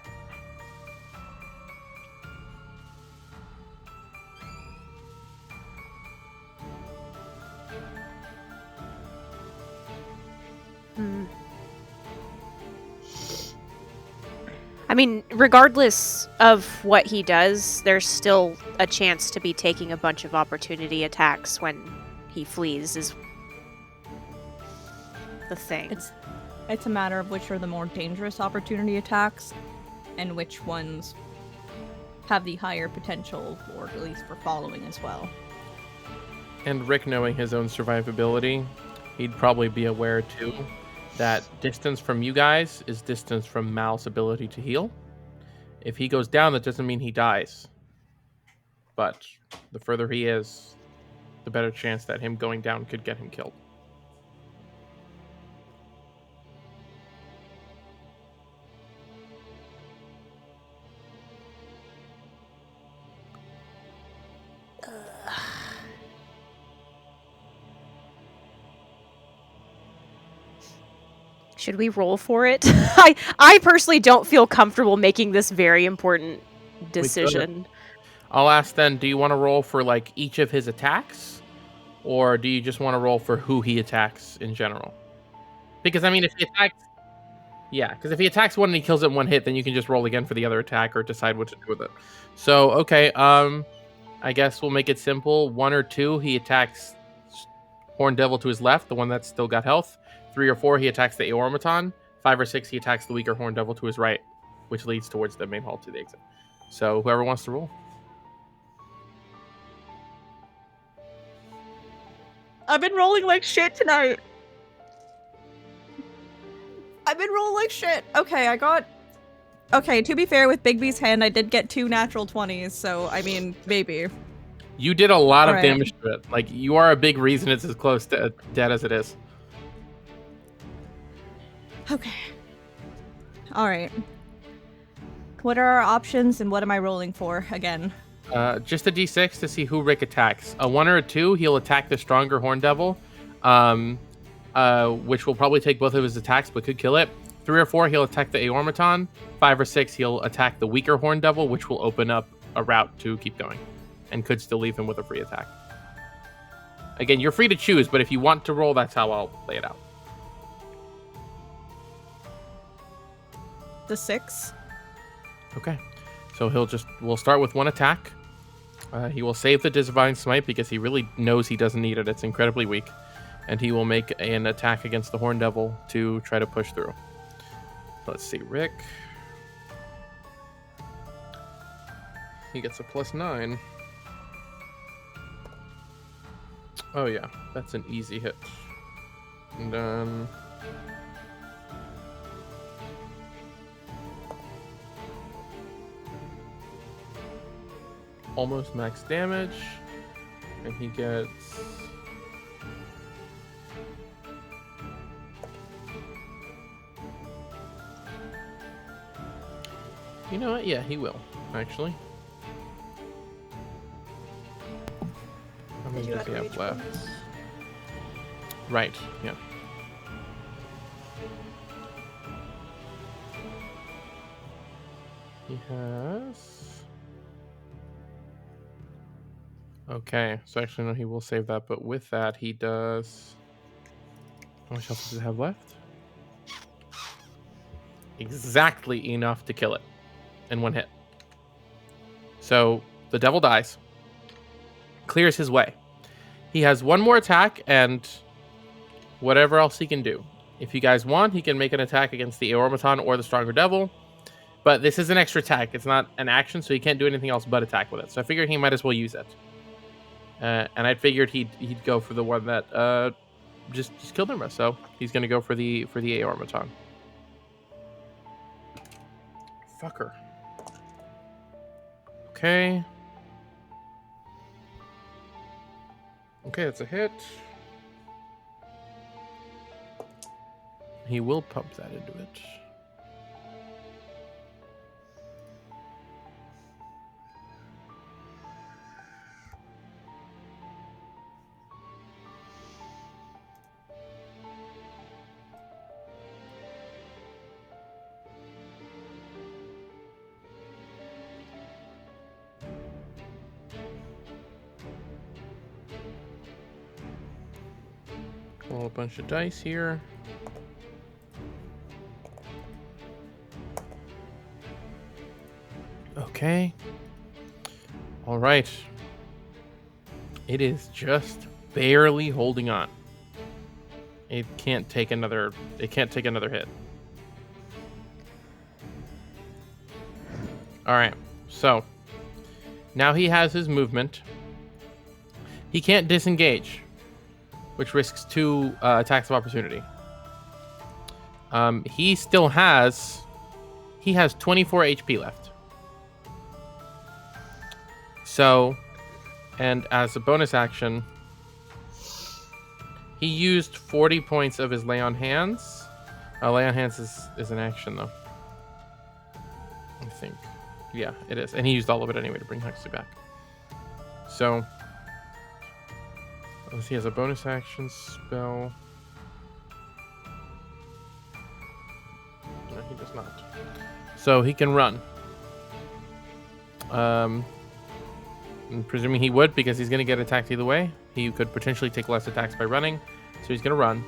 I mean, regardless of what he does, there's still a chance to be taking a bunch of opportunity attacks when he flees, is the thing. It's a matter of which are the more dangerous opportunity attacks and which ones have the higher potential, or at least for following as well. And Rick, knowing his own survivability, he'd probably be aware too that distance from you guys is distance from Mal's ability to heal. If he goes down, that doesn't mean he dies. But the further he is, the better chance that him going down could get him killed. Should we roll for it? I personally don't feel comfortable making this very important decision. I'll ask then, do you want to roll for like each of his attacks? Or do you just want to roll for who he attacks in general? Because, I mean, if he attacks... Yeah, because if he attacks one and he kills it in one hit, then you can just roll again for the other attack or decide what to do with it. So, okay, I guess we'll make it simple. 1 or 2, he attacks Horned Devil to his left, the one that's still got health. 3 or 4, he attacks the automaton. 5 or 6, he attacks the weaker Horned Devil to his right, which leads towards the main hall to the exit. So, whoever wants to roll. I've been rolling like shit tonight. Okay, to be fair, with Bigby's hand, I did get 2 natural 20s, so, I mean, maybe. You did a lot of damage to it. Like, you are a big reason it's as close to dead as it is. Okay. Alright. What are our options, and what am I rolling for, again? Just a d6 to see who Rick attacks. A 1 or a 2, he'll attack the stronger Horn Devil, which will probably take both of his attacks, but could kill it. 3 or 4, he'll attack the automaton. 5 or 6, he'll attack the weaker Horn Devil, which will open up a route to keep going, and could still leave him with a free attack. Again, you're free to choose, but if you want to roll, that's how I'll lay it out. The 6. Okay. So we'll start with 1 attack. He will save the Divine Smite because he really knows he doesn't need it. It's incredibly weak. And he will make an attack against the Horn Devil to try to push through. Let's see, Rick. He gets a +9. Oh yeah, that's an easy hit. And then... almost max damage. And he gets... You know what? Yeah, he will, actually. How many does he have left? Right, yeah. He has... Okay, so actually no, he will save that, but with that he does... How much health does it have left? Exactly enough to kill it in 1 hit. So the devil dies. Clears his way. He has 1 more attack and whatever else he can do. If you guys want, he can make an attack against the automaton or the stronger devil. But this is an extra attack. It's not an action, so he can't do anything else but attack with it. So I figured he might as well use it. And I figured he'd go for the one that just killed him. So he's gonna go for the automaton. Fucker. Okay. Okay, that's a hit. He will pump that into it. Roll a bunch of dice here. Okay. All right. It is just barely holding on. It can't take another hit. All right. So, now he has his movement. He can't disengage, which risks 2 attacks of opportunity. He has 24 HP left. So, and as a bonus action, he used 40 points of his Lay on Hands. Lay on Hands is an action, though. I think. Yeah, it is. And he used all of it anyway to bring Huxley back. So, he has a bonus action spell. No, he does not. So he can run. I'm presuming he would because he's going to get attacked either way. He could potentially take less attacks by running. So he's going to run.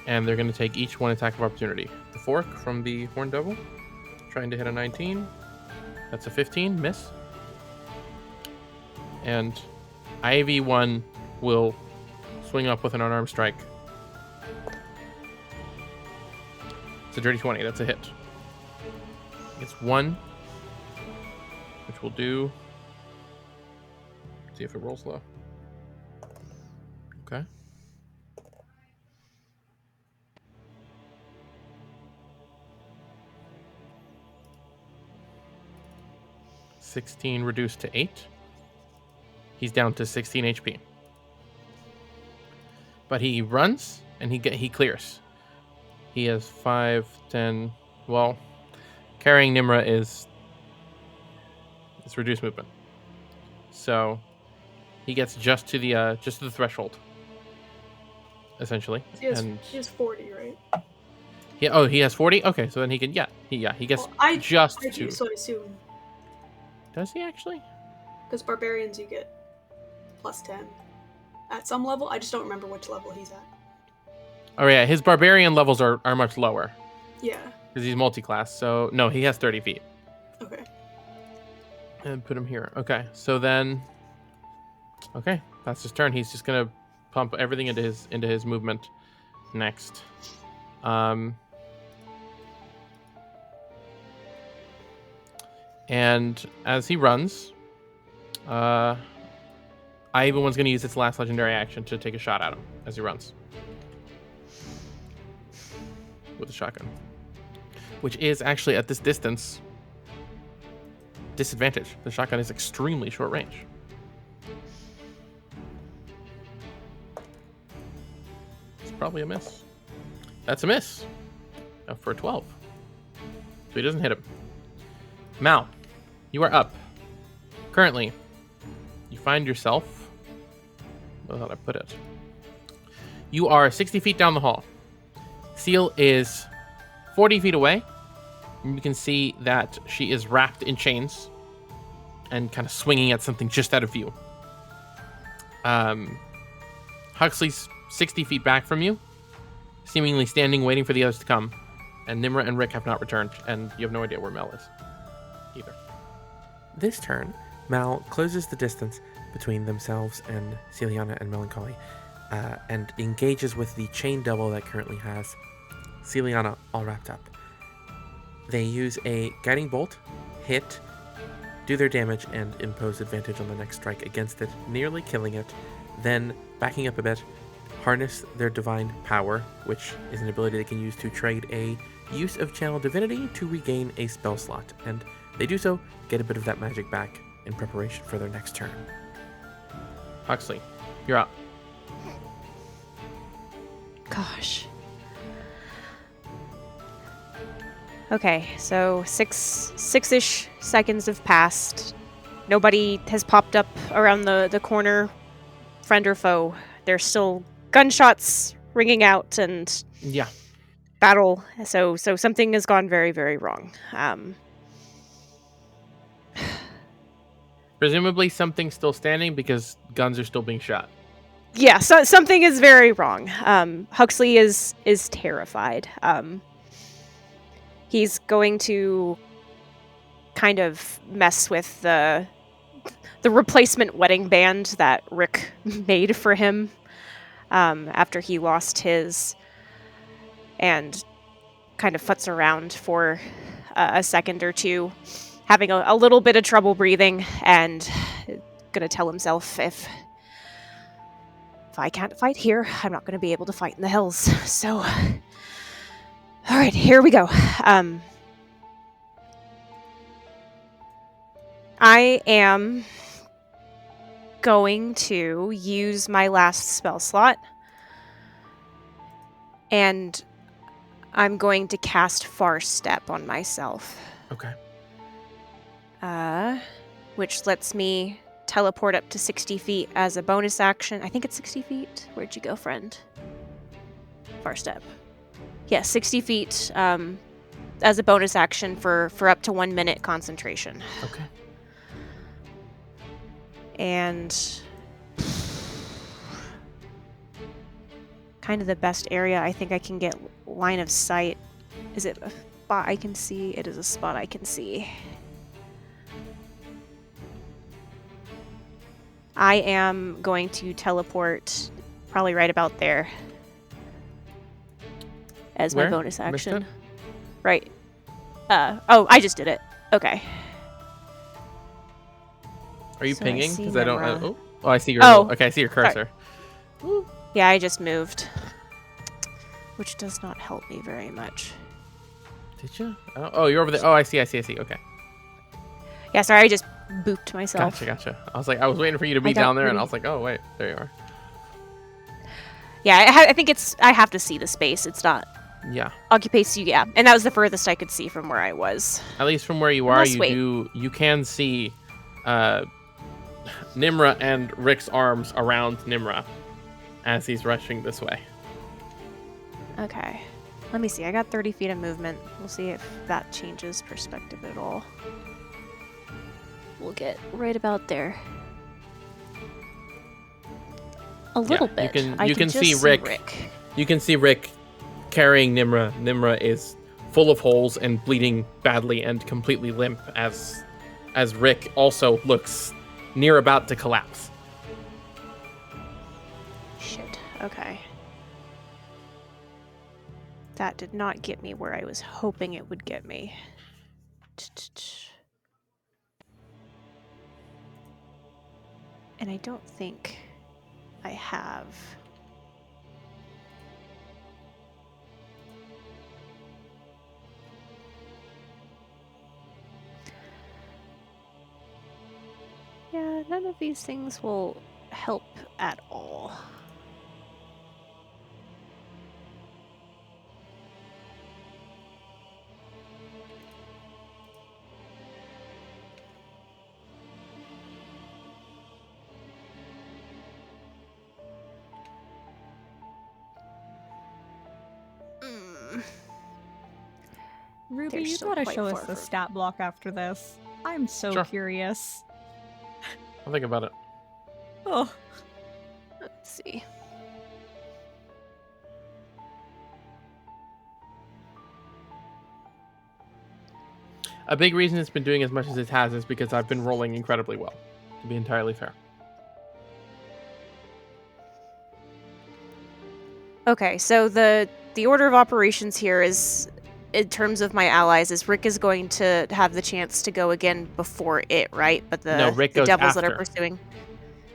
And they're going to take each 1 attack of opportunity. The fork from the Horn Devil. Trying to hit a 19. That's a 15. Miss. And IV1 will swing up with an unarmed strike. It's a dirty 20. That's a hit. It's 1, which will do. See if it rolls low. Okay. $16 reduced to 8. He's down to 16 HP. But he runs and he clears. He has 5, 10. Well, carrying Nimra is reduced movement. So he gets just to the threshold, essentially. He has 40, right? Yeah. He has 40. Okay, so then he can. He gets just to. So I assume. Does he actually? Because barbarians, you get +10 at some level. I just don't remember which level he's at. Oh yeah, his barbarian levels are much lower. Yeah. Because he's multi-class. So no, he has 30 feet. Okay. And put him here. Okay, so then. Okay, that's his turn. He's just gonna pump everything into his movement next. And as he runs, Ivan's going to use its last legendary action to take a shot at him as he runs with a shotgun, which is actually at this distance disadvantage. The shotgun is extremely short range. It's probably a miss. That's a miss. For a 12. So he doesn't hit him. Mal, you are up. Currently, you find yourself... Where did I put it? You are 60 feet down the hall. Seal is 40 feet away. And you can see that she is wrapped in chains and kind of swinging at something just out of view. Huxley's 60 feet back from you, seemingly standing waiting for the others to come. And Nimra and Rick have not returned, and you have no idea where Mel is either. This turn, Mal closes the distance between themselves and Celiana and Melancholy, and engages with the chain double that currently has Celiana all wrapped up. They use a guiding bolt, hit, do their damage, and impose advantage on the next strike against it, nearly killing it, then backing up a bit, harness their divine power, which is an ability they can use to trade a use of channel divinity to regain a spell slot, and they do so, get a bit of that magic back in preparation for their next turn. Huxley, you're up. Gosh. Okay, so six-ish seconds have passed. Nobody has popped up around the corner, friend or foe. There's still gunshots ringing out and battle. So something has gone very, very wrong. Presumably something's still standing because guns are still being shot. Yeah, so something is very wrong. Huxley is terrified. He's going to kind of mess with the replacement wedding band that Rick made for him after he lost his, and kind of futz around for a second or two, having a little bit of trouble breathing, and gonna tell himself, if I can't fight here, I'm not gonna be able to fight in the hills. So, all right, here we go. I am going to use my last spell slot, and I'm going to cast Far Step on myself. Okay. Which lets me teleport up to 60 feet as a bonus action. I think it's 60 feet. Where'd you go, friend? Far Step. Yeah, 60 feet as a bonus action for up to 1 minute concentration. Okay. And kind of the best area I think I can get line of sight. Is it a spot I can see? It is a spot I can see. I am going to teleport probably right about there as my bonus action. Right. Oh, I just did it. Okay. Are you pinging? Because I don't. Oh, I see your. Okay, I see your cursor. Yeah, I just moved, which does not help me very much. Did you? Oh, you're over there. Oh, I see. Okay. Yeah, sorry, I just booped myself. Gotcha. I was waiting for you to be down there, and I was like, oh wait, there you are. Yeah, I think I have to see the space. It's not. Yeah. Occupates you, yeah, and that was the furthest I could see from where I was. At least from where you are, you can see. Nimra and Rick's arms around Nimra as he's rushing this way. Okay. Let me see. I got 30 feet of movement. We'll see if that changes perspective at all. We'll get right about there. A little bit. You can see Rick. You can see Rick carrying Nimra. Nimra is full of holes and bleeding badly and completely limp as Rick also looks near about to collapse. Shit. Okay. That did not get me where I was hoping it would get me. And I don't think I have. Yeah, none of these things will help at all. Ruby, you gotta show us the stat block after this. I'm so curious. I'll think about it. Oh. Let's see. A big reason it's been doing as much as it has is because I've been rolling incredibly well, to be entirely fair. Okay, so the order of operations here is, in terms of my allies, is Rick is going to have the chance to go again before it, right? But the Rick goes devils after. that are pursuing.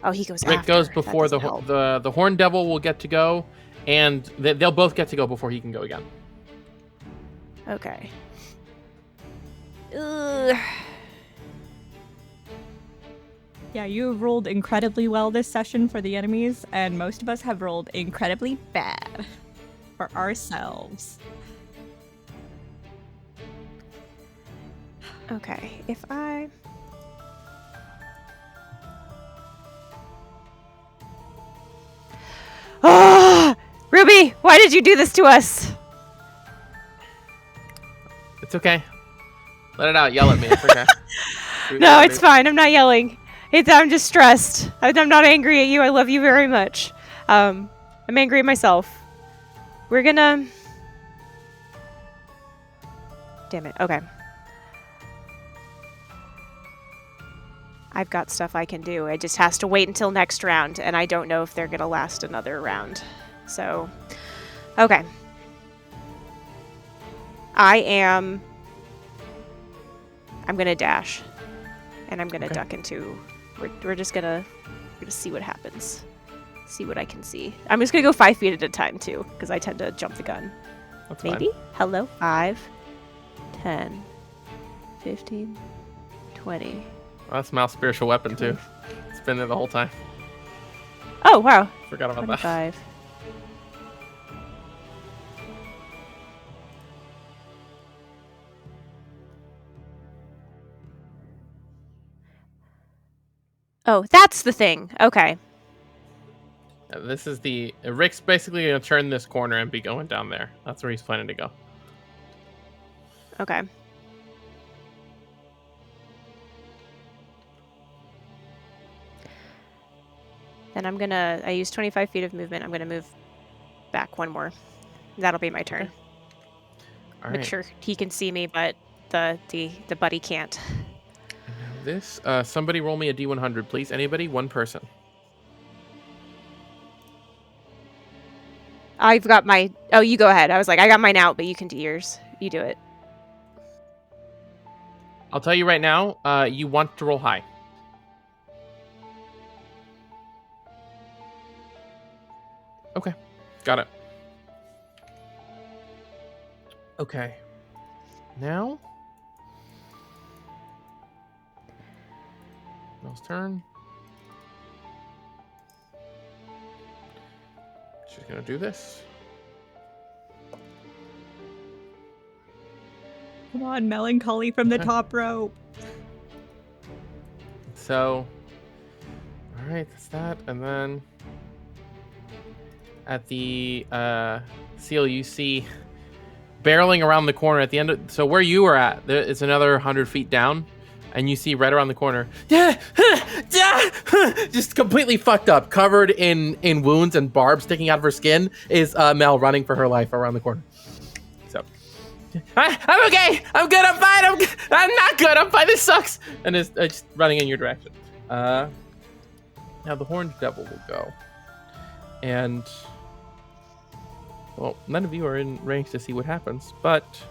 Oh, he goes Rick after. goes before the Horn Devil will get to go, and they'll both get to go before he can go again. Okay. Ugh. Yeah, you have rolled incredibly well this session for the enemies, and most of us have rolled incredibly bad for ourselves. Okay, if I... Ah! Ruby, why did you do this to us? It's okay. Let it out. Yell at me. It's okay. No, it's fine. I'm not yelling. I'm just stressed. I'm not angry at you. I love you very much. I'm angry at myself. We're gonna... Damn it. Okay. I've got stuff I can do. It just has to wait until next round, and I don't know if they're gonna last another round. So, okay. I'm gonna dash, and I'm gonna duck into. We're just gonna see what happens. See what I can see. I'm just gonna go 5 feet at a time too, because I tend to jump the gun. That's Maybe. fine. Hello. 5, 10, 15, 20. Well, that's Mal's spiritual weapon too. It's been there the whole time. Oh wow. Forgot about 25. that. Oh, that's the thing. Okay. This is the... Rick's basically going to turn this corner and be going down there. That's where he's planning to go. Okay. Then I use 25 feet of movement. I'm gonna move back one more. That'll be my turn. Okay. All Make right. sure he can see me, but the buddy can't. This, somebody roll me a D100, please. Anybody? One person. I've got my... Oh, you go ahead. I was like, I got mine out, but you can do yours. You do it. I'll tell you right now, you want to roll high. Okay. Got it. Okay. Now... Mel's turn. She's gonna do this. Come on, melancholy from the top row. So, right, that's that. And then at the seal, you see barreling around the corner at the end. So where you were at, it's another 100 feet down. And you see right around the corner, just completely fucked up, covered in wounds and barbs sticking out of her skin, is Mel running for her life around the corner. So, I'm okay. I'm good. I'm fine. I'm not good. I'm fine. This sucks. And is just running in your direction. Now the horned devil will go. And, well, none of you are in range to see what happens, but...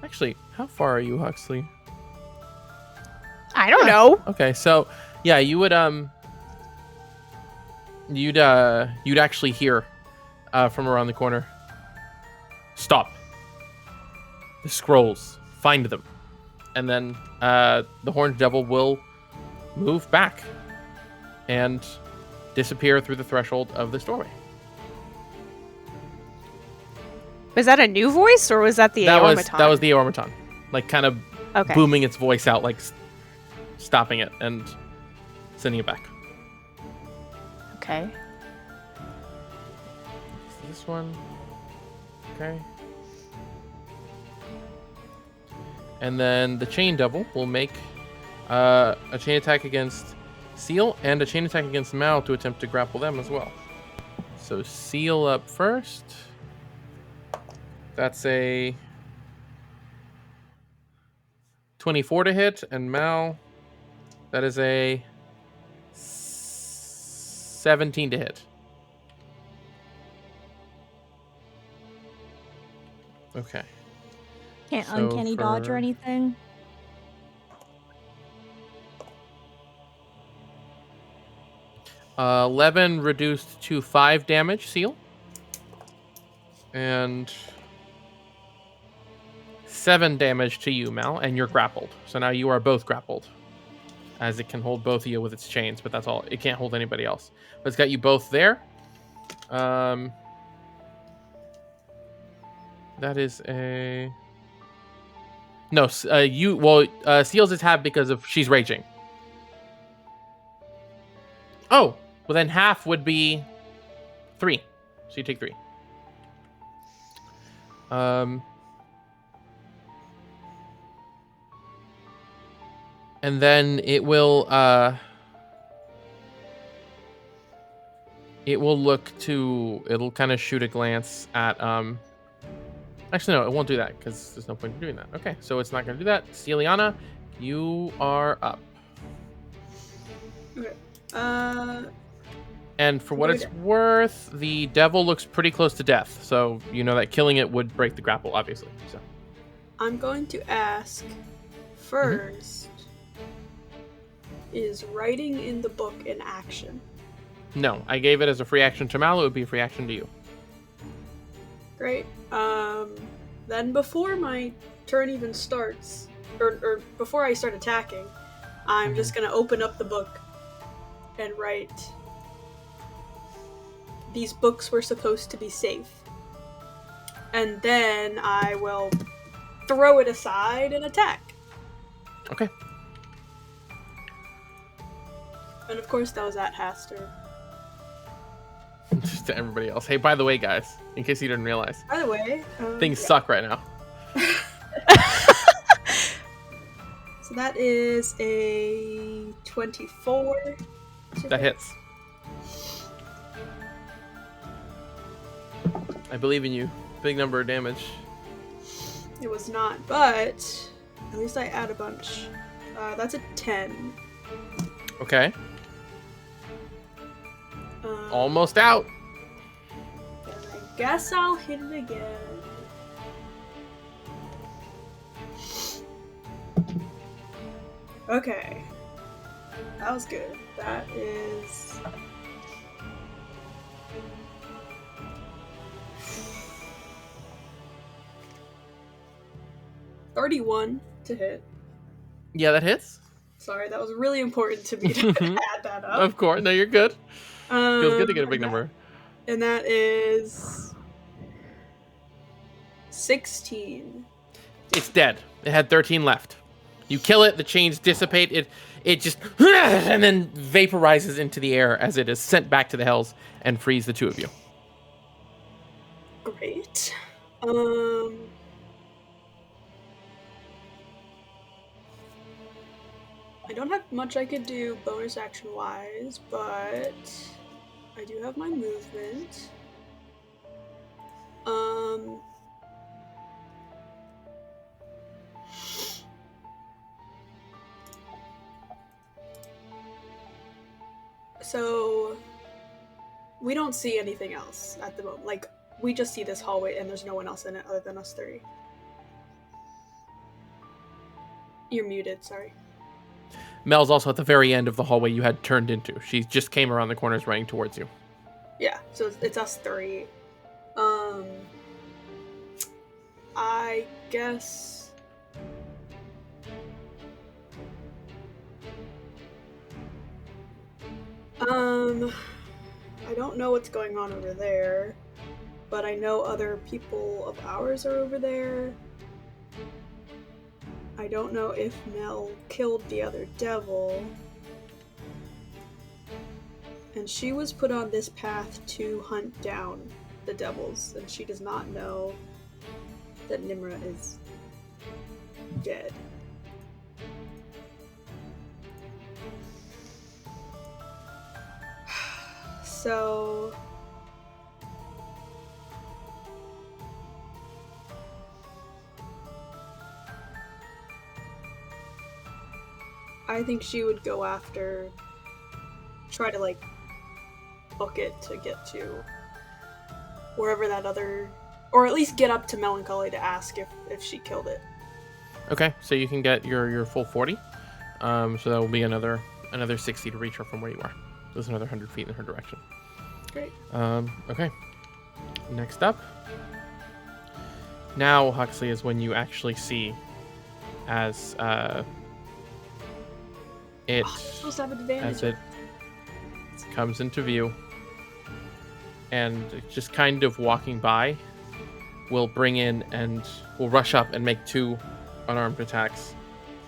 Actually, how far are you, Huxley? I don't know. Okay, so yeah, you would you'd actually hear from around the corner. Stop. The scrolls. Find them. And then the horned devil will move back and disappear through the threshold of this doorway. Was that a new voice, or was that the automaton? That was the automaton, like kind of okay. booming its voice out, like stopping it and sending it back. Okay. This one. Okay. And then the chain devil will make a chain attack against Seal and a chain attack against Mal to attempt to grapple them as well. So Seal up first. That's a 24 to hit, and Mal, that is a 17 to hit. Okay. Can't uncanny dodge or anything? Uh, 11 reduced to 5 damage, Seal. And 7 damage to you, Mal, and you're grappled. So now you are both grappled, as it can hold both of you with its chains, but that's all. It can't hold anybody else. But it's got you both there. That is a... No, Seal's attack because of she's raging. Oh, well then half would be 3. So you take 3. And then it will look to, it'll kind of shoot a glance at actually no, it won't do that because there's no point in doing that. Okay, so it's not going to do that. Celiana, you are up. Okay. And for what it's worth, the devil looks pretty close to death, so you know that killing it would break the grapple, obviously. So I'm going to ask first, is writing in the book an action? No, I gave it as a free action to Mal. It would be a free action to you. Great. Then before my turn even starts, or before I start attacking, I'm just gonna open up the book and write, these books were supposed to be safe. And then I will throw it aside and attack. Okay. And of course that was at Haster. Just to everybody else. Hey, by the way, guys, in case you didn't realize, By the way, things suck right now. So that is a 24. That hits. I believe in you. Big number of damage. It was not, but at least I add a bunch. That's a 10. Okay. Almost out. And I guess I'll hit it again. Okay. That was good. That is... $31 to hit. Yeah, that hits. Sorry, that was really important to me to add that up. Of course. No, you're good. Feels good to get a big number. And that is 16. It's dead. It had 13 left. You kill it, the chains dissipate, it just and then vaporizes into the air as it is sent back to the hells and frees the two of you. Great. I don't have much I could do bonus action wise, but I do have my movement. So we don't see anything else at the moment. Like, we just see this hallway and there's no one else in it other than us three. You're muted, sorry. Mel's also at the very end of the hallway you had turned into. She just came around the corners running towards you. Yeah, so it's us three. I guess... I don't know what's going on over there, but I know other people of ours are over there. I don't know if Mel killed the other devil. And she was put on this path to hunt down the devils, and she does not know that Nimra is dead. So... I think she would go after... try to, like, book it to get to wherever that other... or at least get up to Melancholy to ask if she killed it. Okay, so you can get your full 40. So that will be another 60 to reach her from where you are. There's another 100 feet in her direction. Great. Okay. Next up. Now, Huxley, is when you actually see as it comes into view and just kind of walking by will bring in and will rush up and make 2 unarmed attacks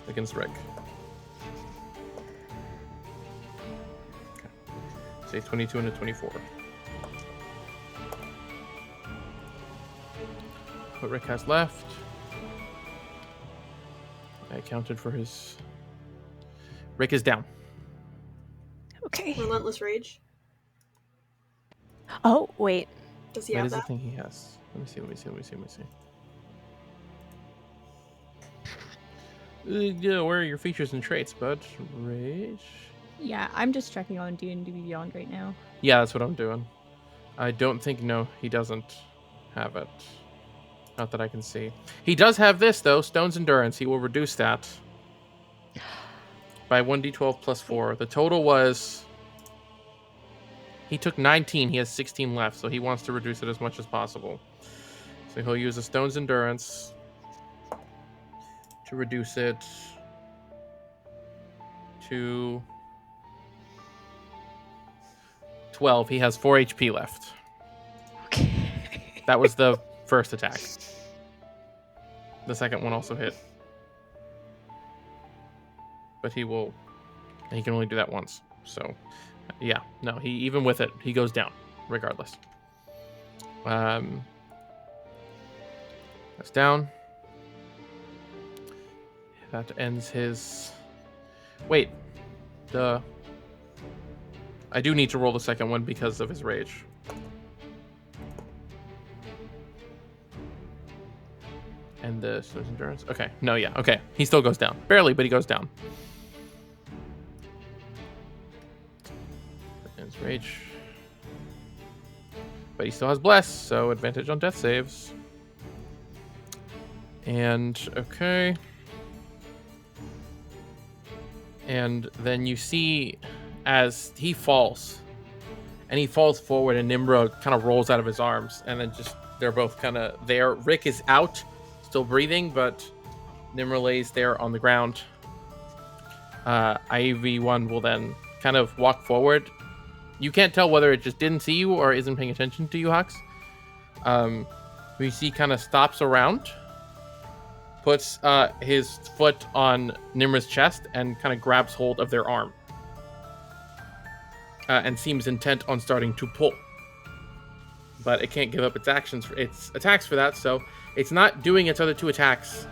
against Rick. Okay. Say 22 and a 24. What Rick has left. I accounted for his... Rick is down. Okay. Relentless Rage. Oh, wait. Does he That have is the that? thing he has. Let me see. Yeah, where are your features and traits, bud? Rage? Yeah, I'm just checking on D&D Beyond right now. Yeah, that's what I'm doing. I don't think, no, he doesn't have it. Not that I can see. He does have this, though, Stone's Endurance. He will reduce that by 1d12 plus 4. The total was... He took 19. He has 16 left, so he wants to reduce it as much as possible. So he'll use a Stone's Endurance to reduce it to 12. He has 4 HP left. Okay. That was the first attack. The second one also hit. But he can only do that once. So, yeah, no, even with it, he goes down, regardless. That's down. That ends his... Wait. I do need to roll the second one because of his rage. And the Stone's Endurance. Okay. No, yeah. Okay. He still goes down. Barely, but he goes down. Ends rage. But he still has Bless, so advantage on death saves. And, okay. And then you see as he falls. And he falls forward and Nimra kind of rolls out of his arms. And then just, they're both kind of there. Rick is out. Still breathing, but Nimra lays there on the ground. IV1 will then kind of walk forward. You can't tell whether it just didn't see you or isn't paying attention to you, Hux. We see kind of stops around puts his foot on Nimra's chest and kind of grabs hold of their arm. And seems intent on starting to pull. But it can't give up its attacks for that, so it's not doing its other 2 attacks,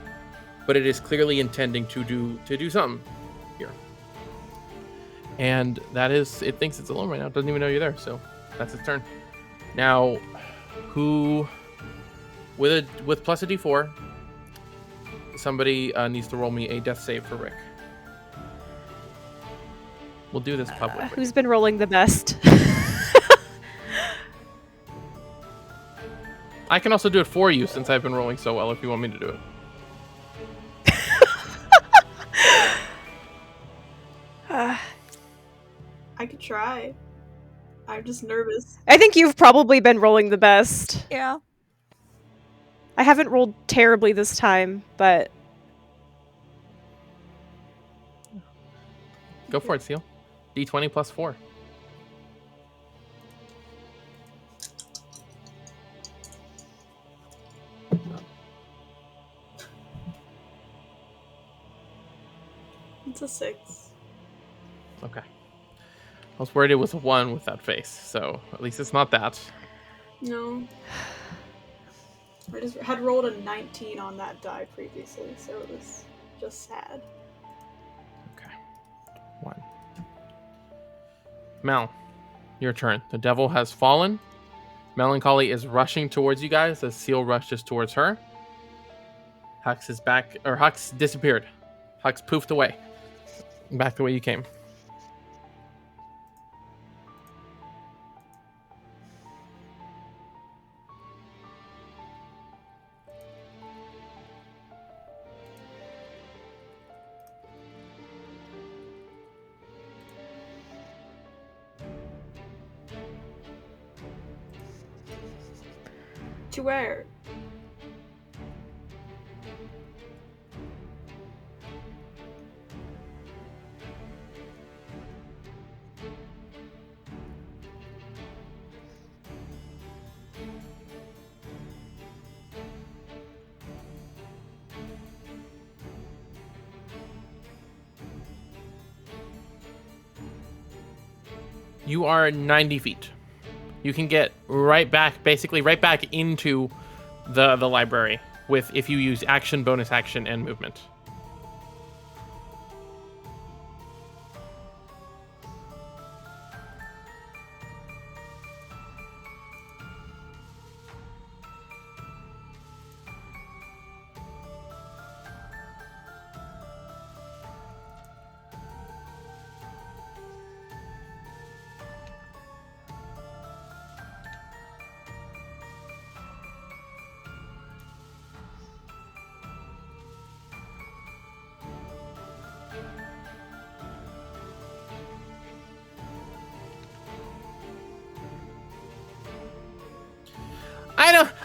but it is clearly intending to do something here. And that is, it thinks it's alone right now. It doesn't even know you're there, so that's its turn. Now, who with plus a d4, somebody needs to roll me a death save for Rick. We'll do this publicly. Who's been rolling the best? I can also do it for you since I've been rolling so well if you want me to do it. I could try. I'm just nervous. I think you've probably been rolling the best. Yeah. I haven't rolled terribly this time, but... Go for it, Seal. D20 plus 4. It's a 6. Okay. I was worried it was a 1 with that face, so at least it's not that. No. I just had rolled a 19 on that die previously, so it was just sad. Okay. 1. Mel, your turn. The devil has fallen. Melancholy is rushing towards you guys as Seal rushes towards her. Hux is back, or Hux disappeared. Hux poofed away. Back the way you came. To where? You are 90 feet. You can get right back, basically right back into the library if you use action, bonus action, and movement.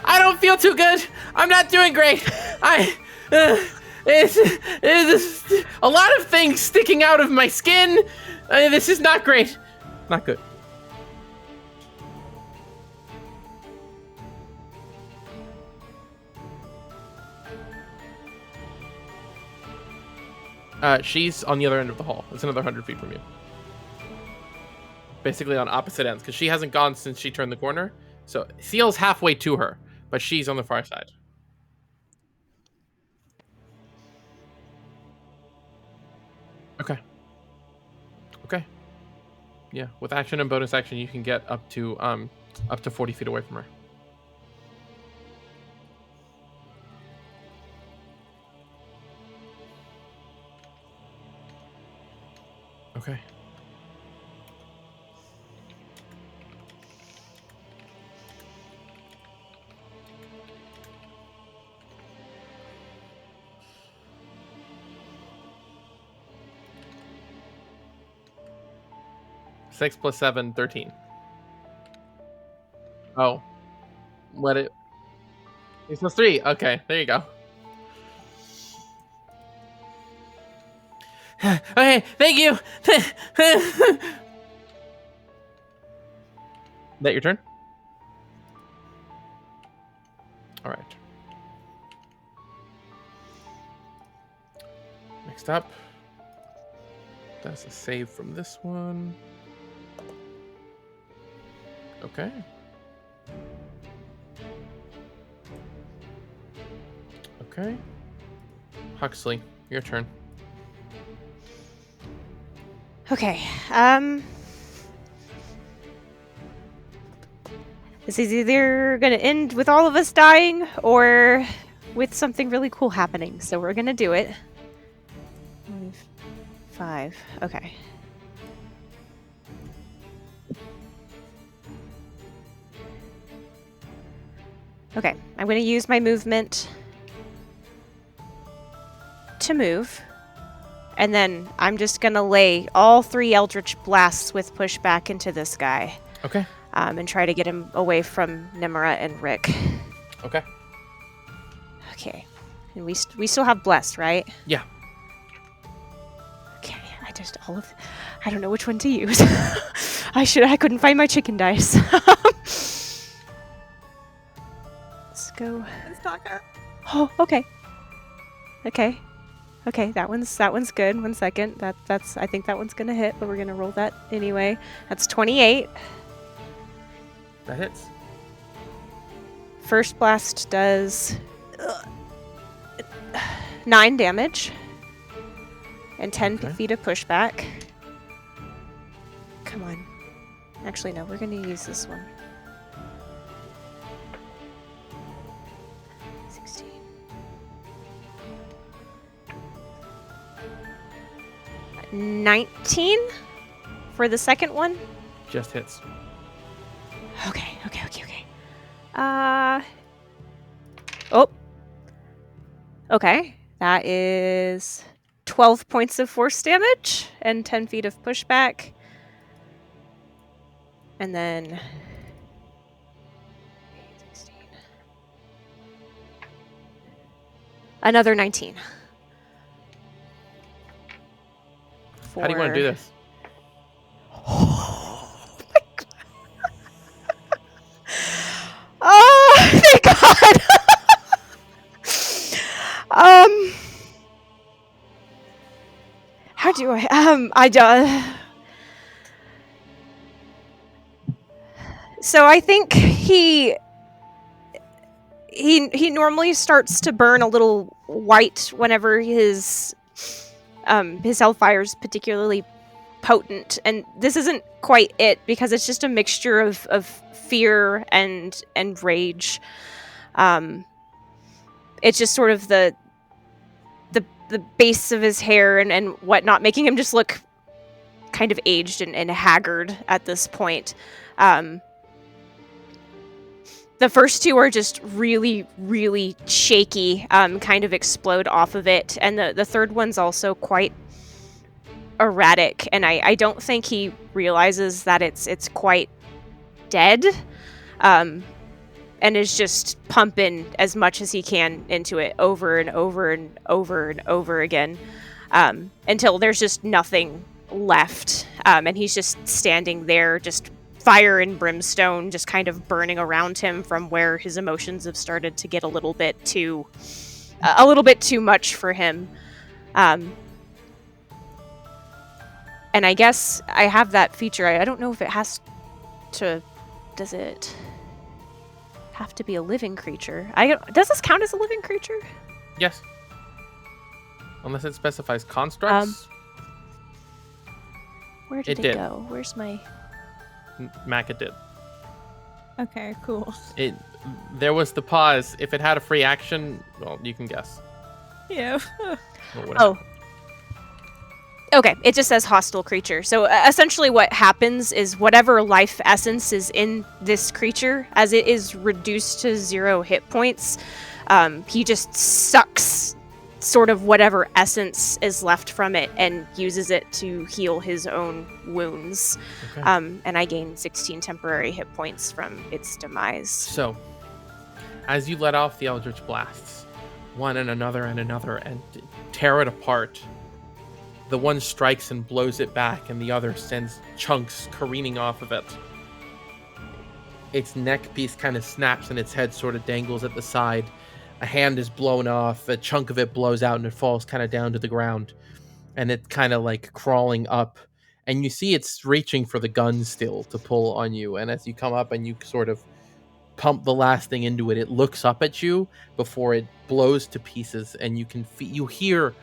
I don't feel too good. I'm not doing great. It's a lot of things sticking out of my skin. This is not great. Not good. She's on the other end of the hall. It's another 100 feet from you. Basically on opposite ends, because she hasn't gone since she turned the corner. So Seal's halfway to her, but she's on the far side. Okay. Okay. Yeah, with action and bonus action, you can get up to 40 feet away from her. Okay. Six plus 7, 13. Oh. What it... 6 plus 3. Okay, there you go. Okay, thank you. That your turn? All right. Next up, that's a save from this one. Okay. Okay. Huxley, your turn. Okay. This is either going to end with all of us dying or with something really cool happening. So we're going to do it. 5. Okay. Okay. I'm going to use my movement to move. And then I'm just going to lay all 3 Eldritch Blasts with pushback into this guy. Okay. And try to get him away from Nimra and Rick. Okay. Okay. And we still have Blessed, right? Yeah. Okay. I don't know which one to use. I couldn't find my chicken dice. Let's go. Oh, okay. Okay. Okay, that one's good. 1 second. That's I think that one's gonna hit, but we're gonna roll that anyway. That's 28. That hits. First blast does 9 damage and 10 feet of pushback. Come on. Actually, no, we're gonna use this one. 16. $19 for the second one. Just hits. Okay. Oh. Okay. That is 12 points of force damage and 10 feet of pushback. And then 16. Another 19. How do you want to do this? Oh, thank God. How do I don't. So I think he normally starts to burn a little white whenever his hellfire is particularly potent, and this isn't quite it because it's just a mixture of fear and rage. It's just sort of the base of his hair and whatnot, making him just look kind of aged and haggard at this point. The first 2 are just really, really shaky, kind of explode off of it, and the third one's also quite erratic, and I don't think he realizes that it's quite dead, and is just pumping as much as he can into it over and over and over and over again, until there's just nothing left, and he's just standing there, just fire and brimstone just kind of burning around him from where his emotions have started to get a little bit too much for him. And I guess I have that feature. I don't know if it has to... Does it have to be a living creature? Does this count as a living creature? Yes. Unless it specifies constructs. Where did it go? Where's my... Mac, it did. Okay, cool. There was the pause. If it had a free action, well, you can guess. Yeah. Oh. Okay, it just says hostile creature. So essentially what happens is whatever life essence is in this creature, as it is reduced to 0 hit points, he just sucks sort of whatever essence is left from it and uses it to heal his own wounds. Okay. And I gain 16 temporary hit points from its demise. So, as you let off the Eldritch Blasts, one and another and tear it apart, the one strikes and blows it back, and the other sends chunks careening off of it. Its neck piece kind of snaps and its head sort of dangles at the side. A hand is blown off, a chunk of it blows out, and it falls kind of down to the ground. and it's kind of like crawling up, and you see it's reaching for the gun still to pull on you. And as you come up and you sort of pump the last thing into it, it looks up at you before it blows to pieces, and you hear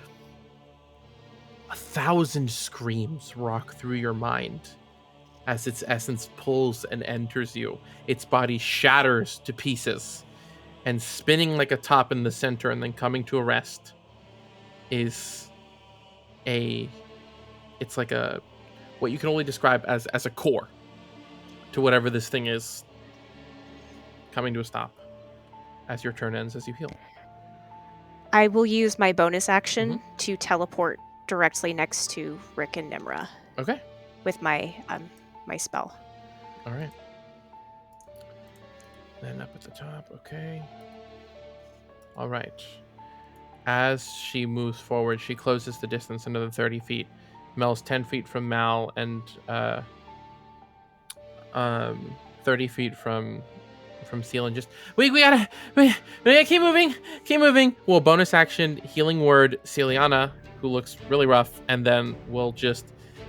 1,000 screams rock through your mind as its essence pulls and enters you. Its body shatters to pieces, and spinning like a top in the center and then coming to a rest is it's like a, what you can only describe as a core to whatever this thing is, coming to a stop as your turn ends, as you heal. I will use my bonus action to teleport directly next to Rick and Nimra. Okay. With my my spell. All right. Then up at the top. Okay. All right. As she moves forward, she closes the distance another 30 feet. Mel's 10 feet from Mal and 30 feet from Seal, and just we gotta keep moving. Well, bonus action, healing word, Celiana, who looks really rough, and then we'll just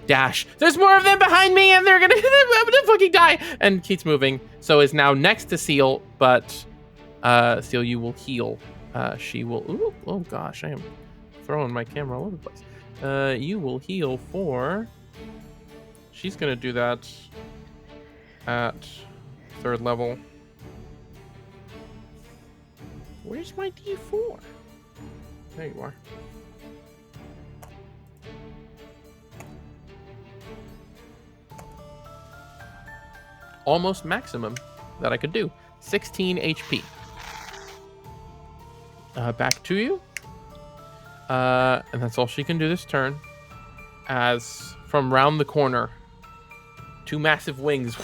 dash. There's more of them behind me, and I'm gonna fucking die. And keeps moving, so is now next to Seal, but Seal, you will heal. She will. Ooh, oh gosh, I am throwing my camera all over the place. You will heal for. She's gonna do that at 3rd level. Where's my D4? There you are. Almost maximum that I could do. 16 HP. Back to you. And that's all she can do this turn. As from round the corner, 2 massive wings,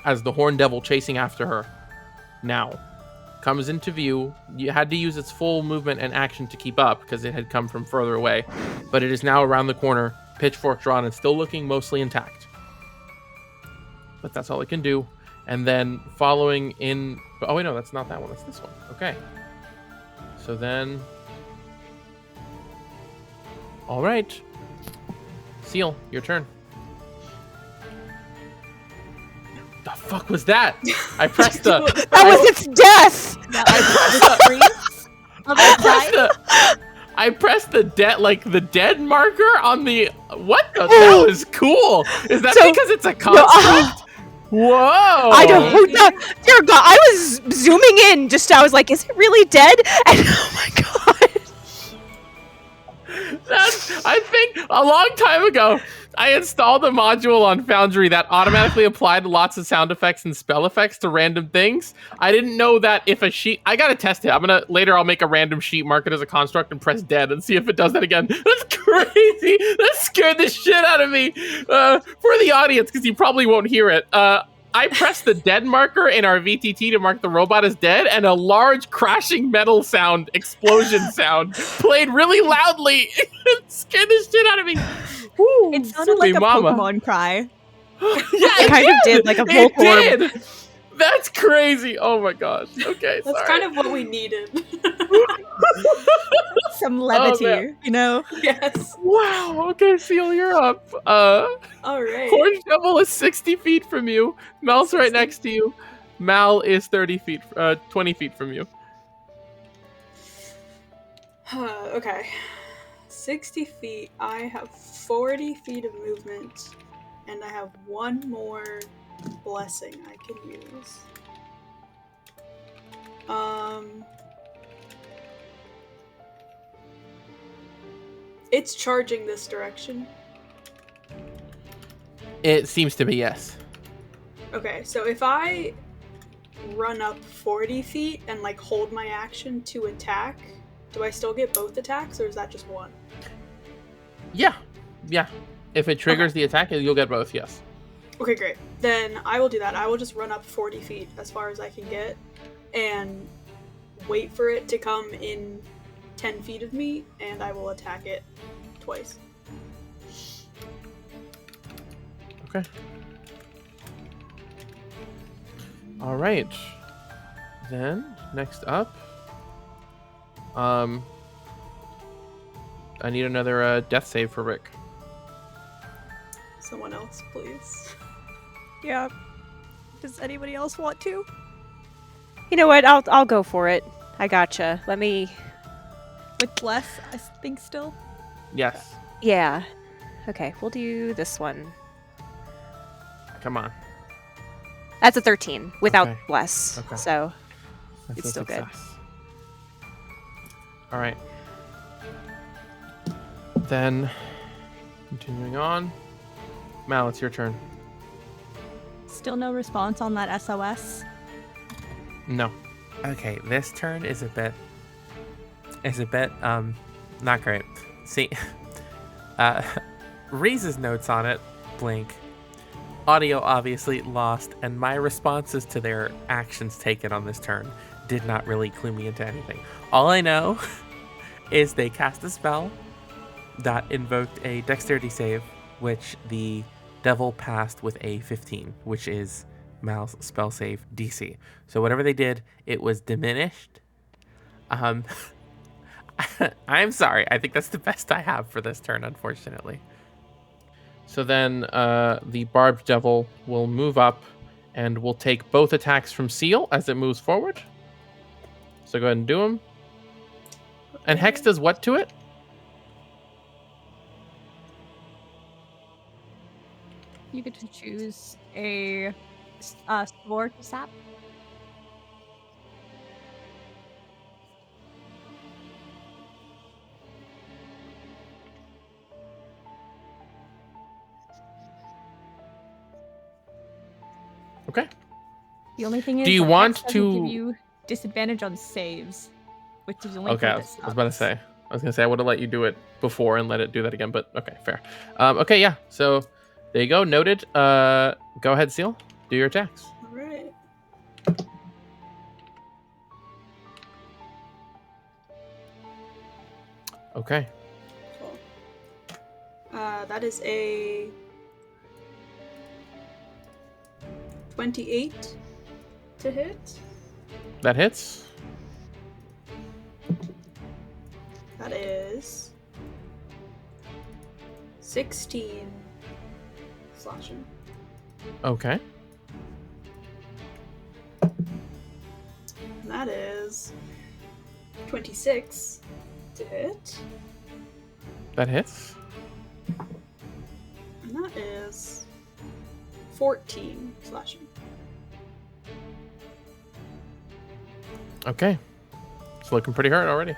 as the Horn Devil chasing after her now comes into view. You had to use its full movement and action to keep up because it had come from further away, but it is now around the corner, pitchfork drawn, and still looking mostly intact. But that's all it can do. And then following in, oh wait, no, that's not that one, that's this one. Okay. So then, all right, Seal, your turn. The fuck was that? I pressed the. That was its death. I pressed the dead marker on the. What the? That was cool. Is that because it's a construct? Whoa! I don't know. Dear God, I was zooming in. I was like, is it really dead? And oh my God. I think a long time ago, I installed a module on Foundry that automatically applied lots of sound effects and spell effects to random things. I didn't know that if a sheet... I gotta test it. I'll make a random sheet, mark it as a construct, and press dead and see if it does that again. That's crazy! That scared the shit out of me! For the audience, because you probably won't hear it. I pressed the dead marker in our VTT to mark the robot as dead, and a large crashing metal sound, explosion sound, played really loudly. It scared the shit out of me. Woo, it sounded like a Pokemon cry. Yeah, it kind of did, like a Pokemon. That's crazy. Oh my gosh. Okay, that's sorry. kind of what we needed. Some levity, you know? Yes. Wow. Okay, Seal, you're up. All right. Horn Devil is 60 feet from you. Mel's right next to you. Mal is 20 feet from you. Okay. 60 feet. I have 40 feet of movement, and I have one more blessing I can use. It's charging this direction. It seems to be, yes. Okay, so if I run up 40 feet and like hold my action to attack, do I still get both attacks, or is that just one? Yeah. If it triggers the attack, you'll get both, yes. Okay, great. Then I will do that. I will just run up 40 feet as far as I can get and wait for it to come in 10 feet of me, and I will attack it twice. Okay. All right. Then, next up, I need another death save for Rick. someone else, please. Yeah. Does anybody else want to? You know what? I'll go for it. I gotcha. Let me. With bless, I think still. Yes. Yeah. Okay, we'll do this one. Come on. That's a 13 without Okay. bless. Okay. So That's it's a still good. success. All right. Then, continuing on. Mal, it's your turn. Still no response on that SOS. No. Okay, this turn is a bit not great. See, Reese's notes on it, blink. Audio obviously lost, and my responses to their actions taken on this turn did not really clue me into anything. All I know is they cast a spell that invoked a dexterity save, which the devil passed with a 15, which is Mal's spell save DC. So whatever they did, it was diminished. I'm sorry. I think that's the best I have for this turn, unfortunately. So then the barbed devil will move up and will take both attacks from Seal as it moves forward. So go ahead and do them. And Hex does what to it? You get to choose a sword to sap. Okay. The only thing is, Do you that want Hex doesn't to- give you disadvantage on saves, which is only Okay, for I the was about to subs. say. I was going to say I would have let you do it before and let it do that again, but okay, fair. Okay, yeah. So there you go. Noted. Go ahead, Seal. Do your attacks. All right. Okay. Cool. That is a 28 to hit. That hits. That is 16 slashing. Okay. And that is 26 to hit. That hits. And that is 14 slashing. Okay. It's looking pretty hurt already.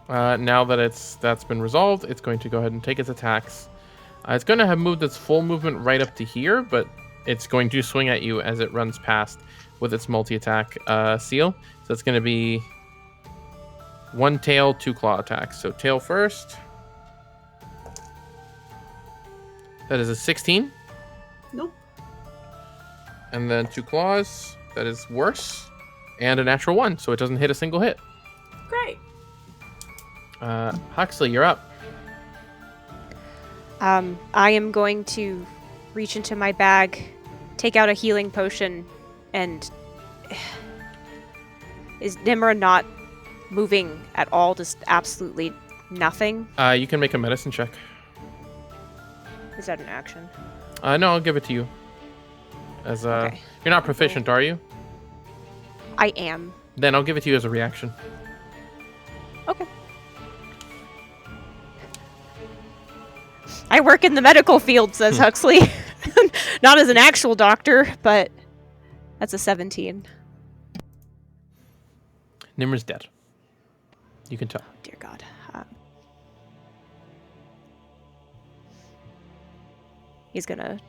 Now that that's been resolved, it's going to go ahead and take its attacks. It's going to have moved its full movement right up to here, but it's going to swing at you as it runs past with its multi-attack Seal. So it's going to be 1 tail, 2 claw attacks. So tail first. That is a 16. Nope. And then 2 claws. That is worse. And a natural 1, so it doesn't hit a single hit. Great. Huxley, you're up. I am going to reach into my bag, take out a healing potion, and is Nimra not moving at all? Just absolutely nothing? You can make a medicine check. Is that an action? No, I'll give it to you. As Okay. You're not proficient, are you? I am. Then I'll give it to you as a reaction. Okay. I work in the medical field, says Huxley. Not as an actual doctor, but that's a 17. Nimra's dead. You can tell. Dear God. He's gonna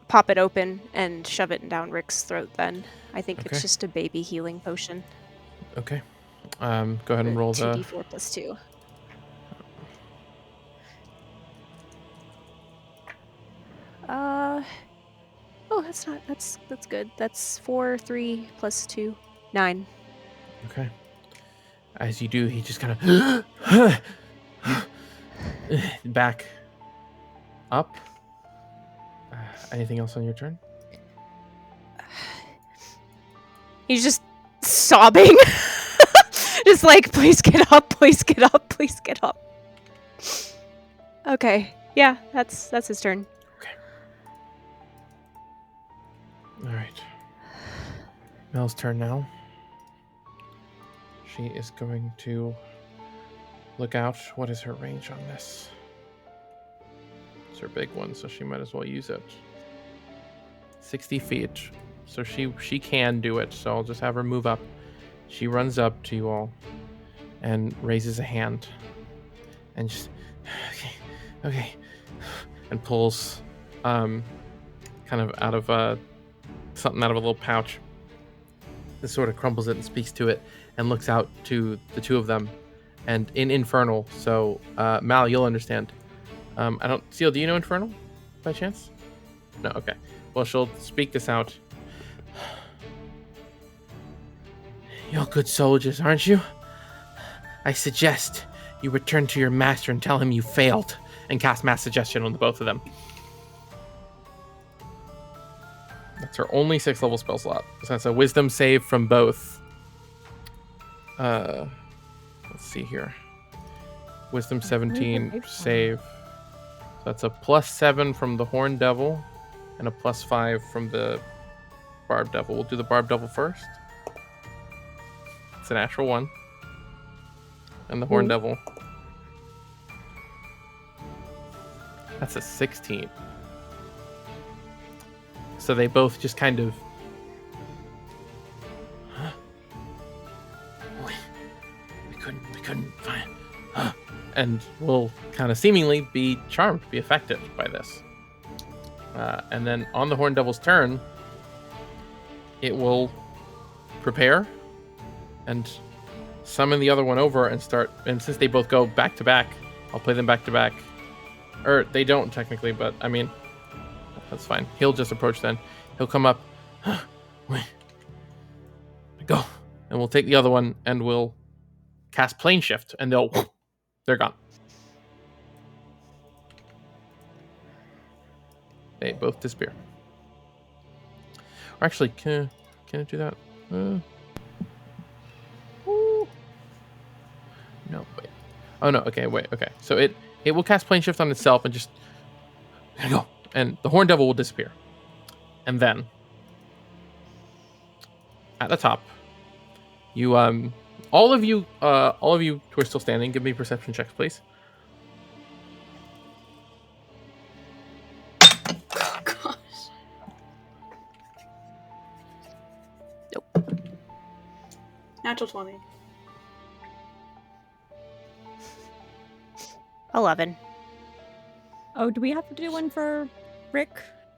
pop it open and shove it down Rick's throat then. I think Okay. it's just a baby healing potion. Okay. Go ahead and roll the... 2d4 plus 2. Oh, that's good. That's 4, 3 plus 2, 9. Okay. As you do, he just kind of... back up. Anything else on your turn? He's just sobbing. Just like, please get up, please get up, please get up. Okay. Yeah, that's his turn. Okay. All right. Mel's turn now. She is going to look out. What is her range on this? It's her big one, so she might as well use it. 60 feet. So she can do it, so I'll just have her move up. She runs up to you all and raises a hand and just okay, and pulls kind of out of something out of a little pouch. This sort of crumbles it and speaks to it and looks out to the two of them and in Infernal. So Mal, you'll understand. I don't Seal, do you know Infernal by chance? No, okay. Well, she'll speak this out. You're good soldiers, aren't you? I suggest you return to your master and tell him you failed, and cast Mass Suggestion on the both of them. That's her only 6th level spell slot. So that's a Wisdom save from both. Let's see here. Wisdom 17 save. So that's a +7 from the Horned Devil and a +5 from the Barbed Devil. We'll do the Barbed Devil first. It's a natural 1. And the Horned Devil. That's a 16. So they both just kind of... We couldn't find... and will kind of seemingly be charmed, be affected by this. And then on the Horned Devil's turn, it will prepare and summon the other one over and start. And since they both go back to back, I'll play them back to back. Or they don't technically, but I mean, that's fine. He'll just approach then. He'll come up. Wait. Go. And we'll take the other one and we'll cast Plane Shift and they're gone. They both disappear. Or actually, can I do that? No, wait. Oh no, okay, wait, okay. So it will cast Plane Shift on itself and just go. And the Horned Devil will disappear. And then at the top, you all of you who are still standing, give me perception checks, please. Gosh. Nope. Natural 20. 11. Oh, do we have to do one for Rick?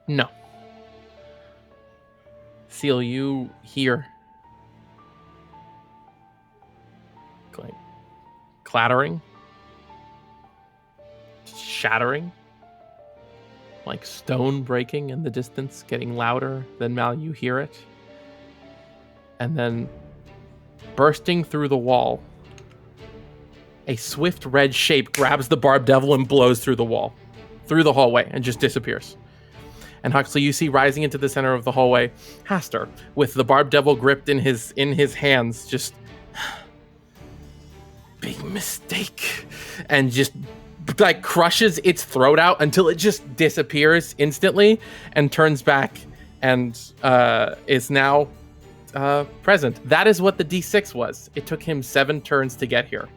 No. Seal, you hear like clattering, shattering, like stone breaking in the distance, getting louder. Then Mal, you hear it. And then bursting through the wall, a swift red shape grabs the Barbed Devil and blows through the wall, through the hallway, and just disappears. And Huxley, you see rising into the center of the hallway, Hastur, with the Barbed Devil gripped in his hands, just big mistake, and just like crushes its throat out until it just disappears instantly and turns back and is now present. That is what the D6 was. It took him 7 turns to get here.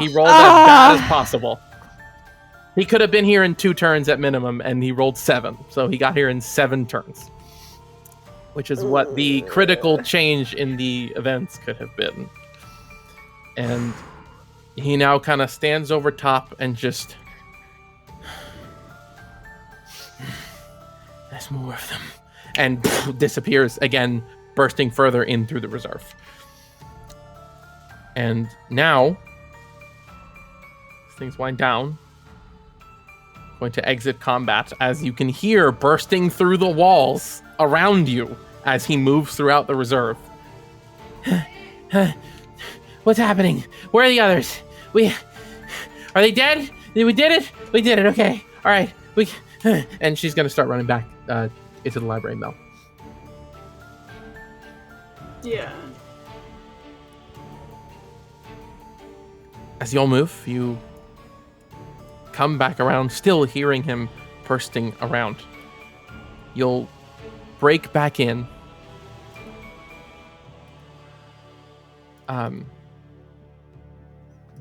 He rolled as bad as possible. He could have been here in 2 turns at minimum, and he rolled 7. So he got here in 7 turns, which is what the critical change in the events could have been. And he now kind of stands over top and just... There's more of them. And disappears again, bursting further in through the reserve. And now... things wind down. Going to exit combat as you can hear bursting through the walls around you as he moves throughout the reserve. What's happening? Where are the others? Are they dead? We did it? We did it. Okay. All right. And she's going to start running back into the library, Mel. Yeah. As you all move, you come back around, still hearing him bursting around. You'll break back in.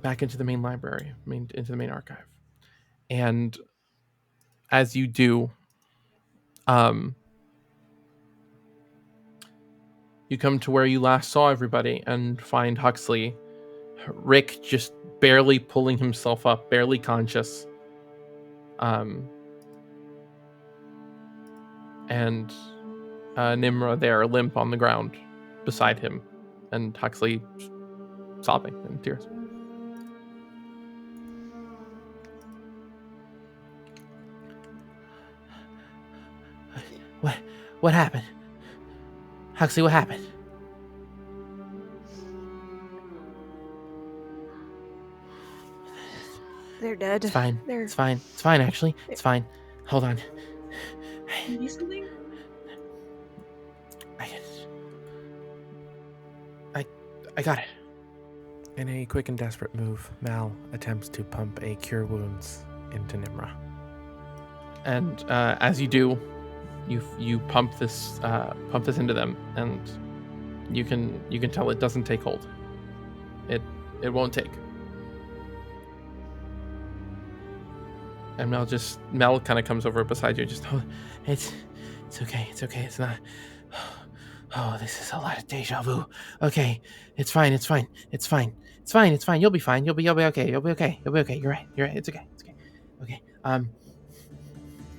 Back into the main library, into the main archive. And as you do, you come to where you last saw everybody and find Huxley. Rick just barely pulling himself up, barely conscious. And Nimra there, limp on the ground beside him, and Huxley sobbing in tears. What happened? Huxley, what happened? They're dead. It's fine. It's fine. It's fine, actually. It's fine. Hold on. You need something? I got it. In a quick and desperate move, Mal attempts to pump a Cure Wounds into Nimra. And as you do, you pump this into them, and you can tell it doesn't take hold. It won't take. And Mel kind of comes over beside you, just, oh, it's okay, it's not. Oh, this is a lot of deja vu. Okay, it's fine. You'll be fine. You'll be okay. You're right. It's okay. Okay.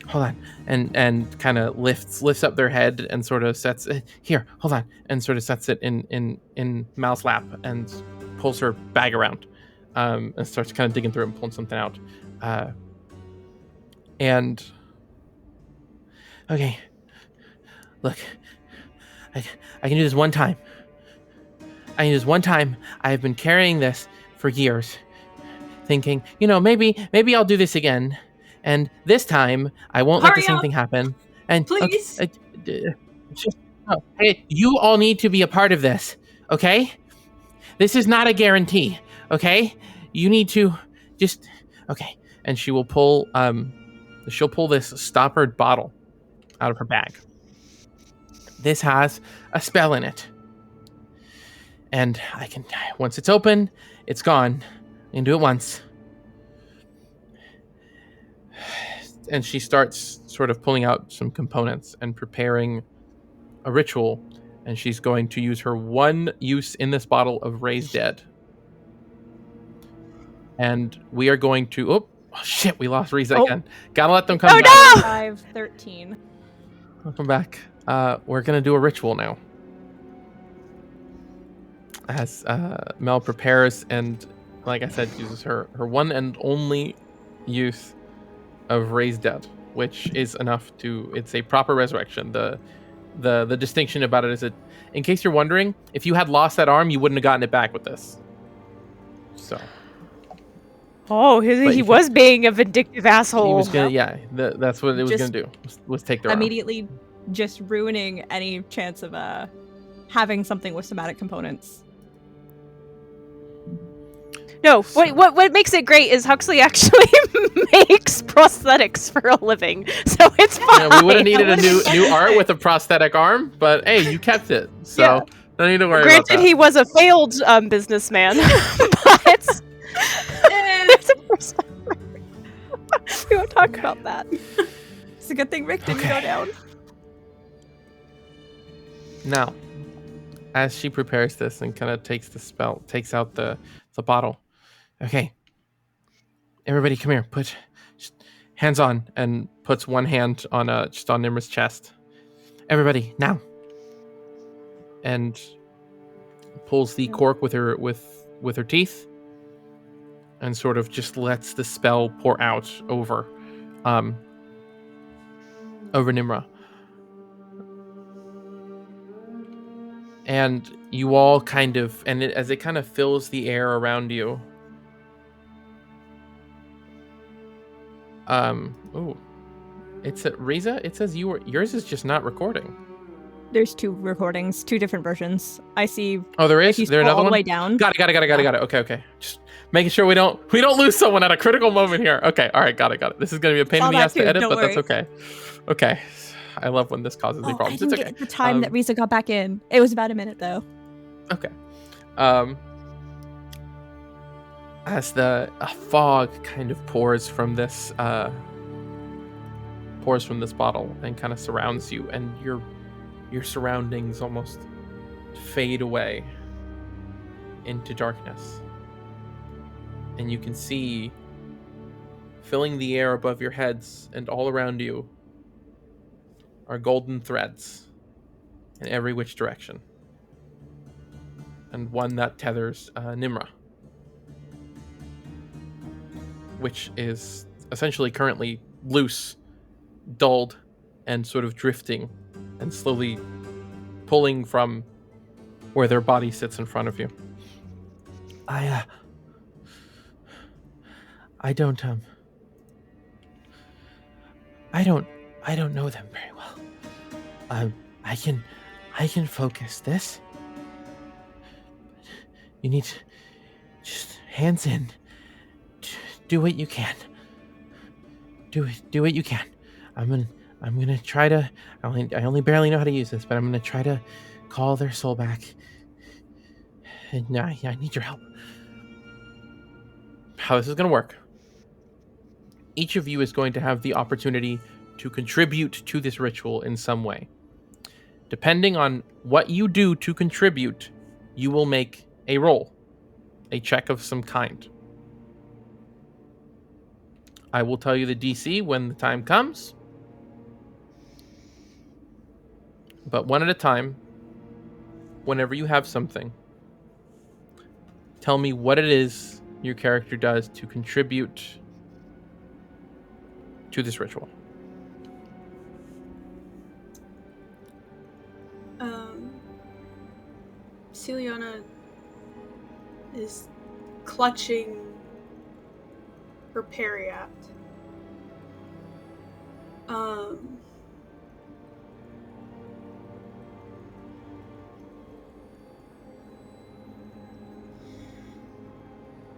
Hold on. And kind of lifts up their head and sort of sets it here. Hold on. And sort of sets it in Mal's lap and pulls her bag around, and starts kind of digging through it and pulling something out. And okay, look, I can do this one time. I have been carrying this for years, thinking, maybe I'll do this again, and this time I won't let the same thing happen. And please, hey, you all need to be a part of this, okay? This is not a guarantee, okay? You need to just, okay. And she will pull, she'll pull this stoppered bottle out of her bag. This has a spell in it. And once it's open, it's gone. I can do it once. And she starts sort of pulling out some components and preparing a ritual. And she's going to use her one use in this bottle of Raise Dead. And we are going to... Oh shit, we lost Riza again. Gotta let them come back. Oh no! 5-13. Welcome back. We're gonna do a ritual now. As Mel prepares and, like I said, uses her one and only use of Raised Dead, which is enough to... It's a proper resurrection. The distinction about it is that, in case you're wondering, if you had lost that arm, you wouldn't have gotten it back with this. So... Oh, he was being a vindictive asshole. He was gonna, that's what it was gonna do. Was take their immediately arm. Just ruining any chance of having something with somatic components. No, what makes it great is Huxley actually makes prosthetics for a living, so it's fine. Yeah, we would have needed a new art with a prosthetic arm, but hey, you kept it, so don't need to worry about that. Granted, he was a failed businessman, but. We won't talk about that. It's a good thing Rick didn't go down. Now, as she prepares this and kind of takes out the bottle. Okay. Everybody come here. Put hands on, and puts one hand on just on Nimra's chest. Everybody, now. And pulls the cork with her teeth. And sort of just lets the spell pour out over Nimra. And you all kind of, as it kind of fills the air around you. It's at Riza. It says yours is just not recording. There's 2 recordings, 2 different versions. I see. Oh, there is? If you Is there scroll another all the one? way down. Got it. Okay. Just making sure we don't lose someone at a critical moment here. Okay, all right, got it. This is going to be a pain in the ass to edit, but that's okay. Okay. I love when this causes me problems. I didn't get the time that Risa got back in. It was about a minute, though. Okay. As a fog kind of pours from this bottle and kind of surrounds you, and your surroundings almost fade away into darkness, and you can see, filling the air above your heads and all around you, are golden threads in every which direction, and one that tethers Nimra, which is essentially currently loose, dulled, and sort of drifting and slowly pulling from where their body sits in front of you. I don't know them very well. I can focus this. You need to just hands in. Do what you can. Do what you can. I'm gonna try to. I only barely know how to use this, but I'm gonna try to call their soul back. And I need your help. How this is gonna work? Each of you is going to have the opportunity to contribute to this ritual in some way. Depending on what you do to contribute, you will make a roll, a check of some kind. I will tell you the DC when the time comes, but one at a time, whenever you have something, tell me what it is your character does to contribute to this ritual. Celiana is clutching her Periapt.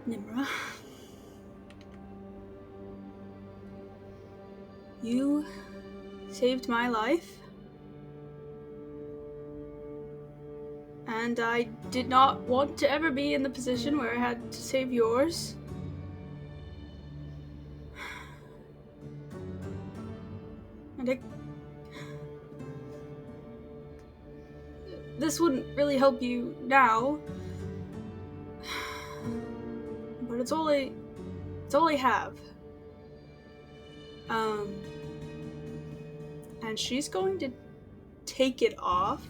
Nimra, you saved my life, and I did not want to ever be in the position where I had to save yours. And this wouldn't really help you now, but it's all I have. And she's going to take it off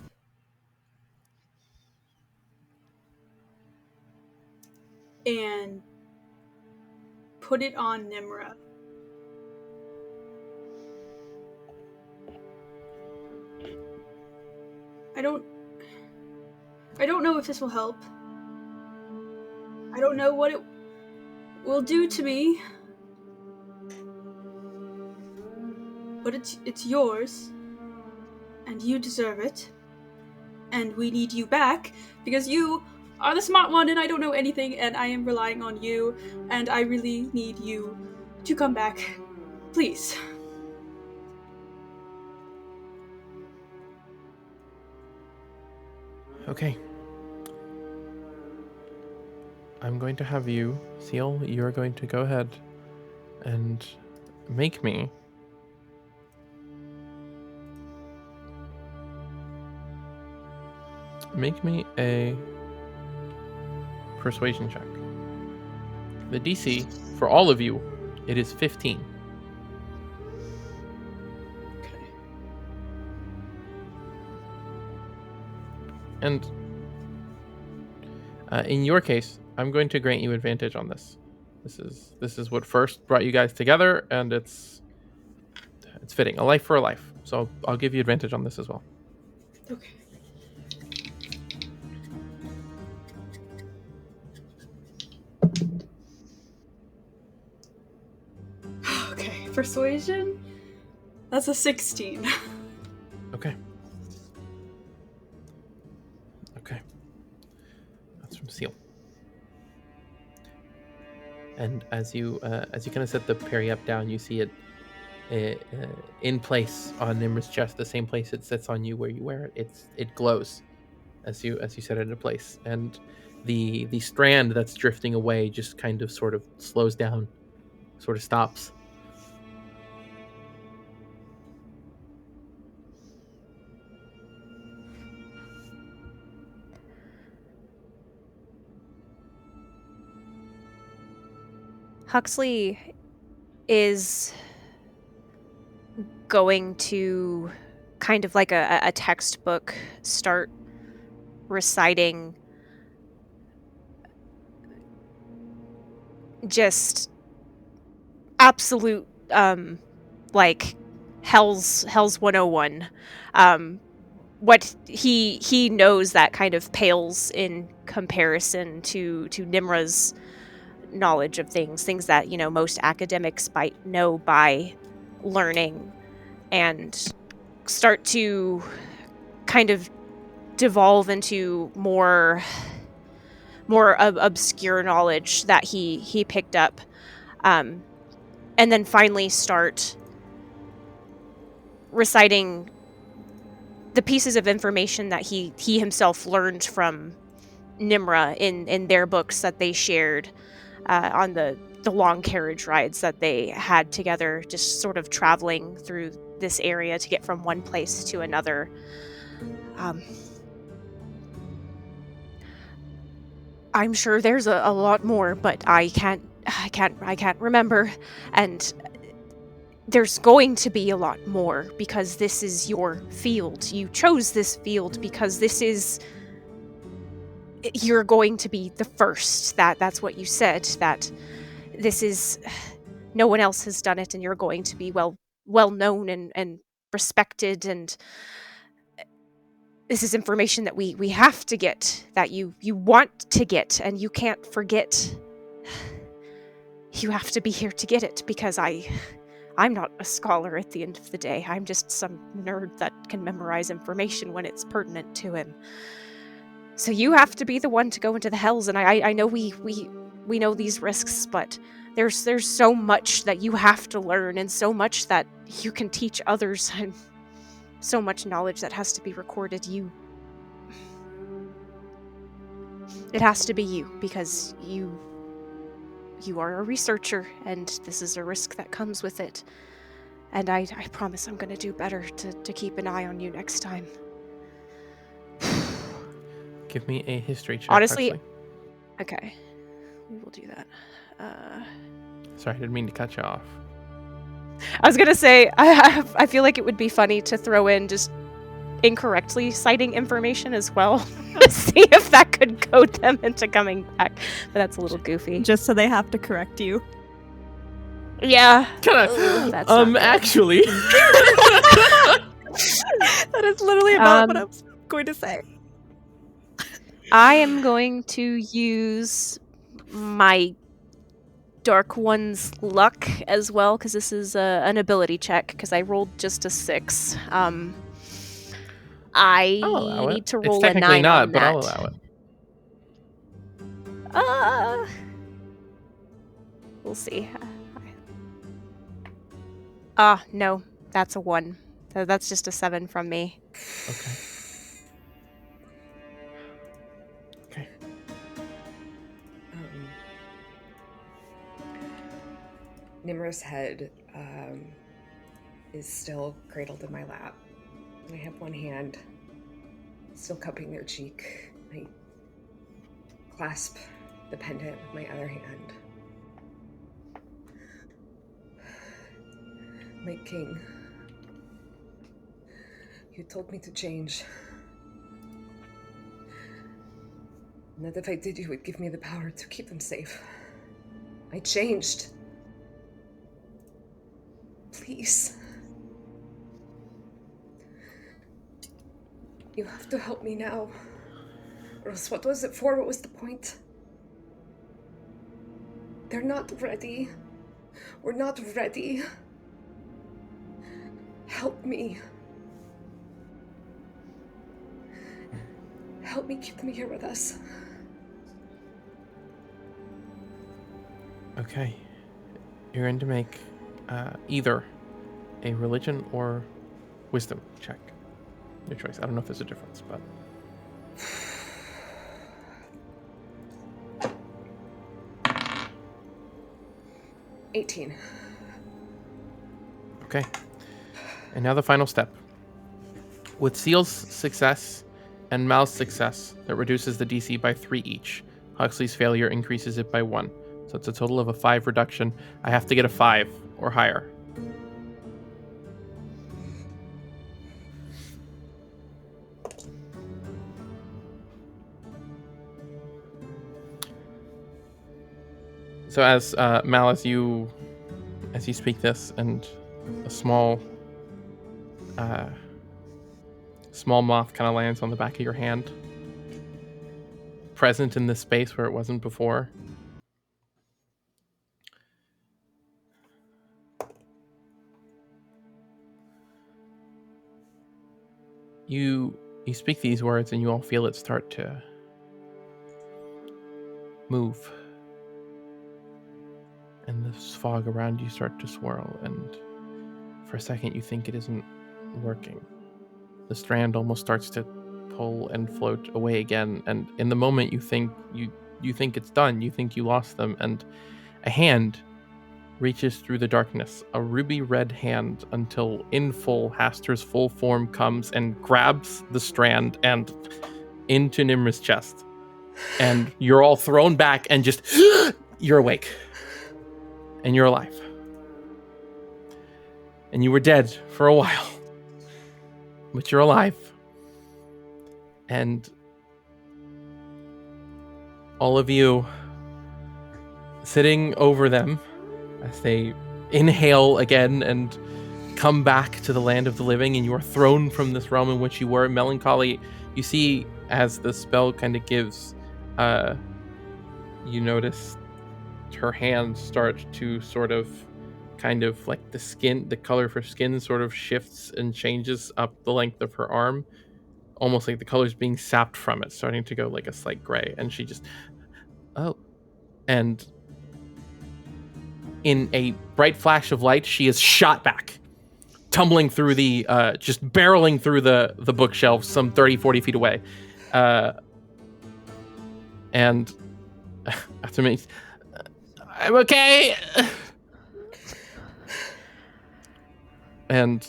and put it on Nimra. I don't know if this will help. I don't know what it will do to me. But it's yours. And you deserve it. And we need you back because you are the smart one and I don't know anything and I am relying on you and I really need you to come back. Please. Okay. I'm going to have you, Seal, you're going to go ahead and make me a persuasion check. The DC for all of you, it is 15. Okay. And in your case, I'm going to grant you advantage on this. This is what first brought you guys together, and it's fitting. A life for a life. So I'll give you advantage on this as well. Okay. Okay, persuasion? That's a 16. Okay. And as you kind of set the parry up down, you see it in place on Nimra's chest, the same place it sits on you where you wear it. It glows as you set it into place, and the strand that's drifting away just kind of sort of slows down, sort of stops. Huxley is going to, kind of like a textbook, start reciting just absolute like Hell's 101. What he knows that kind of pales in comparison to Nimra's knowledge of things that, you know, most academics might know by learning, and start to kind of devolve into more obscure knowledge that he picked up, and then finally start reciting the pieces of information that he himself learned from Nimra in their books that they shared on the long carriage rides that they had together, just sort of traveling through this area to get from one place to another. I'm sure there's a lot more, but I can't remember, and there's going to be a lot more because this is your field. You chose this field because you're going to be the first. That's what you said, that this is, no one else has done it, and you're going to be well known and respected, and this is information that we have to get, that you want to get, and you can't forget. You have to be here to get it, because I'm not a scholar at the end of the day. I'm just some nerd that can memorize information when it's pertinent to him. So you have to be the one to go into the hells, and I know we know these risks, but there's so much that you have to learn, and so much that you can teach others, and so much knowledge that has to be recorded. It has to be you, because you are a researcher, and this is a risk that comes with it. And I promise I'm going to do better to keep an eye on you next time. Give me a history check. Honestly, Huxley. Okay, we will do that. Sorry, I didn't mean to cut you off. I was gonna say, I feel like it would be funny to throw in just incorrectly citing information as well, to see if that could goad them into coming back. But that's a little goofy. Just so they have to correct you. Yeah. Actually. That is literally about what I was going to say. I am going to use my Dark One's luck as well, because this is an ability check, because I rolled just a 6. I need to roll a 9 not, on but that. I'll allow it. We'll see. No, that's a 1. That's just a 7 from me. Okay. Nimra's head is still cradled in my lap. I have one hand still cupping their cheek. I clasp the pendant with my other hand. My king, you told me to change. And that if I did, you would give me the power to keep them safe. I changed. Please. You have to help me now. Or else what was it for? What was the point? They're not ready. We're not ready. Help me. Help me keep them here with us. Okay. You're going to make either a religion or wisdom check. Your choice. I don't know if there's a difference, but... 18. Okay. And now the final step. With Seal's success and Mal's success, that reduces the DC by 3 each. Huxley's failure increases it by 1. So it's a total of a 5 reduction. I have to get a 5 or higher. So as Mal, as you speak this, and a small moth kind of lands on the back of your hand, present in this space where it wasn't before. You speak these words, and you all feel it start to move. And the fog around you start to swirl, and for a second you think it isn't working. The strand almost starts to pull and float away again, and in the moment you think it's done, you think you lost them, and a hand reaches through the darkness, a ruby red hand, until in full Haster's full form comes and grabs the strand and into Nimra's chest. And you're all thrown back and just you're awake. And you're alive. And you were dead for a while. But you're alive. And all of you sitting over them as they inhale again and come back to the land of the living, and you are thrown from this realm in which you were. Melancholy, you see as the spell kind of gives, you notice her hands start to sort of kind of like the color of her skin sort of shifts and changes up the length of her arm, almost like the color's being sapped from it, starting to go like a slight gray. And she just, and in a bright flash of light, she is shot back, tumbling through the, just barreling through the bookshelves some 30, 40 feet away. And after me, I'm okay. And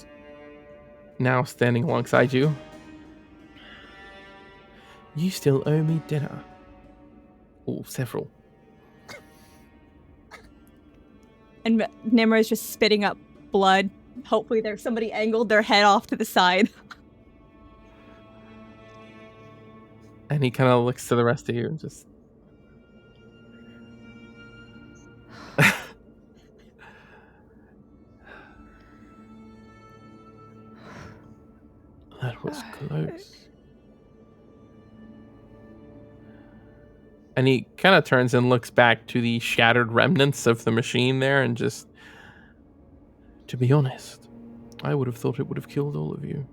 now standing alongside you, you still owe me dinner. Oh, several. And Nimra is just spitting up blood. Hopefully there's somebody angled their head off to the side. And he kind of looks to the rest of you and just... That was close. And he kind of turns and looks back to the shattered remnants of the machine there and just... To be honest, I would have thought it would have killed all of you.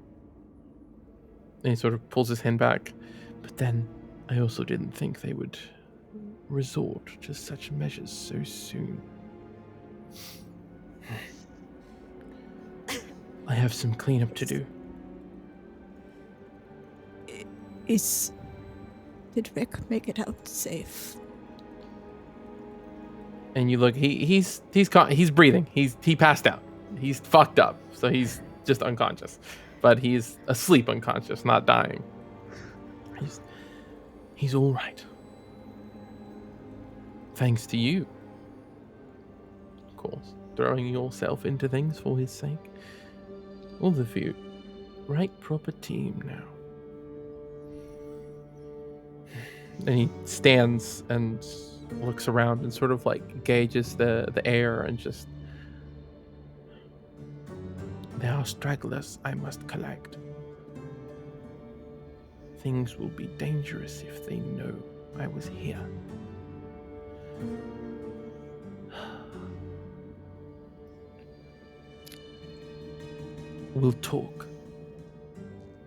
And he sort of pulls his hand back. But then, I also didn't think they would resort to such measures so soon. I have some cleanup to do. Did Rick make it out safe? And you look, he's breathing. He passed out. He's fucked up, so he's just unconscious. But he's asleep unconscious, not dying. He's all right. Thanks to you. Of course, throwing yourself into things for his sake. All of you, right proper team now. And he stands and looks around and sort of like gauges the air and just... There are stragglers I must collect. Things will be dangerous if they know I was here. We'll talk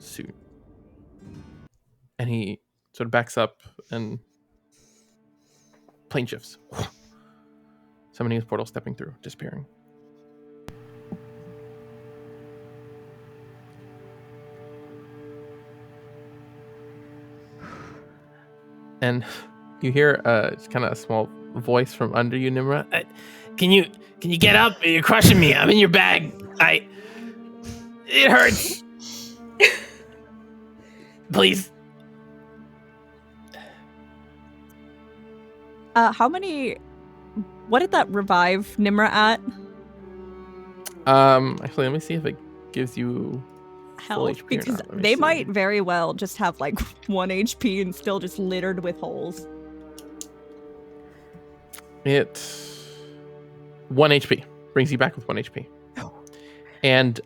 soon. And he sort of backs up and plane shifts. Summoning his portal, stepping through, disappearing. And you hear kind of a small voice from under you, Nimra. Can you get up? You're crushing me. I'm in your bag. It hurts. Please. What did that revive Nimra at? Actually, let me see if it gives you health, because they might very well just have like 1 HP and still just littered with holes. It's 1 HP. Brings you back with 1 HP. Oh. And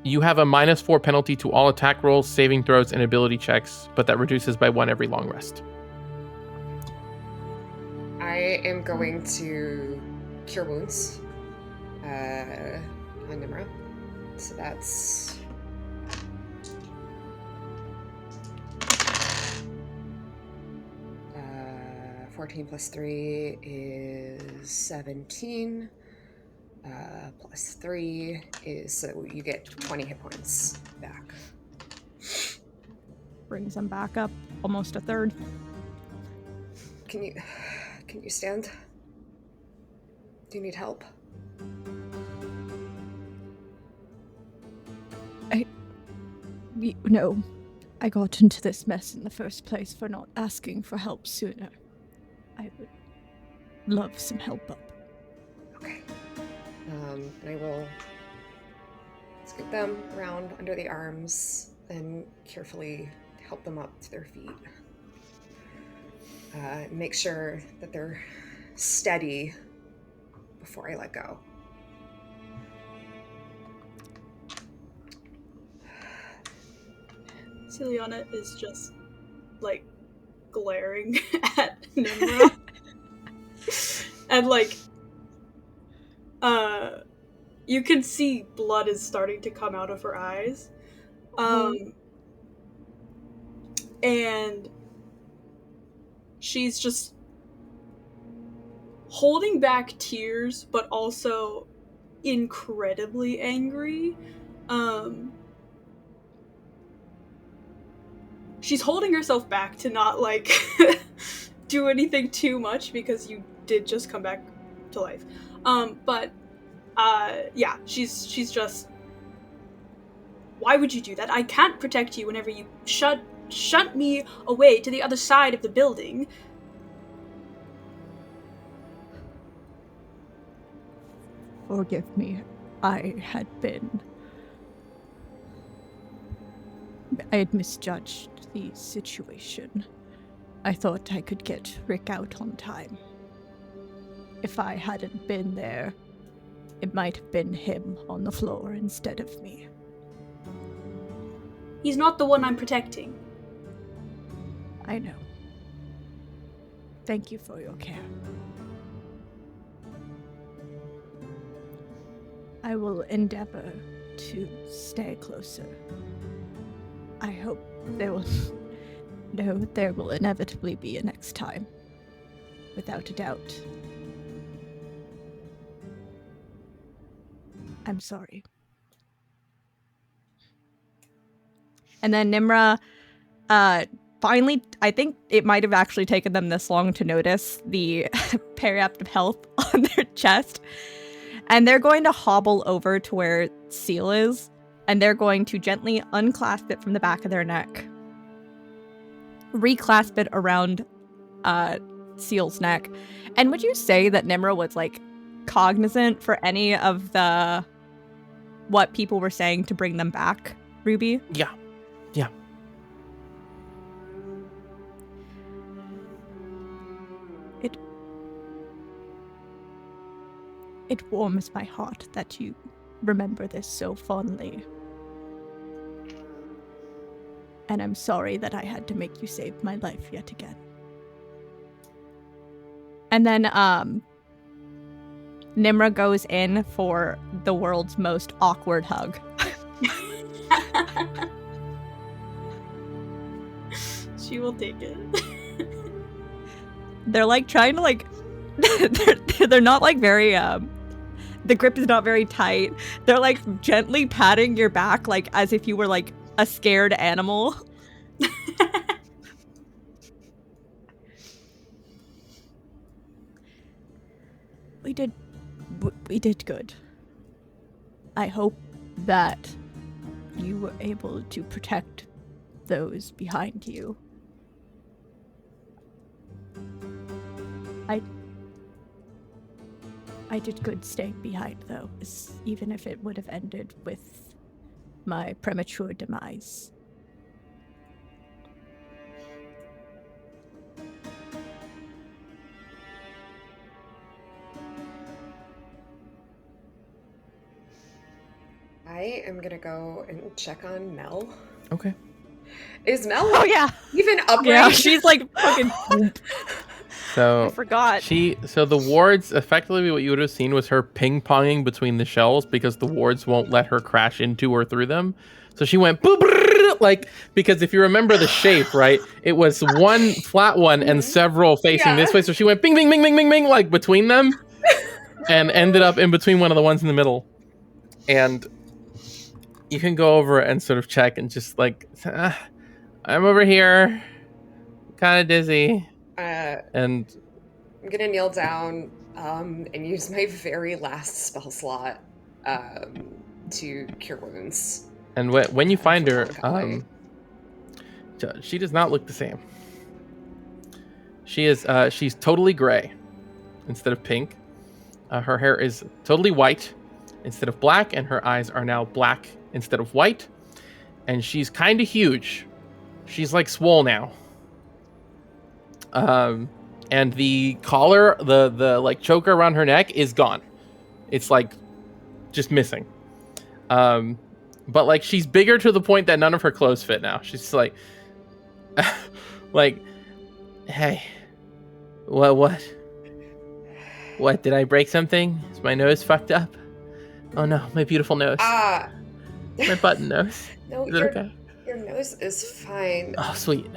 you have a -4 penalty to all attack rolls, saving throws, and ability checks, but that reduces by 1 every long rest. I am going to Cure Wounds on Nimra. So that's 14 plus 3 is 17. Plus 3 is, so you get 20 hit points back. Brings them back up almost a third. Can you stand? Do you need help? No. I got into this mess in the first place for not asking for help sooner. I would love some help up. Okay. And I will scoop them around under the arms and carefully help them up to their feet. Make sure that they're steady before I let go. Celiana is just, like, glaring at Nimra. And, like, you can see blood is starting to come out of her eyes. And she's just holding back tears, but also incredibly angry. She's holding herself back to not, like, do anything too much because you did just come back to life. Yeah, she's just... Why would you do that? I can't protect you whenever you shut me away to the other side of the building. Forgive me. I had misjudged the situation. I thought I could get Rick out on time. If I hadn't been there, it might have been him on the floor instead of me. He's not the one I'm protecting. I know. Thank you for your care. I will endeavor to stay closer. I hope there will inevitably be a next time. Without a doubt. I'm sorry. And then Nimra, finally, I think it might have actually taken them this long to notice the periaptive health on their chest. And they're going to hobble over to where Seal is, and they're going to gently unclasp it from the back of their neck, reclasp it around Seal's neck. And would you say that Nimra was, like, cognizant for any of what people were saying to bring them back, Ruby? Yeah. It warms my heart that you remember this so fondly. And I'm sorry that I had to make you save my life yet again. And then, Nimra goes in for the world's most awkward hug. She will take it. They're like trying to like they're not like very the grip is not very tight. They're like gently patting your back, like as if you were like a scared animal. We did good. I hope that you were able to protect those behind you. I did good staying behind, though, even if it would have ended with my premature demise. I am gonna go and check on Mel. Okay. Is Mel? Oh yeah, even upright? Yeah, she's like fucking. So I forgot. So the wards, effectively what you would have seen was her ping-ponging between the shells because the wards won't let her crash into or through them. So she went like, because if you remember the shape, right, it was one flat one and several facing this way. So she went bing, bing, bing, bing, bing, bing, like between them and ended up in between one of the ones in the middle. And you can go over and sort of check and just like, I'm over here, kind of dizzy. And I'm gonna kneel down and use my very last spell slot to cure wounds. And when you find her, she does not look the same. She is she's totally gray instead of pink. Her hair is totally white instead of black, and her eyes are now black instead of white. And she's kind of huge. She's like swole now. And the collar, the like choker around her neck is gone. It's like just missing. But like she's bigger to the point that none of her clothes fit now. She's like, like, hey, what? Did I break something? Is my nose fucked up? Oh no, my beautiful nose. My button nose. No, is it okay? Your nose is fine. Oh, sweet.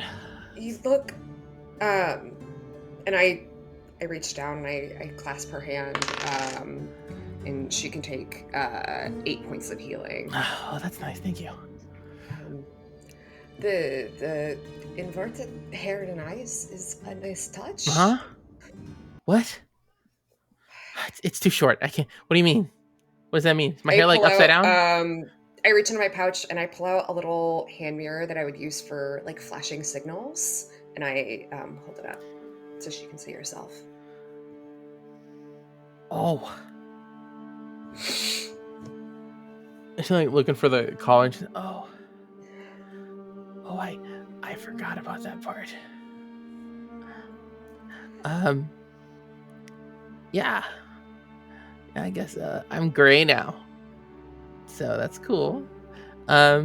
You look, and I reach down and I clasp her hand, and she can take 8 points of healing. Oh, that's nice. Thank you. The inverted hair and eyes is a nice touch. Huh? What? It's too short. I can't. What do you mean? What does that mean? Is my hair like upside down? I reach into my pouch and I pull out a little hand mirror that I would use for like flashing signals, and I hold it up so she can see herself. Oh. She's like looking for the collar. And she's, oh, I forgot about that part. Yeah. I guess I'm gray now. So that's cool. Yeah,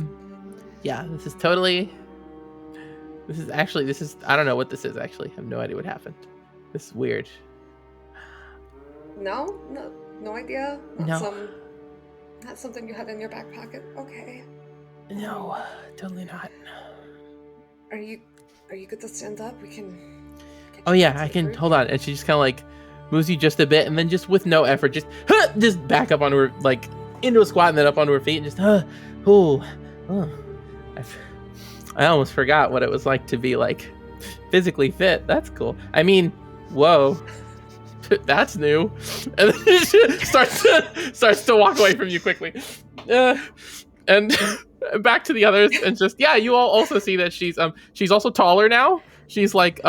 this is I don't know what this is actually. I have no idea what happened. This is weird. No idea? No. Not something you have in your back pocket? Okay. No, totally not. Are you good to stand up? We can... Oh yeah, I can. Hold on. And she just kind of like moves you just a bit, and then just with no effort, just back up onto her, like into a squat, and then up onto her feet, and just I almost forgot what it was like to be like physically fit. That's cool. I mean, whoa, that's new. And then she starts to walk away from you quickly, and back to the others, and just you all also see that she's also taller now. She's like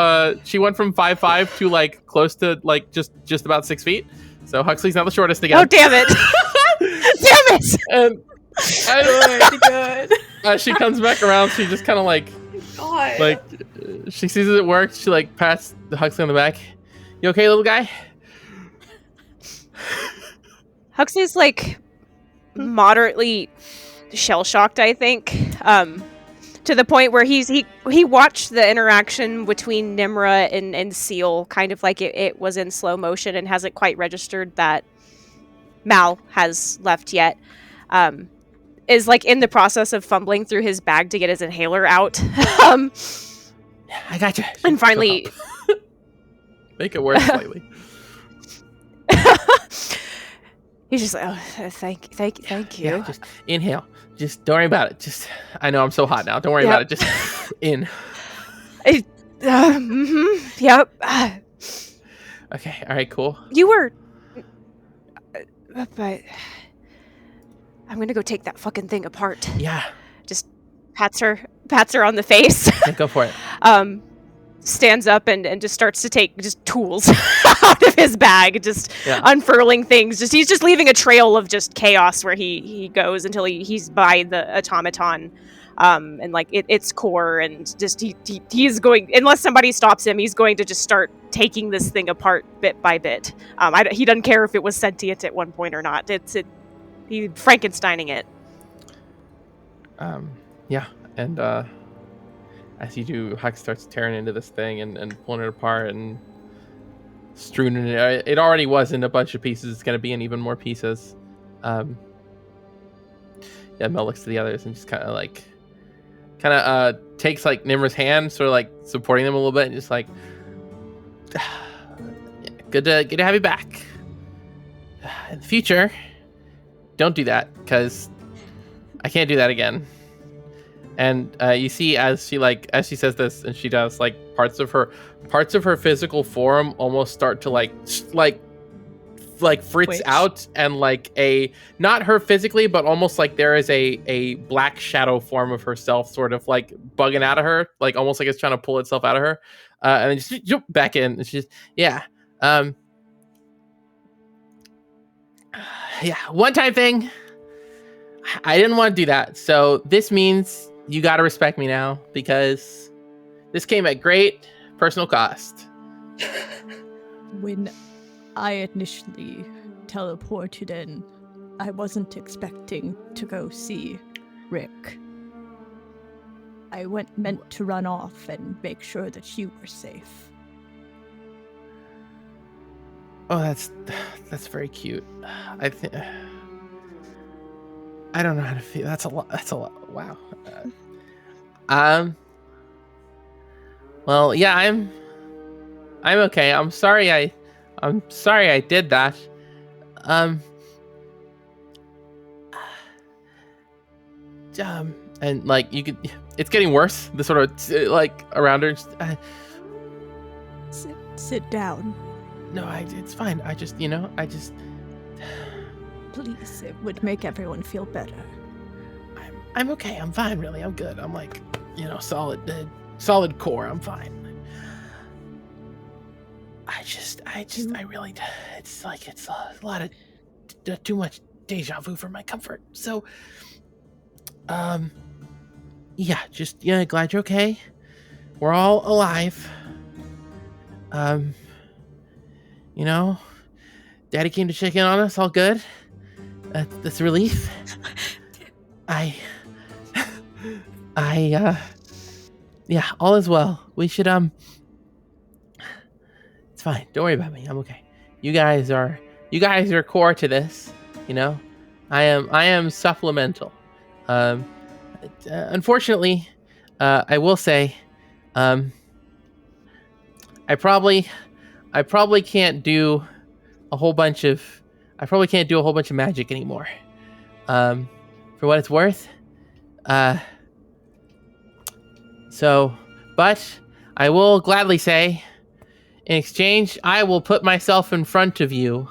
she went from 5'5" to like close to like just about 6 feet. So Huxley's now the shortest again. Oh damn it! Damn it! And Good. she comes back around. She just kind of like she sees it works. She like pats the Huxley on the back. You okay, little guy? Huxley's like moderately shell shocked, I think, to the point where he watched the interaction between Nimra and Seal kind of like it was in slow motion and hasn't quite registered that Mal has left yet. Is like in the process of fumbling through his bag to get his inhaler out. I got you. And finally make it worse slightly. He's just like, oh, thank you. Yeah, just inhale. Just don't worry about it. Just, I know I'm so hot now. Don't worry about it. Just in. Yep. Okay. All right. Cool. You were, but I'm gonna go take that fucking thing apart. Yeah. Just pats her on the face. Yeah, go for it. Stands up and just starts to take just tools out of his bag, just unfurling things. He's just leaving a trail of just chaos where he goes until he's by the automaton, and like its core, and just he's going, unless somebody stops him, he's going to just start taking this thing apart bit by bit. He doesn't care if it was sentient at one point or not. He Frankensteining it. Yeah, and as you do, Huck starts tearing into this thing and pulling it apart and strewing it. It already was in a bunch of pieces. It's going to be in even more pieces. Mel looks to the others and just kind of takes like Nimra's hand, sort of like supporting them a little bit, and just like, good to have you back. In the future, don't do that, because I can't do that again. And you see, as she says this, and she does, like, parts of her physical form almost start to like fritz out, and like not her physically, but almost like there is a black shadow form of herself sort of like bugging out of her, like almost like it's trying to pull itself out of her, and then just jump back in. And she's one time thing. I didn't want to do that, so this means you got to respect me now, because this came at great personal cost. When I initially teleported in, I wasn't expecting to go see Rick. I meant to run off and make sure that you were safe. Oh, that's very cute. I don't know how to feel. That's a lot. Wow. Well, yeah, I'm okay. I'm sorry I did that. And like you could, it's getting worse. The sort of like around her. Sit down. No, it's fine. I just. Please, it would make everyone feel better. I'm okay. I'm fine, really. I'm good. I'm like, solid core. I'm fine. I really, it's like, it's a lot of too much deja vu for my comfort. So, glad you're okay. We're all alive. Daddy came to check in on us. All good. That's a relief. All is well. We should, it's fine. Don't worry about me. I'm okay. You guys are core to this, I am supplemental. Unfortunately, I will say, I probably can't do a whole bunch of magic anymore. For what it's worth. But I will gladly say, in exchange, I will put myself in front of you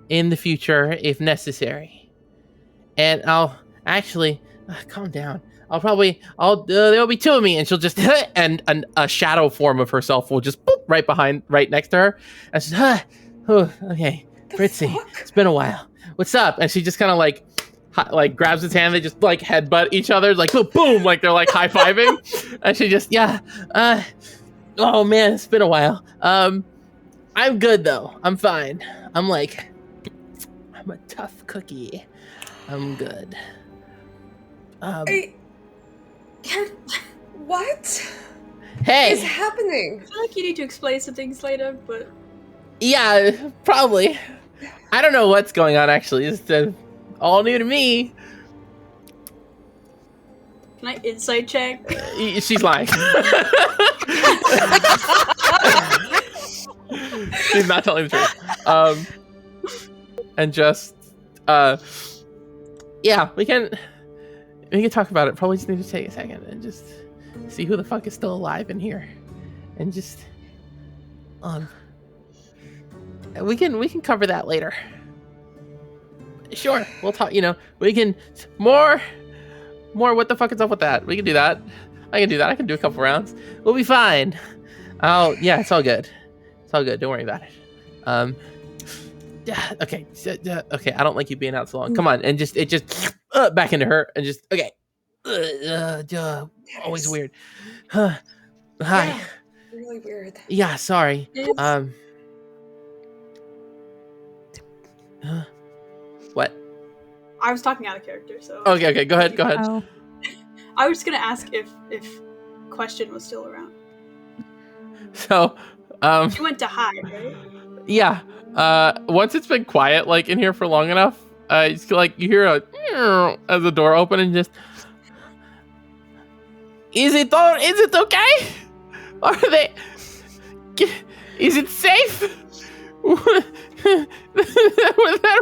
in the future if necessary. And I'll actually, calm down. There'll be two of me, and she'll just, and a shadow form of herself will just boop right next to her. And she's, okay, Fritzy, it's been a while. What's up? And she just kind of like grabs his hand. They just like headbutt each other, like boom, like they're like high fiving. And she just, oh man, it's been a while. I'm good though. I'm fine. I'm a tough cookie. I'm good. What? Hey, is happening? I feel like you need to explain some things later, but yeah, probably. I don't know what's going on actually. It's all new to me. Can I insight check? She's lying. She's not telling the truth. and just yeah, we can talk about it. Probably just need to take a second and just see who the fuck is still alive in here, and just we can cover that later. Sure, we'll talk. We can more. What the fuck is up with that? We can do that. I can do that. I can do a couple rounds. We'll be fine. Oh yeah, it's all good. It's all good. Don't worry about it. Yeah. Okay. Okay. I don't like you being out so long. Come on, and just back into her, and just okay. Always weird. Hi. Yeah, really weird. Yeah. Sorry. What? I was talking out of character, so. Okay. Go ahead. Oh. I was just gonna ask if Question was still around. So, She went to hide, right? Yeah. Once it's been quiet, like in here for long enough, it's like you hear a as the door open and just. Is it okay? Are they? Is it safe? There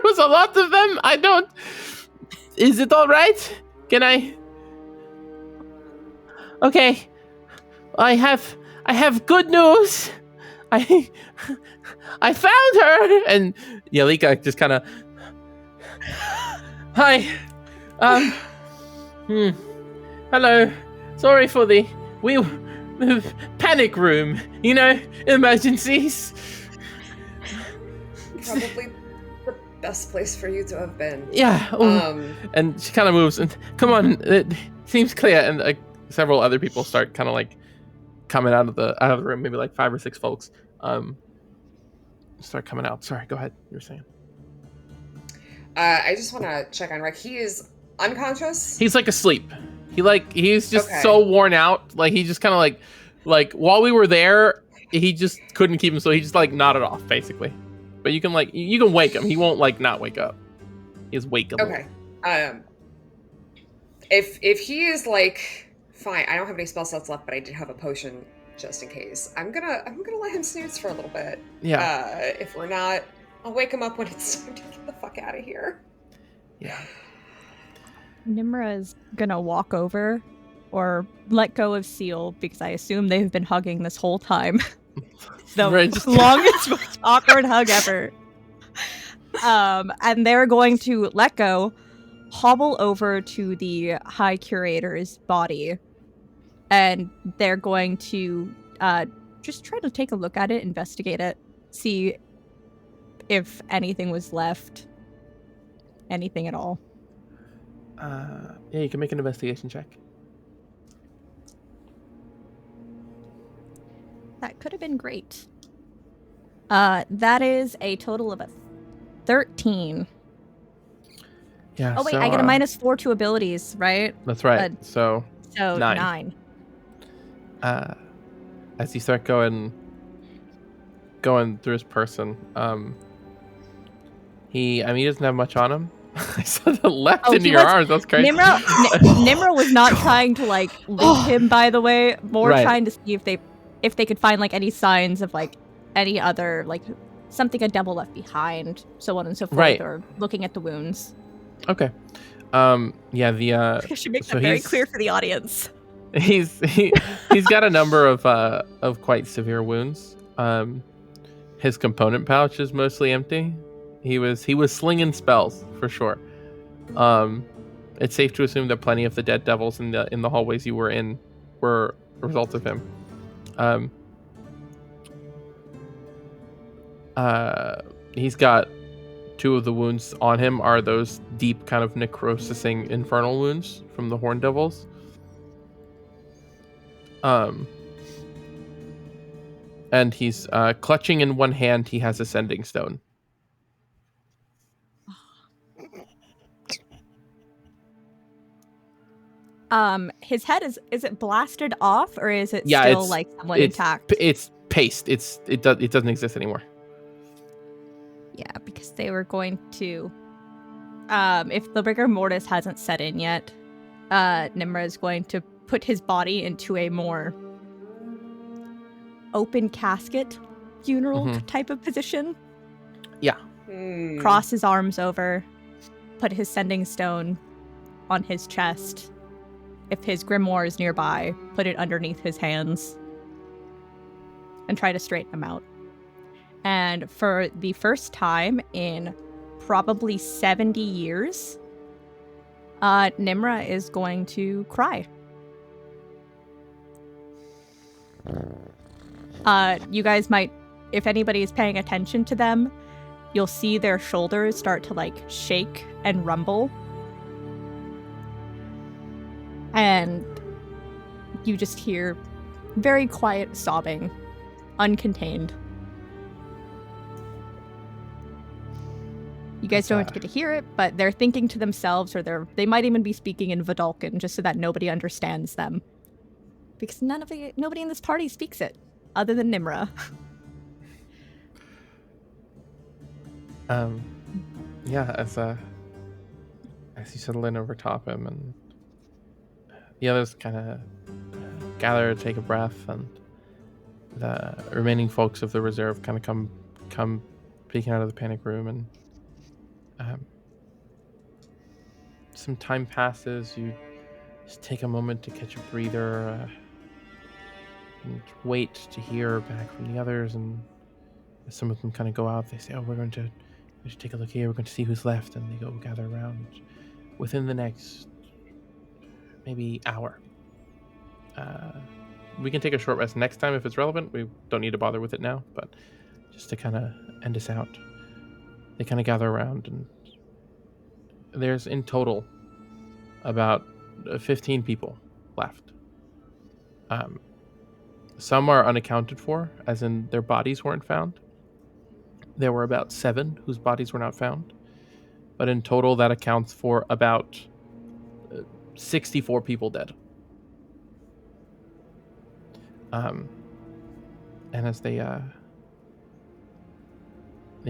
was a lot of them. I don't. Is it all right? Can I? Okay. I have good news. I found her, and Yalika just kind of. Hi. Hello. Sorry for the panic room. Emergencies. Probably the best place for you to have been. Yeah. And she kind of moves and come on. It seems clear, and several other people start kind of like coming out of the room. Maybe like 5 or 6 folks. Start coming out. Sorry. Go ahead. You were saying. I just want to check on Rick. He is unconscious. He's like asleep. He's just so worn out. Like he just kind of like while we were there, he just couldn't keep him. So he just like nodded off basically. But you can wake him. He won't like not wake up. He's wakeable. Okay. If he is like fine, I don't have any spell slots left, but I did have a potion just in case. I'm gonna let him snooze for a little bit. Yeah. If we're not, I'll wake him up when it's time to get the fuck out of here. Yeah. Nimra is gonna walk over or let go of Seal because I assume they've been hugging this whole time. The longest, most awkward hug ever. And they're going to let go, hobble over to the High Curator's body, and they're going to just try to take a look at it, investigate it, see if anything was left. Anything at all. Yeah, you can make an investigation check. That could have been great. That is a total of a 13. Yeah. Oh wait, I get a -4 to abilities, right? That's right. So 9. As you start going through his person, he doesn't have much on him. I saw the left into your arms. That's crazy. Nimra was not trying to like loot him, by the way. More trying to see if they could find like any signs of like any other like something a devil left behind, so on and so forth, or looking at the wounds. Okay. Yeah. I should make that very clear for the audience. He's got a number of quite severe wounds. His component pouch is mostly empty. He was slinging spells for sure. It's safe to assume that plenty of the dead devils in the hallways you were in were a result of him. He's got 2 of the wounds on him are those deep kind of necrosising infernal wounds from the horn devils. And he's clutching in one hand. He has a sending stone. His head is it blasted off, or is it still like somewhat intact? It's paste. It doesn't exist anymore. Yeah, because they were going to, if the rigor mortis hasn't set in yet, Nimra is going to put his body into a more open casket funeral type of position. Yeah. cross his arms over, put his sending stone on his chest. If his grimoire is nearby, put it underneath his hands and try to straighten him out. And for the first time in probably 70 years, Nimra is going to cry. You guys might, if anybody is paying attention to them, you'll see their shoulders start to like shake and rumble. And you just hear very quiet sobbing, uncontained. You guys don't get to hear it, but they're thinking to themselves, or they might even be speaking in Vidalcan just so that nobody understands them. Because nobody in this party speaks it, other than Nimra. Yeah, as you settle in over top him, and the others kind of gather, take a breath, and the remaining folks of the reserve kind of come peeking out of the panic room, and some time passes. You just take a moment to catch a breather and wait to hear back from the others. And as some of them kind of go out, they say, "Oh, we should take a look here. We're going to see who's left," and they go gather around. Within the next maybe hour, we can take a short rest next time if it's relevant. We don't need to bother with it now, but just to kind of end us out, they kind of gather around, and there's in total about 15 people left. Some are unaccounted for, as in their bodies weren't found. There were about 7 whose bodies were not found, but in total that accounts for about 64 people dead. And as they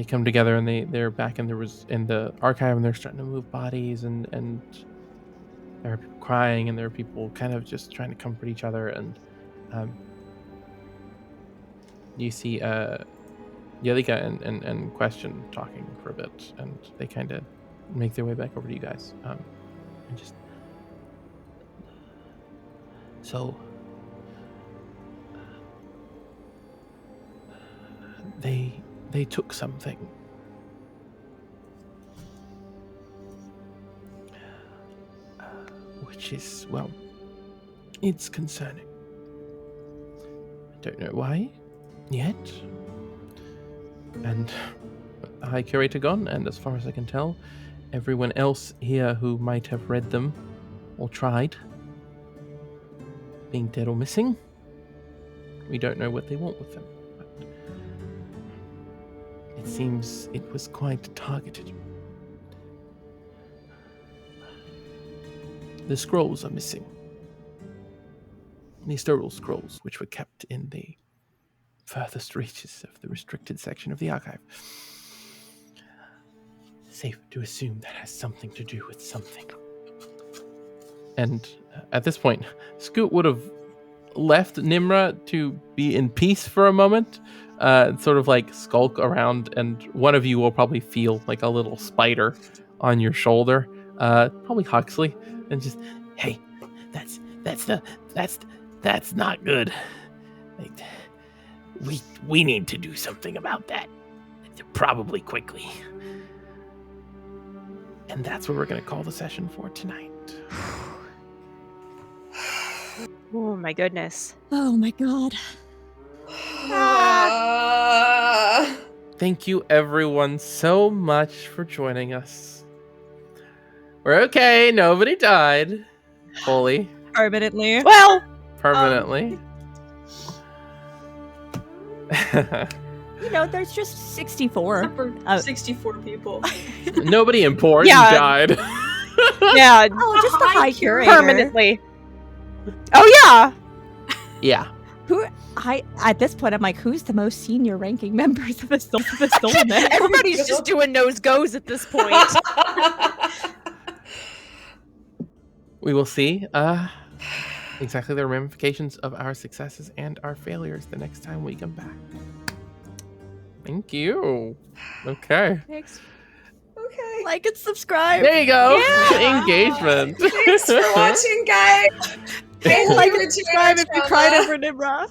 come together, and they're back in the archive, and they're starting to move bodies, and there are people crying, and there are people kind of just trying to comfort each other, and you see Yelika and Question talking for a bit, and they kind of make their way back over to you guys, and just so they took something. Which is, well, it's concerning. I don't know why yet. And the High Curator gone, and as far as I can tell, everyone else here who might have read them or tried, being dead or missing. We don't know what they want with them. But it seems it was quite targeted. The scrolls are missing. The Sterile scrolls, which were kept in the furthest reaches of the restricted section of the archive. Safe to assume that has something to do with something. And at this point, Scoot would have left Nimra to be in peace for a moment, sort of like skulk around, and one of you will probably feel like a little spider on your shoulder, probably Huxley, and just, hey, that's not good. We need to do something about that, probably quickly. And that's what we're going to call the session for tonight. Oh my goodness. Oh my god. Thank you everyone so much for joining us. We're okay, nobody died. Fully. Permanently. Well, permanently. You know, there's just 64. Except for 64 people. Nobody important died. Yeah. Oh, just the High Curator. Permanently. Oh, yeah. Yeah. At this point, I'm like, who's the most senior ranking members of the Solomon? Everybody's just doing nose goes at this point. We will see exactly the ramifications of our successes and our failures the next time we come back. Thank you. Okay. Thanks. Okay. Like and subscribe. There you go. Yeah. Engagement. Thanks for watching, guys. Like and subscribe if you cried over Nimra.